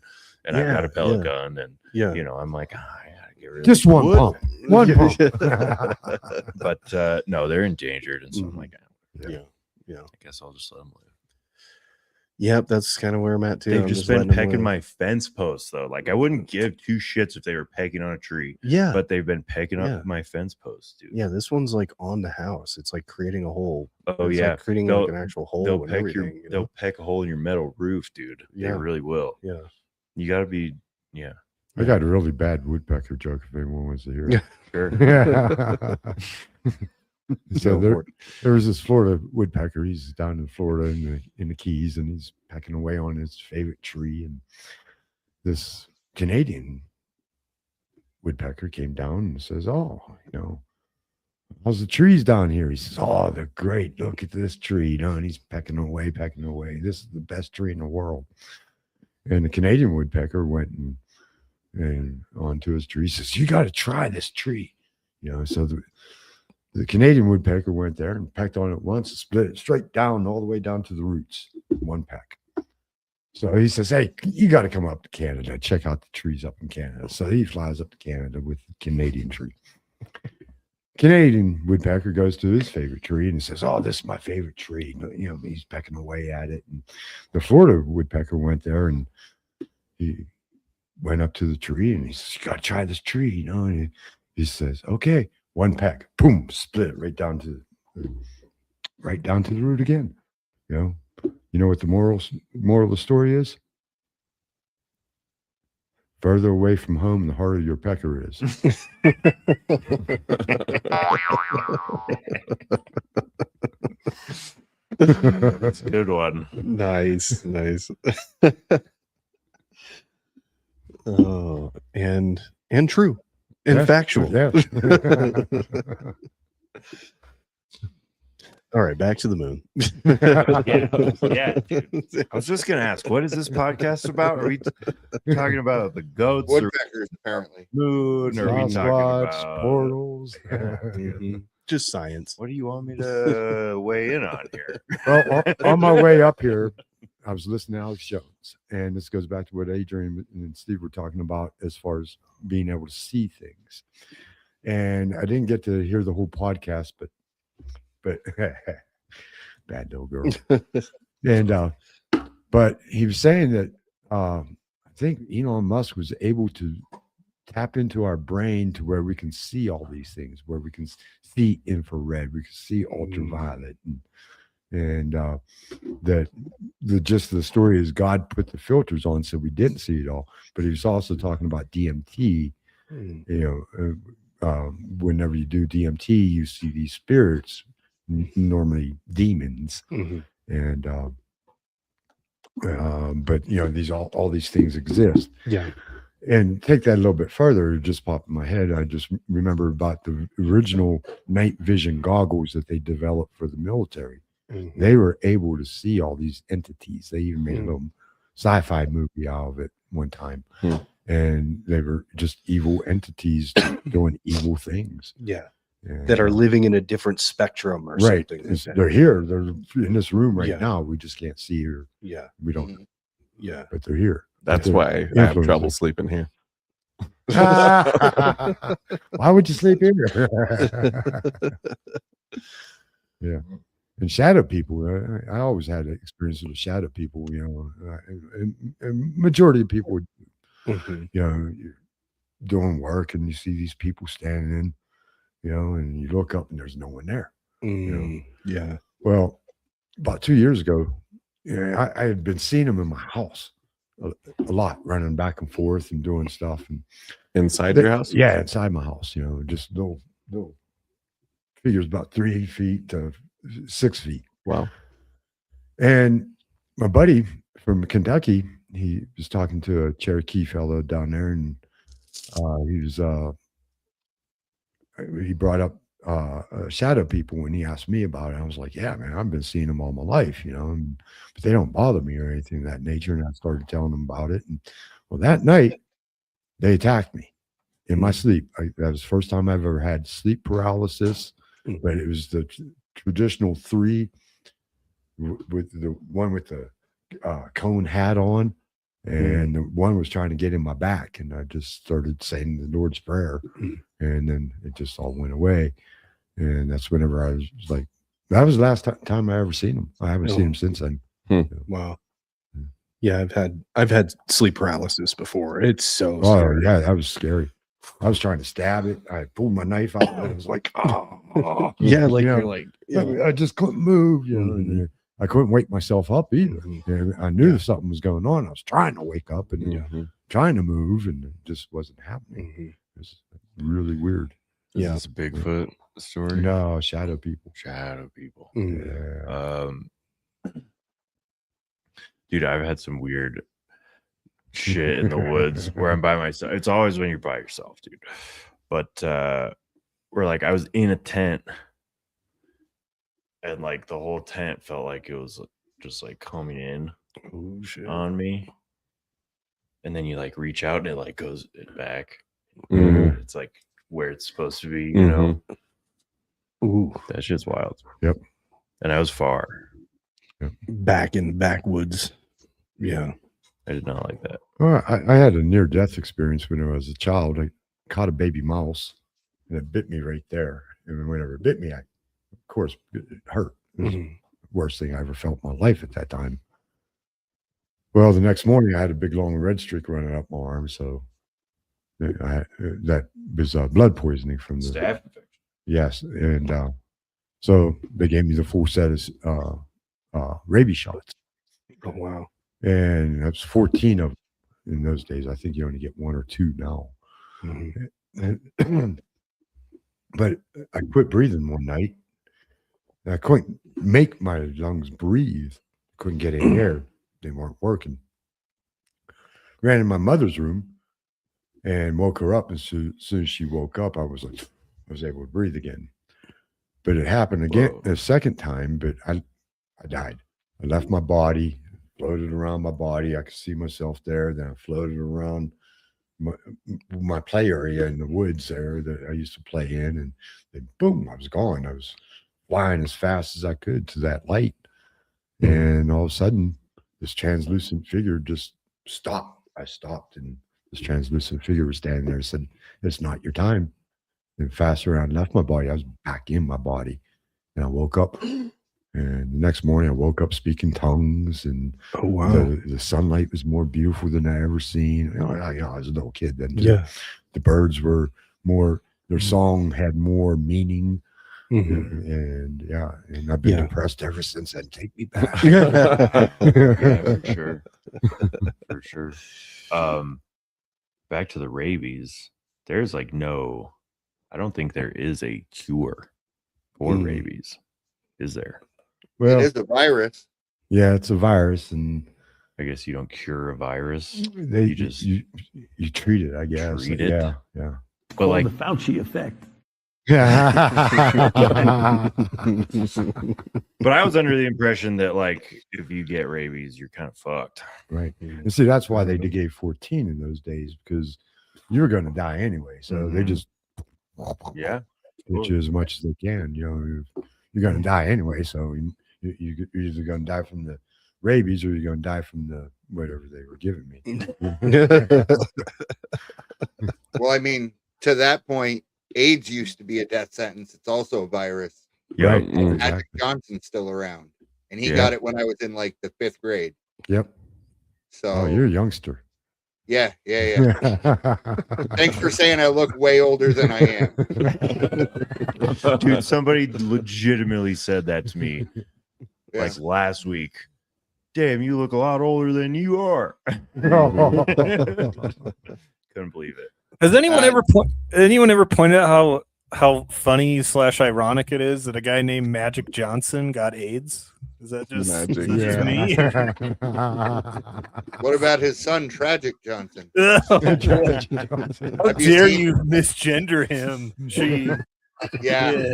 and I've got a pellet gun, and you know I'm like, I gotta get rid of just one pump, but no, they're endangered, and so I'm like, yeah. I guess I'll just let them live. Yep, that's kind of where I'm at too. They've just been pecking my fence posts though. Like I wouldn't give two shits if they were pecking on a tree. Yeah, but they've been pecking up my fence posts, dude. Yeah, this one's like on the house. It's like creating a hole. Oh it's like creating like an actual hole. They'll peck a hole in your metal roof, dude. Yeah. They really will. Yeah, you got to be. Yeah, I got a really bad woodpecker joke if anyone wants to hear it. Yeah, sure. So there was this Florida woodpecker. He's down in Florida in the Keys, and he's pecking away on his favorite tree. And this Canadian woodpecker came down and says, "Oh, you know, how's the trees down here?" He says, "Oh, they're great. Look at this tree." You know, and he's pecking away. This is the best tree in the world. And the Canadian woodpecker went and onto his tree. He says, "You got to try this tree." You know, so the Canadian woodpecker went there and pecked on it once and split it straight down, all the way down to the roots, one peck. So he says, "Hey, you got to come up to Canada, check out the trees up in Canada." So he flies up to Canada with the Canadian tree. Canadian woodpecker goes to his favorite tree and he says, "Oh, this is my favorite tree." You know, he's pecking away at it. And the Florida woodpecker went there and he went up to the tree and he says, "You got to try this tree," you know, and he says, "Okay." One peck, boom, split it right down to the root again. You know what the moral of the story is? Further away from home, the harder your pecker is. That's a good one. Nice. Oh, and true. And factual. Yeah. All right, back to the moon. Yeah, dude. I was just gonna ask, what is this podcast about? Are we talking about the goats, woodpeckers, apparently? Moon, or are we talking about portals? Just science. What do you want me to weigh in on here? Well, on my way up here, I was listening to Alex Jones, and this goes back to what Adrian and Steve were talking about as far as being able to see things. And I didn't get to hear the whole podcast, but bad little girl. And but he was saying that I think Elon Musk was able to tap into our brain to where we can see all these things, where we can see infrared, we can see ultraviolet, and that the gist of the story is God put the filters on so we didn't see it all. But he was also talking about DMT. You know, whenever you do DMT, you see these spirits, normally demons, and but you know, these all these things exist. Yeah. And take that a little bit further, it just popped in my head. I just remember about the original night vision goggles that they developed for the military. They were able to see all these entities. They even made a little sci-fi movie out of it one time. And they were just evil entities doing evil things. Yeah. And, that are living in a different spectrum or something. They're here. They're in this room right now. We just can't see or we don't. Yeah. But they're here. That's why I have trouble sleeping here. Why would you sleep here? Yeah. And shadow people, I always had experiences with shadow people, and majority of people would, you're doing work and you see these people standing, and you look up and there's no one there. Yeah. Well, about 2 years ago, I had been seeing them in my house a lot, running back and forth and doing stuff. And inside your house? Yeah, inside my house, just little figures about 3 feet to 6 feet. Wow. And my buddy from Kentucky, he was talking to a Cherokee fellow down there, and he brought up shadow people when he asked me about it. I was like, yeah, man, I've been seeing them all my life, but they don't bother me or anything of that nature. And I started telling them about it. And well, that night they attacked me in my sleep. That was the first time I've ever had sleep paralysis, but it was the traditional 3 with the one with the cone hat on, and the one was trying to get in my back, and I just started saying the Lord's Prayer, and then it just all went away. And that's whenever I was like, that was the last time I ever seen him. I haven't seen him since then. Wow. Yeah, I've had sleep paralysis before. It's so scary. Yeah, that was scary. I was trying to stab it. I pulled my knife out, and it was like, oh, yeah, like you're like, I just couldn't move, and I couldn't wake myself up either. I knew something was going on. I was trying to wake up and trying to move, and it just wasn't happening. It was really weird. Is this a Bigfoot story? No, shadow people. Shadow people. Yeah. Dude, I've had some weird shit in the woods where I'm by myself. It's always when you're by yourself, dude. But where I was in a tent, and the whole tent felt like it was just coming in on me. And then you reach out and it goes back. It's where it's supposed to be, Ooh, that shit's wild. Yep. And I was far. Back in the backwoods. Yeah. I did not like that. Well, I had a near-death experience when I was a child. I caught a baby mouse, and it bit me right there. And whenever it bit me, of course, it hurt. It was the worst thing I ever felt in my life at that time. Well, the next morning, I had a big, long red streak running up my arm. So that was blood poisoning from the staph infection. Yes, and so they gave me the full set of rabies shots. Oh wow! And that's 14 of them in those days. I think you only get 1 or 2 now. But I quit breathing one night. I couldn't make my lungs breathe. Couldn't get any air. They weren't working. Ran in my mother's room and woke her up. And soon as she woke up, I was able to breathe again. But it happened again a second time, but I died. I left my body, floated around my body. I could see myself there. Then I floated around my play area in the woods there that I used to play in. And then boom, I was gone. I was flying as fast as I could to that light. And all of a sudden, this translucent figure just stopped. I stopped, and this translucent figure was standing there and said, "It's not your time." And faster I left my body, I was back in my body. And I woke up, and the next morning I woke up speaking tongues, and oh wow, the sunlight was more beautiful than I ever seen. I was a little kid then. Yeah, the birds were more. Their song had more meaning. And I've been depressed ever since then. Take me back. Yeah, for sure. For sure. Back to the rabies. There's I don't think there is a cure for rabies. Is there? Well, it is a virus. Yeah, it's a virus, and I guess you don't cure a virus. You just you treat it, I guess. Treat it. Yeah. But the Fauci effect. Yeah. But I was under the impression that if you get rabies, you're kind of fucked. Right. And see, that's why they gave 14 in those days, because you were going to die anyway. So they just hit you as much as they can. You're going to die anyway. So you're either going to die from the rabies or you're going to die from the whatever they were giving me. Well, I mean, to that point, AIDS used to be a death sentence. It's also a virus. Yeah. Right. Mm. Magic Johnson's still around, and he got it when I was in like the 5th grade. Yep. So Oh, you're a youngster. yeah. Thanks for saying I look way older than I am. Dude, somebody legitimately said that to me Yeah. like last week. Damn, you look a lot older than you are. Couldn't believe it. Has anyone ever pointed out how funny / ironic it is that a guy named Magic Johnson got AIDS? Is that just, Magic. just me? What about his son, Tragic Johnson? How Have you dare seen- you misgender him? Yeah.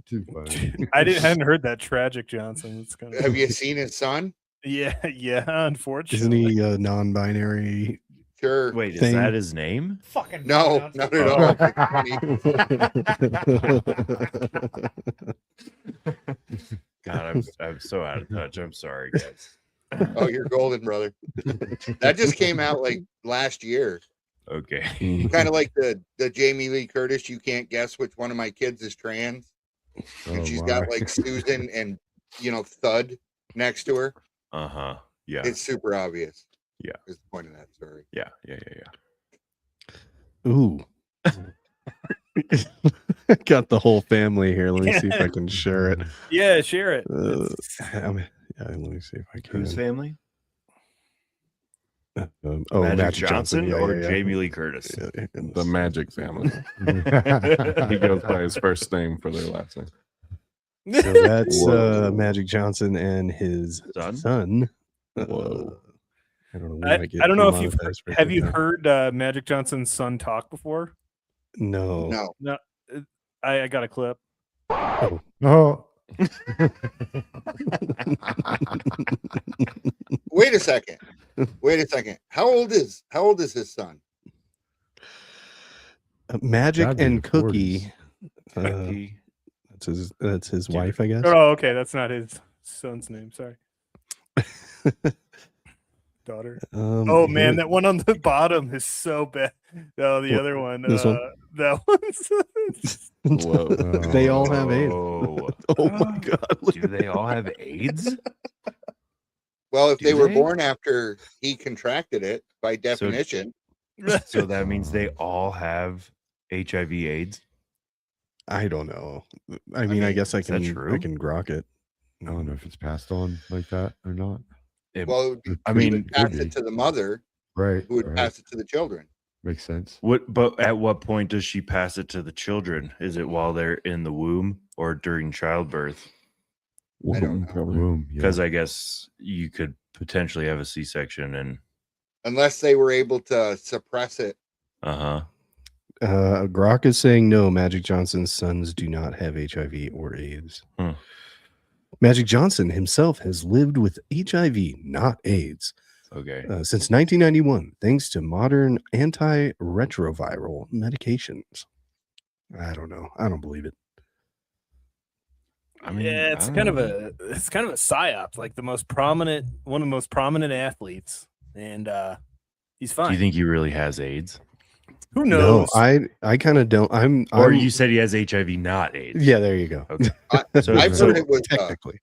Too funny. Hadn't heard that Tragic Johnson. It's kind of Have you seen his son? yeah. Unfortunately, Isn't he a non-binary? Sure. Wait, is Thing. that his name? Fucking No, not at all. God, I'm so out of touch. I'm sorry, guys. Oh, you're golden, brother. That just came out like last year. Okay. Kind of like the Jamie Lee Curtis. You can't guess which one of my kids is trans, and she's got like Susan and Thud next to her. Uh-huh. Yeah. It's super obvious. Yeah. Is the point of that story. Yeah. Ooh. Got the whole family here. Let me see if I can share it. yeah. Share it. Let me see if I can. Whose family? Magic Johnson Yeah, or yeah, yeah. Jamie Lee Curtis? The Magic family. He goes by his first name for their last name. So that's Magic Johnson and his son. Whoa. I don't know. I don't know if you've have you heard Magic Johnson's son talk before? No. No. I got a clip. Oh. Wait a second. How old is his son? Magic That'd be and the Cookie. 40s. That's his wife, I guess. Oh, okay. That's not his son's name. Sorry. Daughter. Oh man, that one on the bottom is so bad. No, the other one. This one? That one's. Whoa. They all have AIDS. Oh, Oh my god! look do they all have AIDS? Well, if Do they were they? born after he contracted it, by definition, So that means they all have HIV/AIDS. I don't know. I mean, I guess I is that can. true? I can grok it. I don't know if it's passed on like that or not. well, it would be, I he mean, would pass could it be. to the mother, Right. who would right. pass it to the children. Makes sense. But at what point does she pass it to the children? Is it while they're in the womb or during childbirth? I don't know. Probably. Boom. Yeah. Because I guess you could potentially have a C-section and Unless they were able to suppress it. uh-huh. Grok is saying no. Magic Johnson's sons do not have HIV or AIDS. Hmm. Magic Johnson himself has lived with HIV, not AIDS, Okay. since 1991, thanks to modern antiretroviral medications. I don't know. I don't believe it. I mean, Yeah, it's kind of a psyop. Like one of the most prominent athletes, and he's fine. Do you think he really has AIDS? Who No, knows? I kind of don't. Or you said he has HIV, not AIDS? Yeah, there you go. Okay. So- I've heard it was Technically,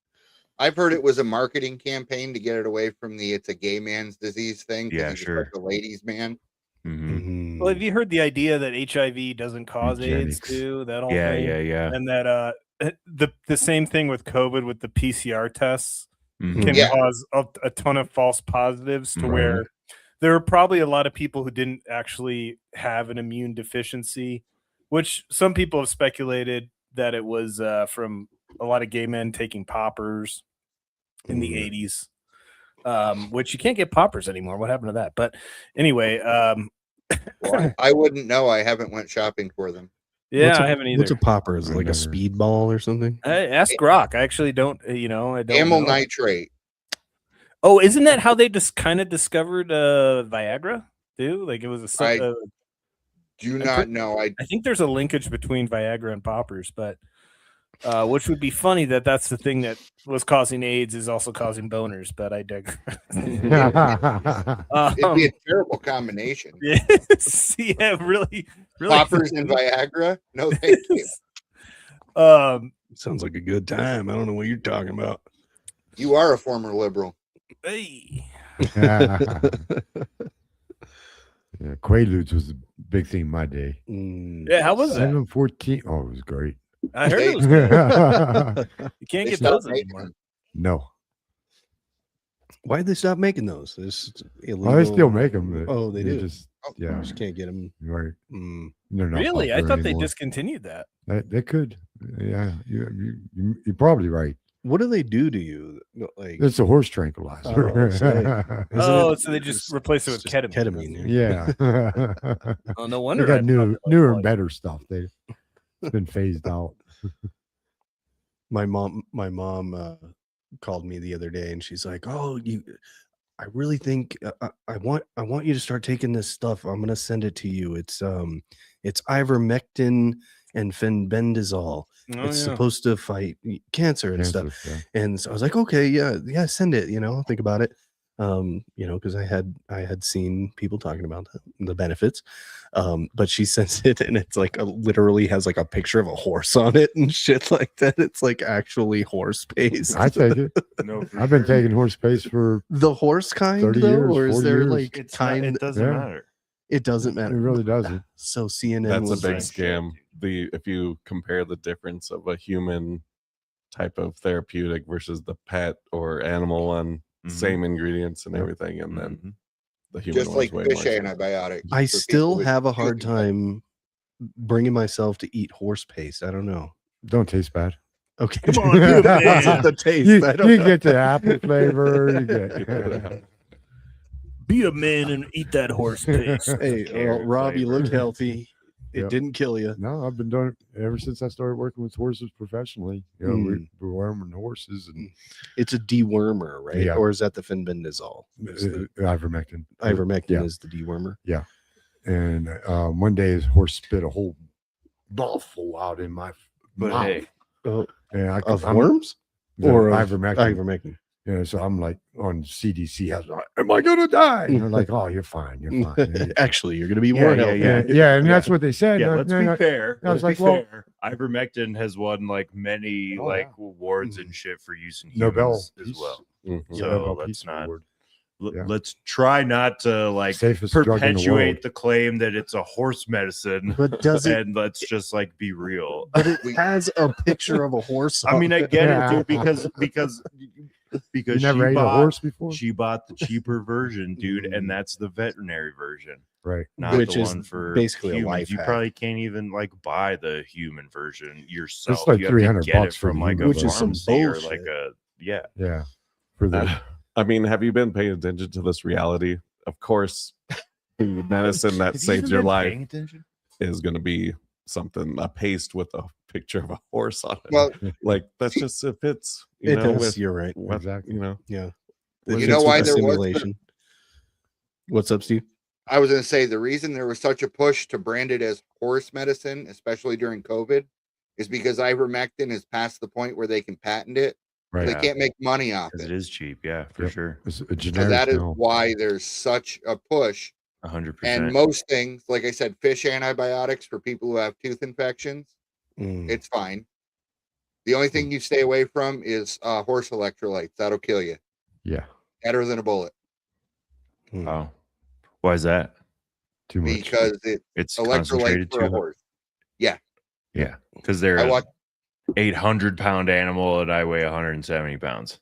I've heard it was a marketing campaign to get it away from the "it's a gay man's disease" thing. 'cause Yeah, he's sure. like a ladies' man. Mhm. Mhm. Well, have you heard the idea that HIV doesn't cause AIDS Eugenics. too? That whole Yeah, thing? yeah. And that the same thing with COVID with the PCR tests Mhm. can Yeah. cause a ton of false positives to Right. where there are probably a lot of people who didn't actually have an immune deficiency, which some people have speculated that it was from a lot of gay men taking poppers in the 80s, which you can't get poppers anymore. What happened to that? But anyway, Well, I wouldn't know. I haven't went shopping for them. yeah, I haven't What's either. a popper? Is it I like a never- speedball or something? Ask Grok. I actually don't. I don't. Amyl know. nitrate. Oh, isn't that how they just kind of discovered Viagra? Too? Like it was I a. Do not know. I think there's a linkage between Viagra and poppers, but which would be funny that's the thing that was causing AIDS is also causing boners. But I digress. It'd be a terrible combination. Yes, yeah, really. Poppers and Viagra? No, thank you. Sounds like a good time. I don't know what you're talking about. You are a former liberal. Hey. Yeah, Quaaludes was a big thing in my day. Yeah, how was that? 714. Oh, it was great. I heard They- it was good. You can't They get stopped those making anymore. them. No. Why'd they stop making those? It's illegal. Oh, they still make them. Oh, they do. Just, Oh, yeah. Just can't get them. Right. Mm. They're not Really? I popular thought they anymore. discontinued that. They could. Yeah. You're probably right. What do they do to you? Like, It's a horse tranquilizer. Oh, it- so they just it's- replace it with it's just ketamine. Yeah. Yeah. Oh, no They wonder. got I newer thought they and liked better stuff. It's been phased out. My mom called me the other day and she's like, "Oh, I really think I want you to start taking this stuff. I'm gonna send it to you. It's ivermectin and fenbendazole. it. Oh, It's yeah. supposed to fight cancer and stuff." Yeah. And so I was like, "Okay, yeah, send it. I'll think about it." Because I had seen people talking about the benefits. But she sends it and it's like literally has like a picture of a horse on it and shit like that. It's like actually horse paste. I take it. No, for I've been sure. taking horse paste for The horse kind 30 though, years, or is 40 there years. like It's not, kind? it doesn't Yeah. matter. It doesn't it matter. really doesn't. So CNN That's a was big like, scam. If you compare the difference of a human type of therapeutic versus the pet or animal one, same ingredients and everything, and then the human Just like one's way fish more antibiotics. I for people still with have a hard tooth infection. time bringing myself to eat horse paste. I don't know. Don't taste bad. Okay, Come on, do it, what's man. with the taste? You, I don't you know. get the apple flavor. You get, Be a man and eat that horse paste. Hey, Carrot Rob, you look flavor. healthy. It Yep. didn't kill you. no, I've been doing it ever since I started working with horses professionally. We're worming horses and It's a dewormer, right? Yeah. Or is that the fenbendazole? ivermectin. Ivermectin Yeah. is the dewormer. And one day his horse spit a whole mouthful out in my But mouth. hey, And Of worms the or of ivermectin. ivermectin? So I'm like on CDC. I was like, "Am I gonna die?" And they're like, "Oh, you're fine. You're fine." Actually, you're going to be Yeah, more yeah, healthy. Yeah, and that's what they said. yeah, No, let's no, be no. fair. I was Let's be like, well- fair. Ivermectin has won like many Oh, like yeah. awards and shit for use in humans Nobel as Peace- well. Mhm. So Nobel let's Peace not Award. Yeah. let's try not to like Safest drug in the perpetuate world. the claim that it's a horse medicine, But does it? and let's just like be real. But it has a picture of a horse. I mean, I on get Yeah. it, dude, because You never ate a horse before, she bought the cheaper version, dude, Mm. and that's the veterinary version, right? not Which the is one for basically a humans. life You hack. probably can't even like buy the human version yourself. like you have to $300 get it bucks for from the like a human Which is some pharmacy or bullshit. like a Yeah, for the I mean, have you been paying attention to this reality? Of course, the medicine that saves your life is going to be a paste with a picture of a horse on it. Well, Like that's just if it's It does. with You're right. what, Exactly. Yeah. You It know fits why with the there was the- simulation. What's up, Steve? I was going to say the reason there was such a push to brand it as horse medicine, especially during COVID, is because ivermectin is past the point where they can patent it. right. They can't make money off because it. it is cheap. Yeah, for Yep. sure, It's a So generic that is now. why there's such a push. 100%. And most things, like I said, fish antibiotics for people who have tooth infections, Mm. it's fine. The only thing you stay away from is horse electrolytes. That'll kill you. Yeah, Better than a bullet Wow, why is that? too much. because It's electrolytes concentrated for a too. horse. Yeah, because they're I an watched 800-pound animal and I weigh 170 pounds.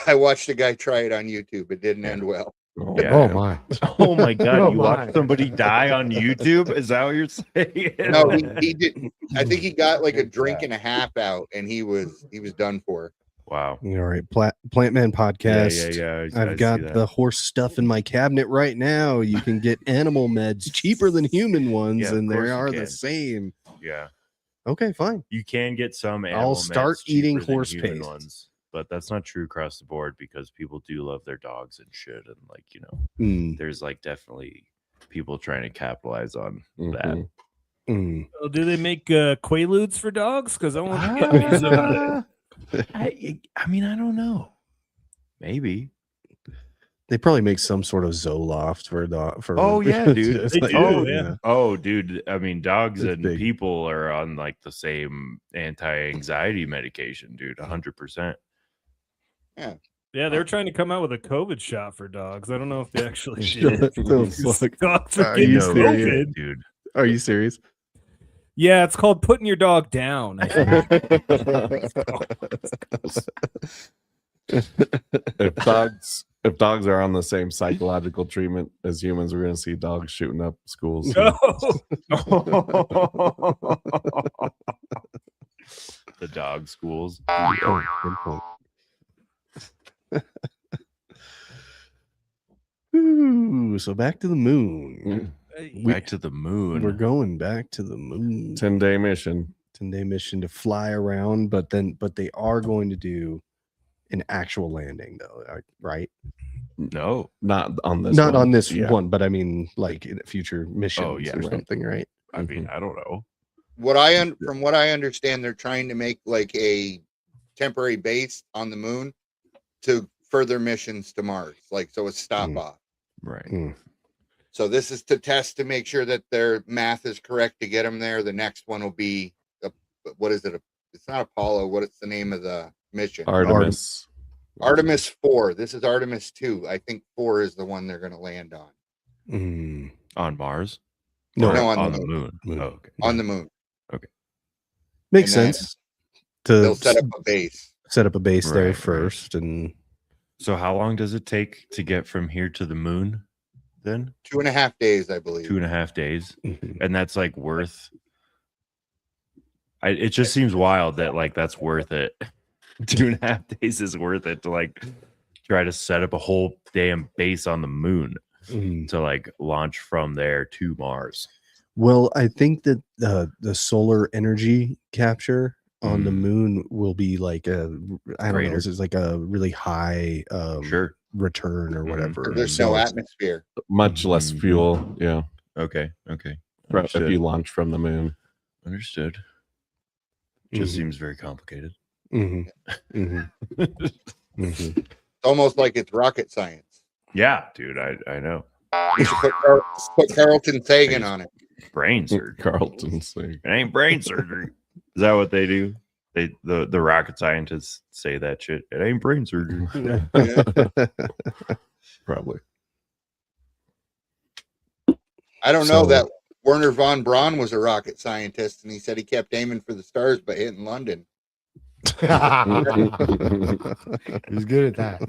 I watched a guy try it on YouTube. It didn't end well. Yeah. Oh my! Oh my god! Oh You my. watched somebody die on YouTube? Is that what you're saying? No, he did. I think he got like a drink and a half out, and he was done for. Wow. All right. Plant Man podcast. Yeah. I I've see got that. the horse stuff in my cabinet right now. You can get animal meds cheaper than human ones, Yeah, of and course they you are can. the same. Yeah. Okay, fine. You can get some. I'll animal start meds eating cheaper than horse human paste. ones, but that's not true across the board because people do love their dogs and shit, and like Mm, there's like definitely people trying to capitalize on that. Mhm. mm. Oh, do they make Quaaludes for dogs? Because I want to get me some of that. I mean, I don't know. Maybe. They probably make some sort of Zoloft for for. Oh yeah, dude. It's They like, do, yeah. Oh, dude. I mean, dogs It's and big. people are on like the same anti-anxiety medication, dude. 100%. Yeah. Yeah, they were trying to come out with a COVID shot for dogs. I don't know if they actually Shut did. the Because fuck. dogs are Are getting you No serious? COVID. shit, dude. Are you serious? Yeah, it's called putting your dog down. I think. If dogs are on the same psychological treatment as humans, we're going to see dogs shooting up schools. No. The dog schools. Oh, good point. Ooh, so back to the moon. Back to the moon. We're going back to the moon. 10-day mission. 10-day mission to fly around, but they are going to do an actual landing, though, right? No. Not on this Not one. on this Yeah. one, but I mean, like in future missions yeah, or right. something, right? I mean, I don't know. From what I understand, they're trying to make like a temporary base on the moon to further missions to Mars, like so it's stop off. Right. So this is to test to make sure that their math is correct to get them there. The next one will be what is it? It's not Apollo. What is the name of the mission? Artemis. Artemis 4. This is Artemis 2. I think 4 is the one they're going to land on. On Mars? No, No, on the moon. Moon. Oh, okay. On the moon. Makes And then sense They'll to set up a base. set up a base there Right, first, and So how long does it take to get from here to the moon then? 2.5 days, I believe. 2.5 days. And that's like worth it just seems wild that like that's worth it. 2.5 days is worth it to like try to set up a whole damn base on the moon to like launch from there to Mars. well, I think that the solar energy capture on the moon will be like I don't know, Greater. it's like a really high Sure. return or whatever. There's So no it's- atmosphere. Much less fuel. Yeah. Okay. Okay. If Understood. you launch from the moon. Understood. Just Mhm. seems very complicated. Mhm. Mhm. Mhm. It's almost like it's rocket science. Yeah, dude, I know. You should put Carlton Sagan on it. Brain surgery. Carlton saying. It ain't brain surgery. Is that what they do? The rocket scientists say that shit. It ain't brain surgery. Probably. I don't know So- that Werner von Braun was a rocket scientist, and he said he kept aiming for the stars but hitting London. He's good at that.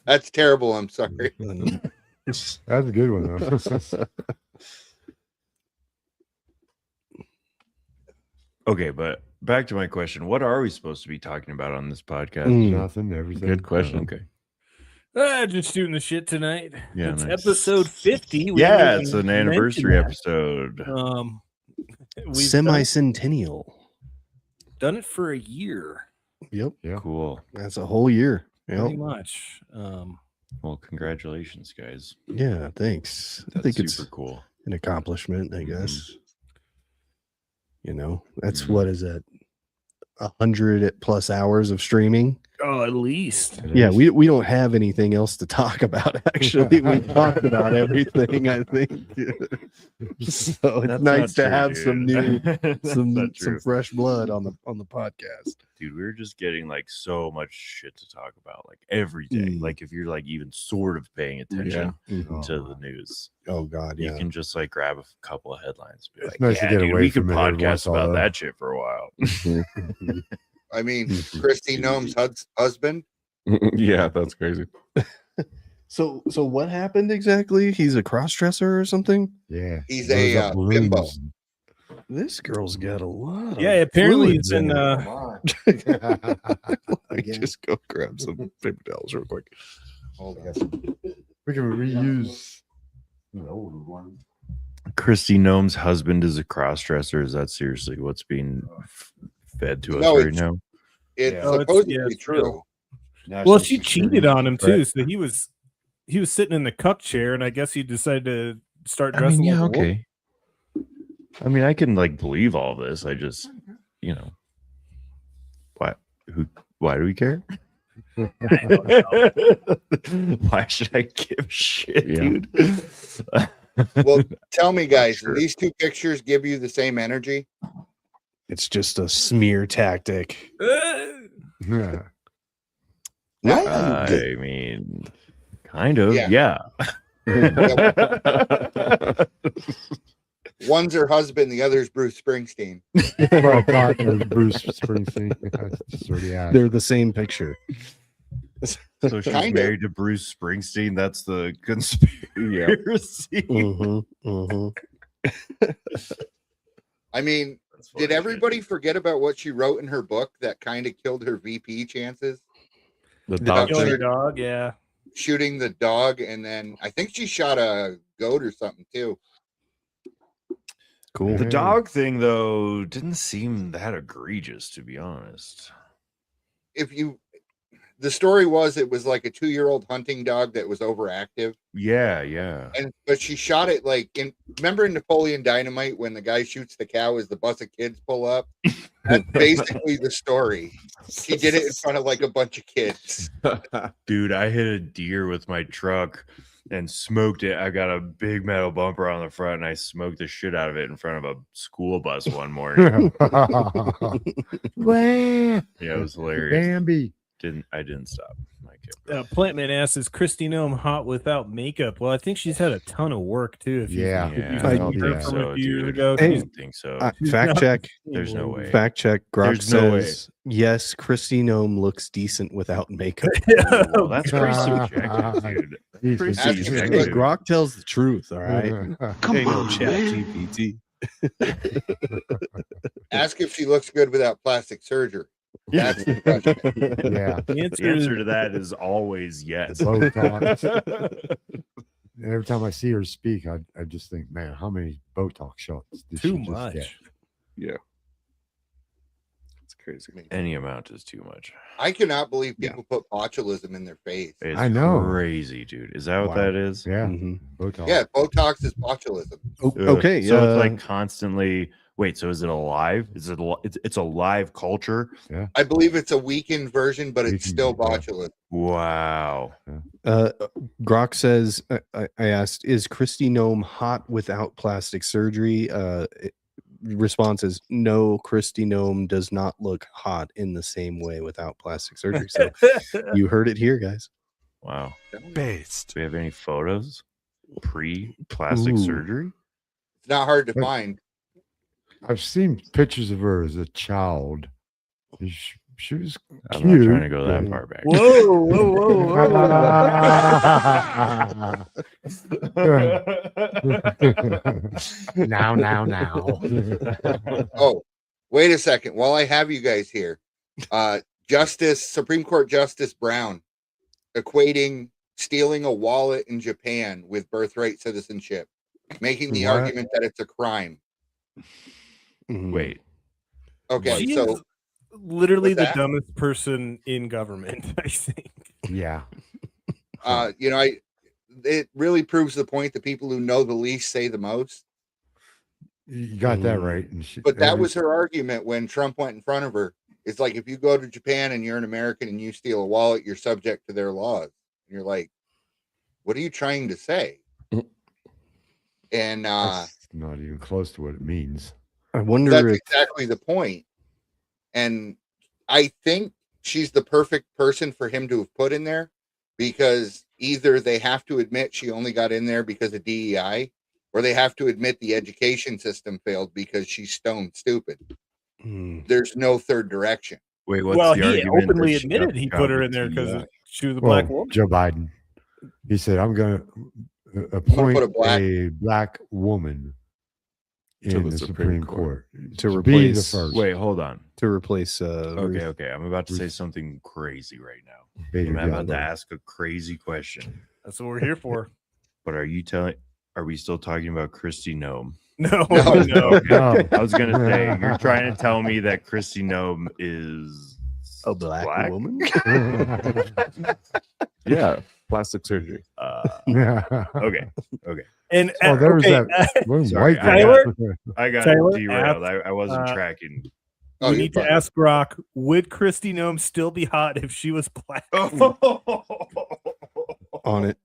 That's terrible. I'm sorry. That's a good one, though. Okay, but back to my question. What are we supposed to be talking about on this podcast? Nothing, everything. Good question. Okay. Just shooting the shit tonight. Yeah, It's nice. episode 50. We Yeah, didn't it's even an anniversary mention episode. that. We've Semi-centennial. done it for a year, Yep, Yeah. Cool. that's a whole year. pretty Yep. much. Well, congratulations, guys. Yeah, thanks. I That's think super it's cool. an accomplishment, I guess. You know, that's Mhm. what is that? 100+ hours of streaming. Oh, at least. Yeah, we don't have anything else to talk about. Actually, we talked about everything. I think so. It's That's nice not to true, have some new, That's some not true. fresh blood on the podcast. Dude, we're just getting like so much shit to talk about like every day. Like if you're like even sort of paying attention to the news, Oh God, you yeah. can just like grab a couple of headlines. And be It's like, nice to yeah, get dude, away we could from it every once podcast in a about while. that shit for a while. I mean, Christy Gnome's husband. Yeah, that's crazy. So what happened exactly? He's a cross-dresser or something? Yeah. He's Blows a up bimbo. balloons. This girl's got a lot. Yeah, of apparently fluids it's in. Like, just go grab some paper towels real quick. Hold on. We can reuse the old one. Christy Gnome's husband is a cross-dresser. Is that seriously what's being fed to us No, right it's- now? It's Oh, it's- supposed yeah, to be it's true. true. Well, she cheated on him too, so he was sitting in the cuck chair, and I guess he decided to start I dressing. mean, yeah, like a woman. okay. I mean, I can like believe all this. I just, why do we care? I don't know. Why should I give shit, Yeah. dude? Well, tell me, guys, Sure. do these two pictures give you the same energy? It's just a smear tactic. Yeah. I mean, kind of, yeah. One's her husband, the other's Bruce Springsteen. Well, I thought it was Bruce Springsteen. That's just what he had. They're the same picture. So she's Kind of. married to Bruce Springsteen. That's the conspiracy. I mean, That's funny did everybody shit. forget about what she wrote in her book that kind of killed her VP chances? The dog Kill your shoot. dog, yeah. Shooting the dog, and then I think she shot a goat or something too. Cool. The dog thing, though, didn't seem that egregious, to be honest. The story was it was like a 2-year-old hunting dog that was overactive, Yeah. but she shot it remember in Napoleon Dynamite when the guy shoots the cow as the bus of kids pull up? That's basically the story. She did it in front of like a bunch of kids. Dude, I hit a deer with my truck and smoked it. I got a big metal bumper on the front, and I smoked the shit out of it in front of a school bus one morning. Wah, Yeah, it was hilarious. Bambi. I didn't stop. I kept Plantman asks, is Christy Nome hot without makeup? Well, I think she's had a ton of work too. Yeah. if you I saw don't her think from so, a few years dude. ago. I Hey, don't think so. Fact check. There's no way. Fact check. Grok There's no way. says, yes, Christy Nome looks decent without makeup. Well, that's pretty subjective, dude. He's Pretty Ask him Hey, if subjective. Grok tells the truth, all right? Come Ain't no on, chat man. GPT. Ask if she looks good without plastic surgery. That's the question. Yeah. The The answer is answer to that is always yes. Botox. Every time I see her speak, I just think, man, how many Botox shots did too she just get? much. Yeah. It's crazy. Any amount is too much. I cannot believe Yeah. people put botulism in their face. It's I know. crazy, dude. Is that what Wow. that is? Yeah. Mhm. Botox. Yeah, Botox is botulism. Oh, Ugh. okay. So it's like constantly. Wait, so is it alive? Is it? It's a live culture? I believe it's a weakened version, but it's Weakened, still yeah. botulism. Wow. Grok says, I asked, is Christy Nome hot without plastic surgery? Response is no, Christy Nome does not look hot in the same way without plastic surgery. So you heard it here, guys. Wow. Based. Do we have any photos pre-plastic Ooh. surgery? It's not hard to But- find. I've seen pictures of her as a child. She was I'm cute. not trying to go that Yeah. far back. Now. Oh, wait a second. While I have you guys here, Supreme Court Justice Brown equating stealing a wallet in Japan with birthright citizenship, making the What? argument that it's a crime. Mhm. Wait. Okay, She so is literally What's the that? dumbest person in government, I think. Yeah. it really proves the point that people who know the least say the most. You got that Mm. right. And But that was her argument when Trump went in front of her. It's like if you go to Japan and you're an American and you steal a wallet, you're subject to their laws. And you're like, what are you trying to say? And that's not even close to what it means. I wonder that's if exactly the point. And I think she's the perfect person for him to have put in there, because either they have to admit she only got in there because of DEI, or they have to admit the education system failed because she's stone stupid. Mm. There's no third direction. Wait, what's Well, the he argument that openly she admitted got he the put her job in there with because DEI? she was a Well, black woman. Joe Biden. He said, I'm going to appoint put a black woman To in the the Supreme Supreme Court To be the replace- first. Wait, hold on. to replace Ruth. Okay. I'm about to say something crazy right now. Bader I'm about to Ginsburg. ask a crazy question. That's what we're here for. But are we still talking about Christy Nome? No, No. no. No. I was gonna say, you're trying to tell me that Christy Nome is A black woman? Yeah. Plastic surgery. Okay. And Oh, there was okay, that one Sorry, white guy. Tyler? I got Tyler derailed. asked, I wasn't uh, tracking. Oh, we you're need to fine. ask Grok, would Christy Nome still be hot if she was black? On it.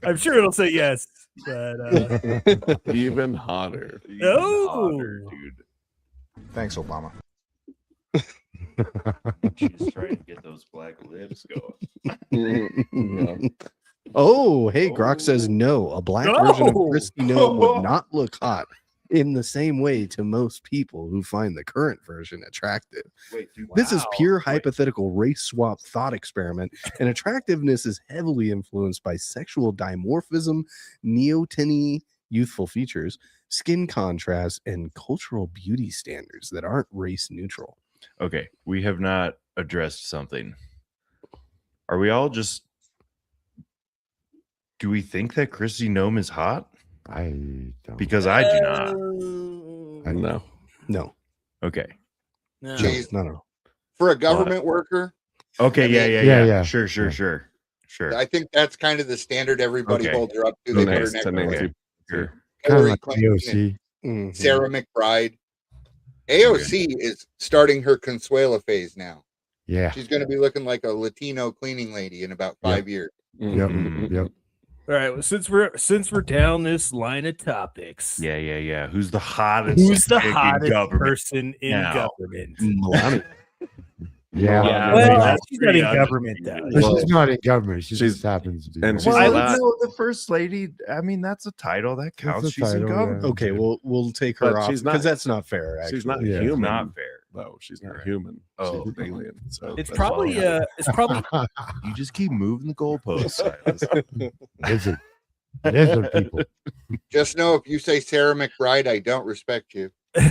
I'm sure it'll say yes, but Even hotter. no. Dude. Thanks, Obama. She's trying to get those black lips going. Oh, hey, Grok says no. A black version of No! Christy Nome would not look hot in the same way to most people who find the current version attractive. Wait, dude, This is wow. pure Wait. hypothetical race swap thought experiment, and attractiveness is heavily influenced by sexual dimorphism, neoteny, youthful features, skin contrast, and cultural beauty standards that aren't race neutral. Okay, we have not addressed something. Are we all just... Do we think that Christy Nome is hot? I don't. Because I do not. No. No, Okay. No. Jeez. no. For a government worker, Okay, I mean- yeah. Yeah. Sure. I think that's kind of the standard everybody Okay. holds her up to. They put her Nice next to to Nancy. Sure. Kind of Hillary like Clinton and AOC. Mhm. Sarah McBride. AOC is starting her Consuela phase now. Yeah. She's going to be looking like a Latino cleaning lady in about 5 years. Yep. Mhm. Yep. All right. Well, since we're down this line of topics, Yeah. Who's the hottest? who's the chick in hottest government? person in now? government? Melania. Yeah. Yeah, Well, that's she's not pretty in honest. government though. But she's not in government. She She's- just happens to be. and she's Well, I I would allowed- know the first lady. I mean, that's a title that counts. a She's in title, yeah. government. Okay, we'll take her But off she's not- because that's not fair. Actually. She's not Yeah. human. Not fair. though. She's not Right. human. Oh. She's an alien. So It's that's probably all. it's probably You just keep moving the goalposts. Silas. Lizard. Lizard people. Just know if you say Sarah McBride, I don't respect you. Oh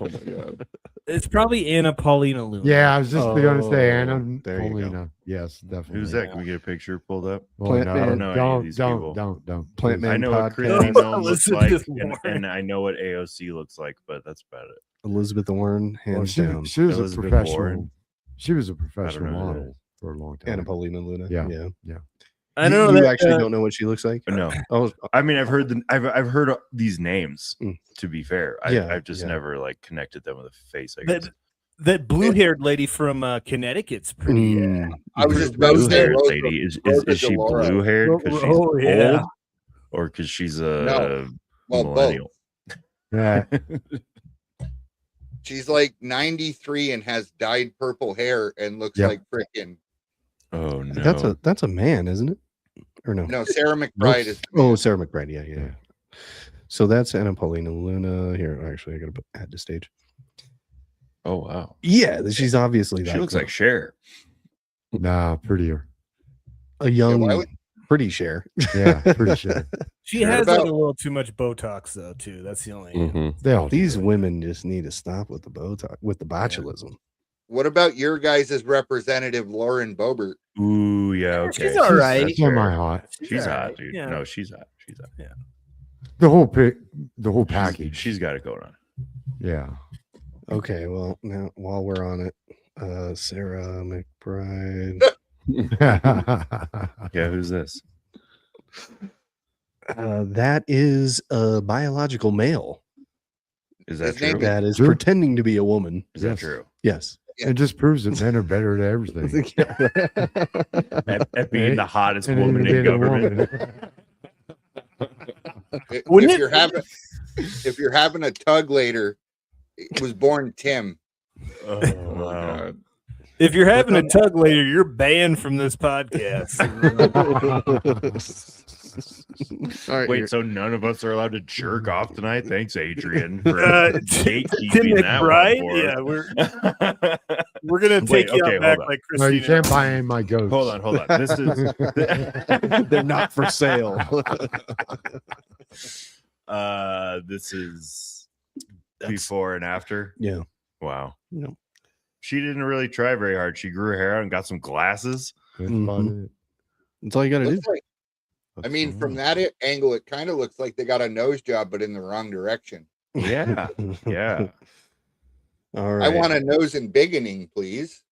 my god. it's probably Anna Paulina Luna. Yeah, I was just going to say Oh, Anna there you go. Paulina. Yes, definitely. Who's that? Can we get a picture pulled up? Well, Plant no, Man. I don't know any of don't, these don't, people. don't. Plant Man I know what podcast. Christy Oh, Nome looks like, Elizabeth and, Warren. and I know what AOC looks like, but that's about it. Elizabeth Warren, Well, hands she, down. she was Elizabeth a professional. Warren. She was a know professional who that model is. for a long time. Anna Paulina Luna. Yeah. yeah. I know You that, actually don't know what she looks like. No, Oh, I mean I've heard these names. Mm. To be fair, Yeah, I've just yeah. never like connected them with a face. I guess. that blue-haired lady from Connecticut's pretty. I was just about to say Blue-haired Rosa- lady is Rosa she DeLauro. blue haired because she's Oh, yeah. old, or because she's a No. Well, both. millennial? Yeah. She's like 93 and has dyed purple hair and looks Yep. like frickin' Oh no, that's a man, isn't it? Or no? no. Sarah McBride is Oh, Sarah McBride. Yeah. So that's Anna Paulina Luna. Here, actually, I gotta add to stage. oh wow, Yeah, she's obviously that. she looks girl. like Cher. Nah, prettier. a young, why would- pretty Cher. Yeah, pretty sure. She Sure. has About- like a little too much Botox though, too. That's the only. Mhm. They all do These that. women just need to stop with the Botox, with the botulism. What about your guys' representative, Lauren Boebert? Ooh yeah, okay. She's all right. That's fair. Semi-hot. She's all hot, right, dude. yeah. No, she's hot. She's hot. The whole package. She's got it going on. Yeah. Okay, well now while we're on it, Sarah McBride. Yeah, who's this? That is a biological male Is that His name true? that is Sure. pretending to be a woman. Is that Yes. true? Yes. It just proves that men are better at everything. At being the hottest And woman even in being a government. woman. Wouldn't If it- you're having a tug later, it was born Tim. Oh, Oh my wow. god. If you're having a tug later, you're banned from this podcast. All right, Wait, so none of us are allowed to jerk off tonight? Thanks, Adrian, for Tim gatekeeping that McBride? one Yeah, for us. we're gonna Wait, take you okay, out back hold on. like No, you Christina. can't buy any of my goats. Hold on. This is they're not for sale. this is before and after. Yeah. Wow. Yep. She didn't really try very hard. She grew her hair out and got some glasses. That's about it. That's all you got to do. Looks like, I mean, from that angle, it kind of looks like they got a nose job, but in the wrong direction. Yeah. Yeah. All right. I want a nose and bigoning, please.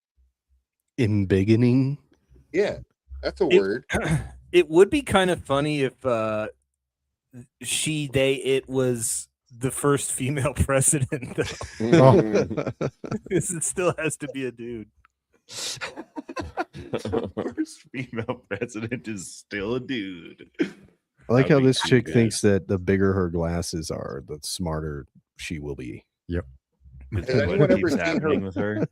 embiggening. Yeah, that's a It- word. It would be kind of funny if it was the first female president, though. It still has to be a dude. The first female president is still a dude. I like how this chick good. thinks that the bigger her glasses are, the smarter she will be. Yep. Is Has that anyone what ever keeps seen her- happening with her?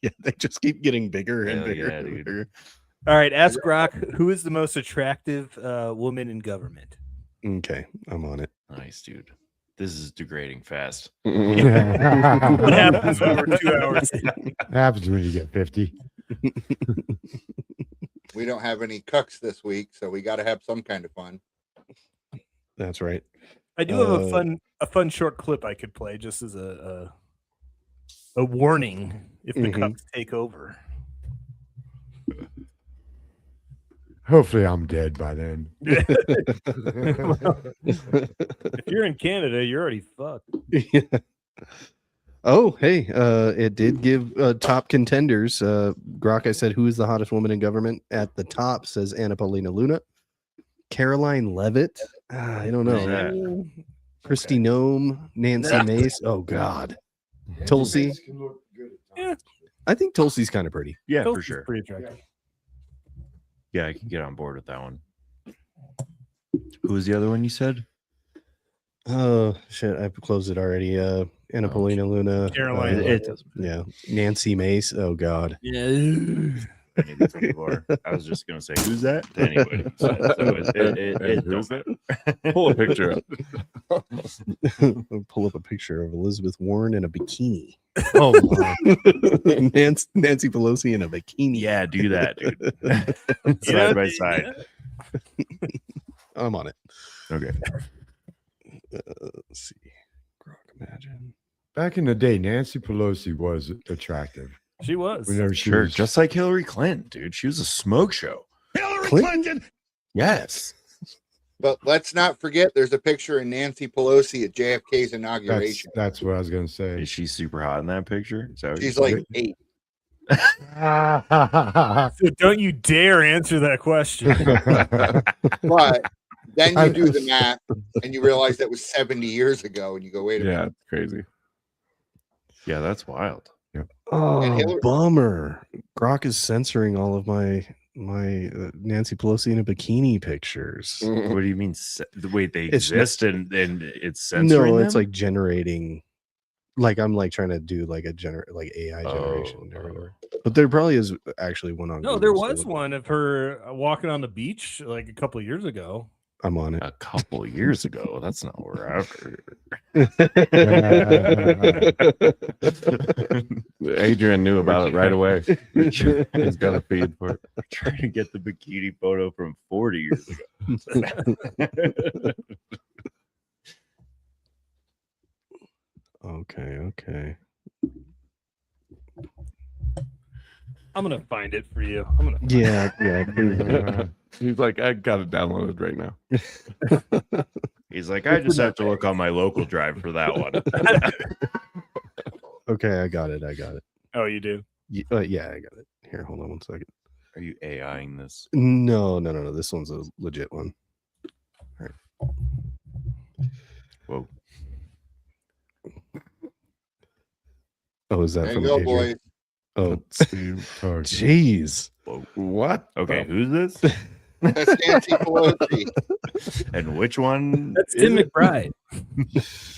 Yeah, they just keep getting bigger and Hell bigger. yeah, and dude. bigger. All right, ask Rock, who is the most attractive woman in government? Okay, I'm on it. Nice, dude. This is degrading fast. What happens when we're 2 hours in? Happens when you get 50. We don't have any cucks this week, so we got to have some kind of fun. That's right. I do have a fun short clip I could play just as a warning if the cups take over. Hopefully, I'm dead by then. If you're in Canada, you're already fucked. Yeah. Oh, hey, it did give top contenders. Grok, I said, who is the hottest woman in government? At the top says Anna Paulina Luna. Caroline Levitt. I don't Who's know. that? Christy Nome, Nancy Mace. Oh, God. Tulsi. Yeah, I think Tulsi's kind of pretty. Yeah, for Tulsi's sure. pretty attractive. Yeah, I can get on board with that one. Who was the other one you said? Oh, shit. I've closed it already. Anna Paulina Luna. Caroline Levitt. Yeah. Nancy Mace. Oh, God. Yeah. Any of these people are. I was just gonna say, who's that? To anybody. So it Who's don't that? Pull a picture up. Pull up a picture of Elizabeth Warren in a bikini. Oh, my. Nancy Pelosi in a bikini. Yeah, do that, dude. Side by side. I'm on it. Okay. Let's see. Grok, imagine. Back in the day, Nancy Pelosi was attractive. She was. Whenever she Sure, was, just like Hillary Clinton, dude. She was a smoke show. Clinton? Yes. But let's not forget, there's a picture of Nancy Pelosi at JFK's inauguration. that's what I was going to say. Is she super hot in that picture? Is that what She's you're like 8. So don't you dare answer that question. But then you do the math and you realize that was 70 years ago, and you go, wait a Yeah, minute. it's crazy. Yeah, that's wild. Oh, Hillary- bummer. Grok is censoring all of my Nancy Pelosi in a bikini pictures. What do you mean? Wait, they It's exist and it's censoring No, it's them? like generating. Like I'm like trying to do like a AI generation. Oh. Or whatever. But there probably is actually one on. No, Google there was still. one of her walking on the beach like a couple of years ago. I'm on it. A couple years ago. That's not wherever. Adrian knew about it right away. He's got a feed for it. We're trying to get the bikini photo from 40 years ago. Okay. I'm gonna find it for you. I'm gonna. Yeah. He's like, I got it downloaded right now. He's like, I just have to look on my local drive for that one. Okay, I got it. Oh, you do. Yeah, I got it. Here, hold on one second. Are you AIing this? No. This one's a legit one. All right. Whoa. Oh, is that There from you go, Adrian? boys. Oh, Sorry. jeez. Whoa. What? Okay, who's this? That's Nancy Pelosi. And which one? That's is Tim it? McBride.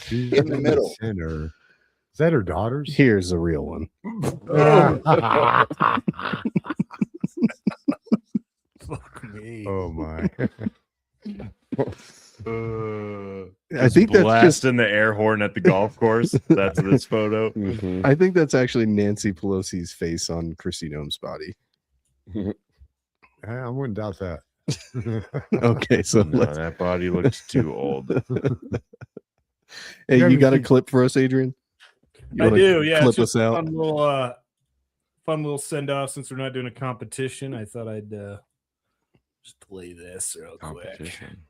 She's In the middle. Center. Is that her daughter's? Here's the real one. Fuck me. Oh my. I think that's blast just. in the air horn at the golf course. That's this photo. Mhm. I think that's actually Nancy Pelosi's face on Christy Nome's body. I wouldn't doubt that. Okay, so No, let's, that body looks too old. hey, Yeah, you we got a think- clip for us, Adrian? You I wanna do. Yeah, clip it's just us a out. fun little send off since we're not doing a competition. I thought I'd just play this real quick. Competition.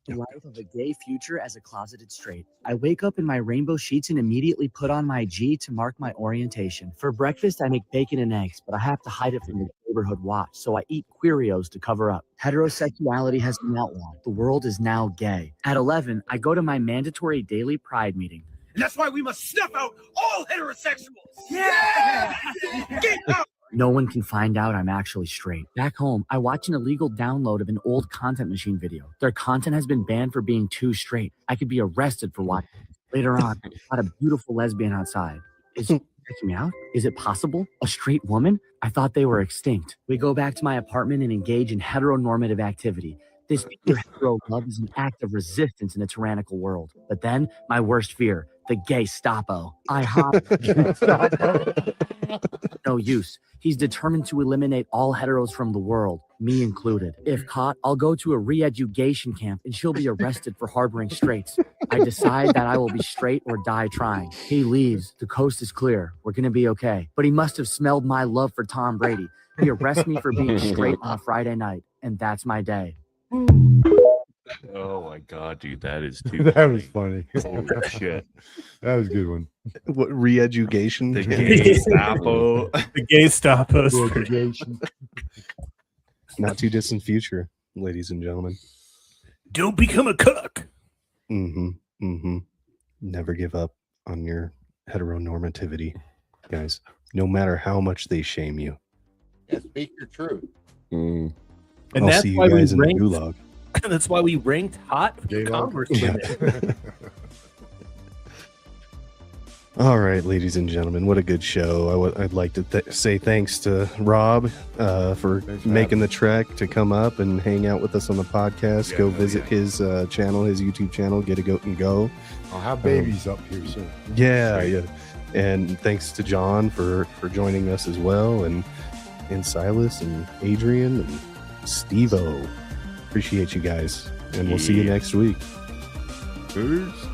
The life of a gay future as a closeted straight. I wake up in my rainbow sheets and immediately put on my G to mark my orientation. For breakfast, I make bacon and eggs, but I have to hide it from the neighborhood watch, so I eat Queerios to cover up. Heterosexuality has been outlawed. The world is now gay. At 11, I go to my mandatory daily pride meeting. And that's why we must snuff out all heterosexuals. Yeah! Get out! No one can find out I'm actually straight. Back home, I watch an illegal download of an old Content Machine video. Their content has been banned for being too straight. I could be arrested for watching it. Later on, I got a beautiful lesbian outside. Is she checking me out? Is it possible? A straight woman? I thought they were extinct. We go back to my apartment and engage in heteronormative activity. This pure hetero love is an act of resistance in a tyrannical world. But then, my worst fear, the gay Stapo. I hide. No use. He's determined to eliminate all heteros from the world, me included. If caught, I'll go to a re-education camp and she'll be arrested for harboring straights. I decide that I will be straight or die trying. He leaves. The coast is clear. We're going to be okay. But he must have smelled my love for Tom Brady. He arrests me for being straight on a Friday night, and that's my day. Oh my god, dude, that is too. That was funny. Holy shit! That was a good one. What re-education? The Gestapo. The gay Stapos. Re-education. Not too distant future, ladies and gentlemen. Don't become a cuck. Never give up on your heteronormativity, guys. No matter how much they shame you. Yeah, speak your truth. And I'll that's see you why we guys in the ranked. gulag. That's why we ranked hot Gay log? congresswomen. All right, ladies and gentlemen, what a good show. I'd like to say thanks to Rob for Thanks for making the trek to come up and hang out with us on the podcast. Yeah, Go hell visit yeah. his channel, his YouTube channel, Get a Goat and Go. I'll have babies up here soon. Yeah. And thanks to John for joining us as well, and Silas and Adrian and Steve-O. Appreciate you guys, and we'll see you Yeah. next week. Peace.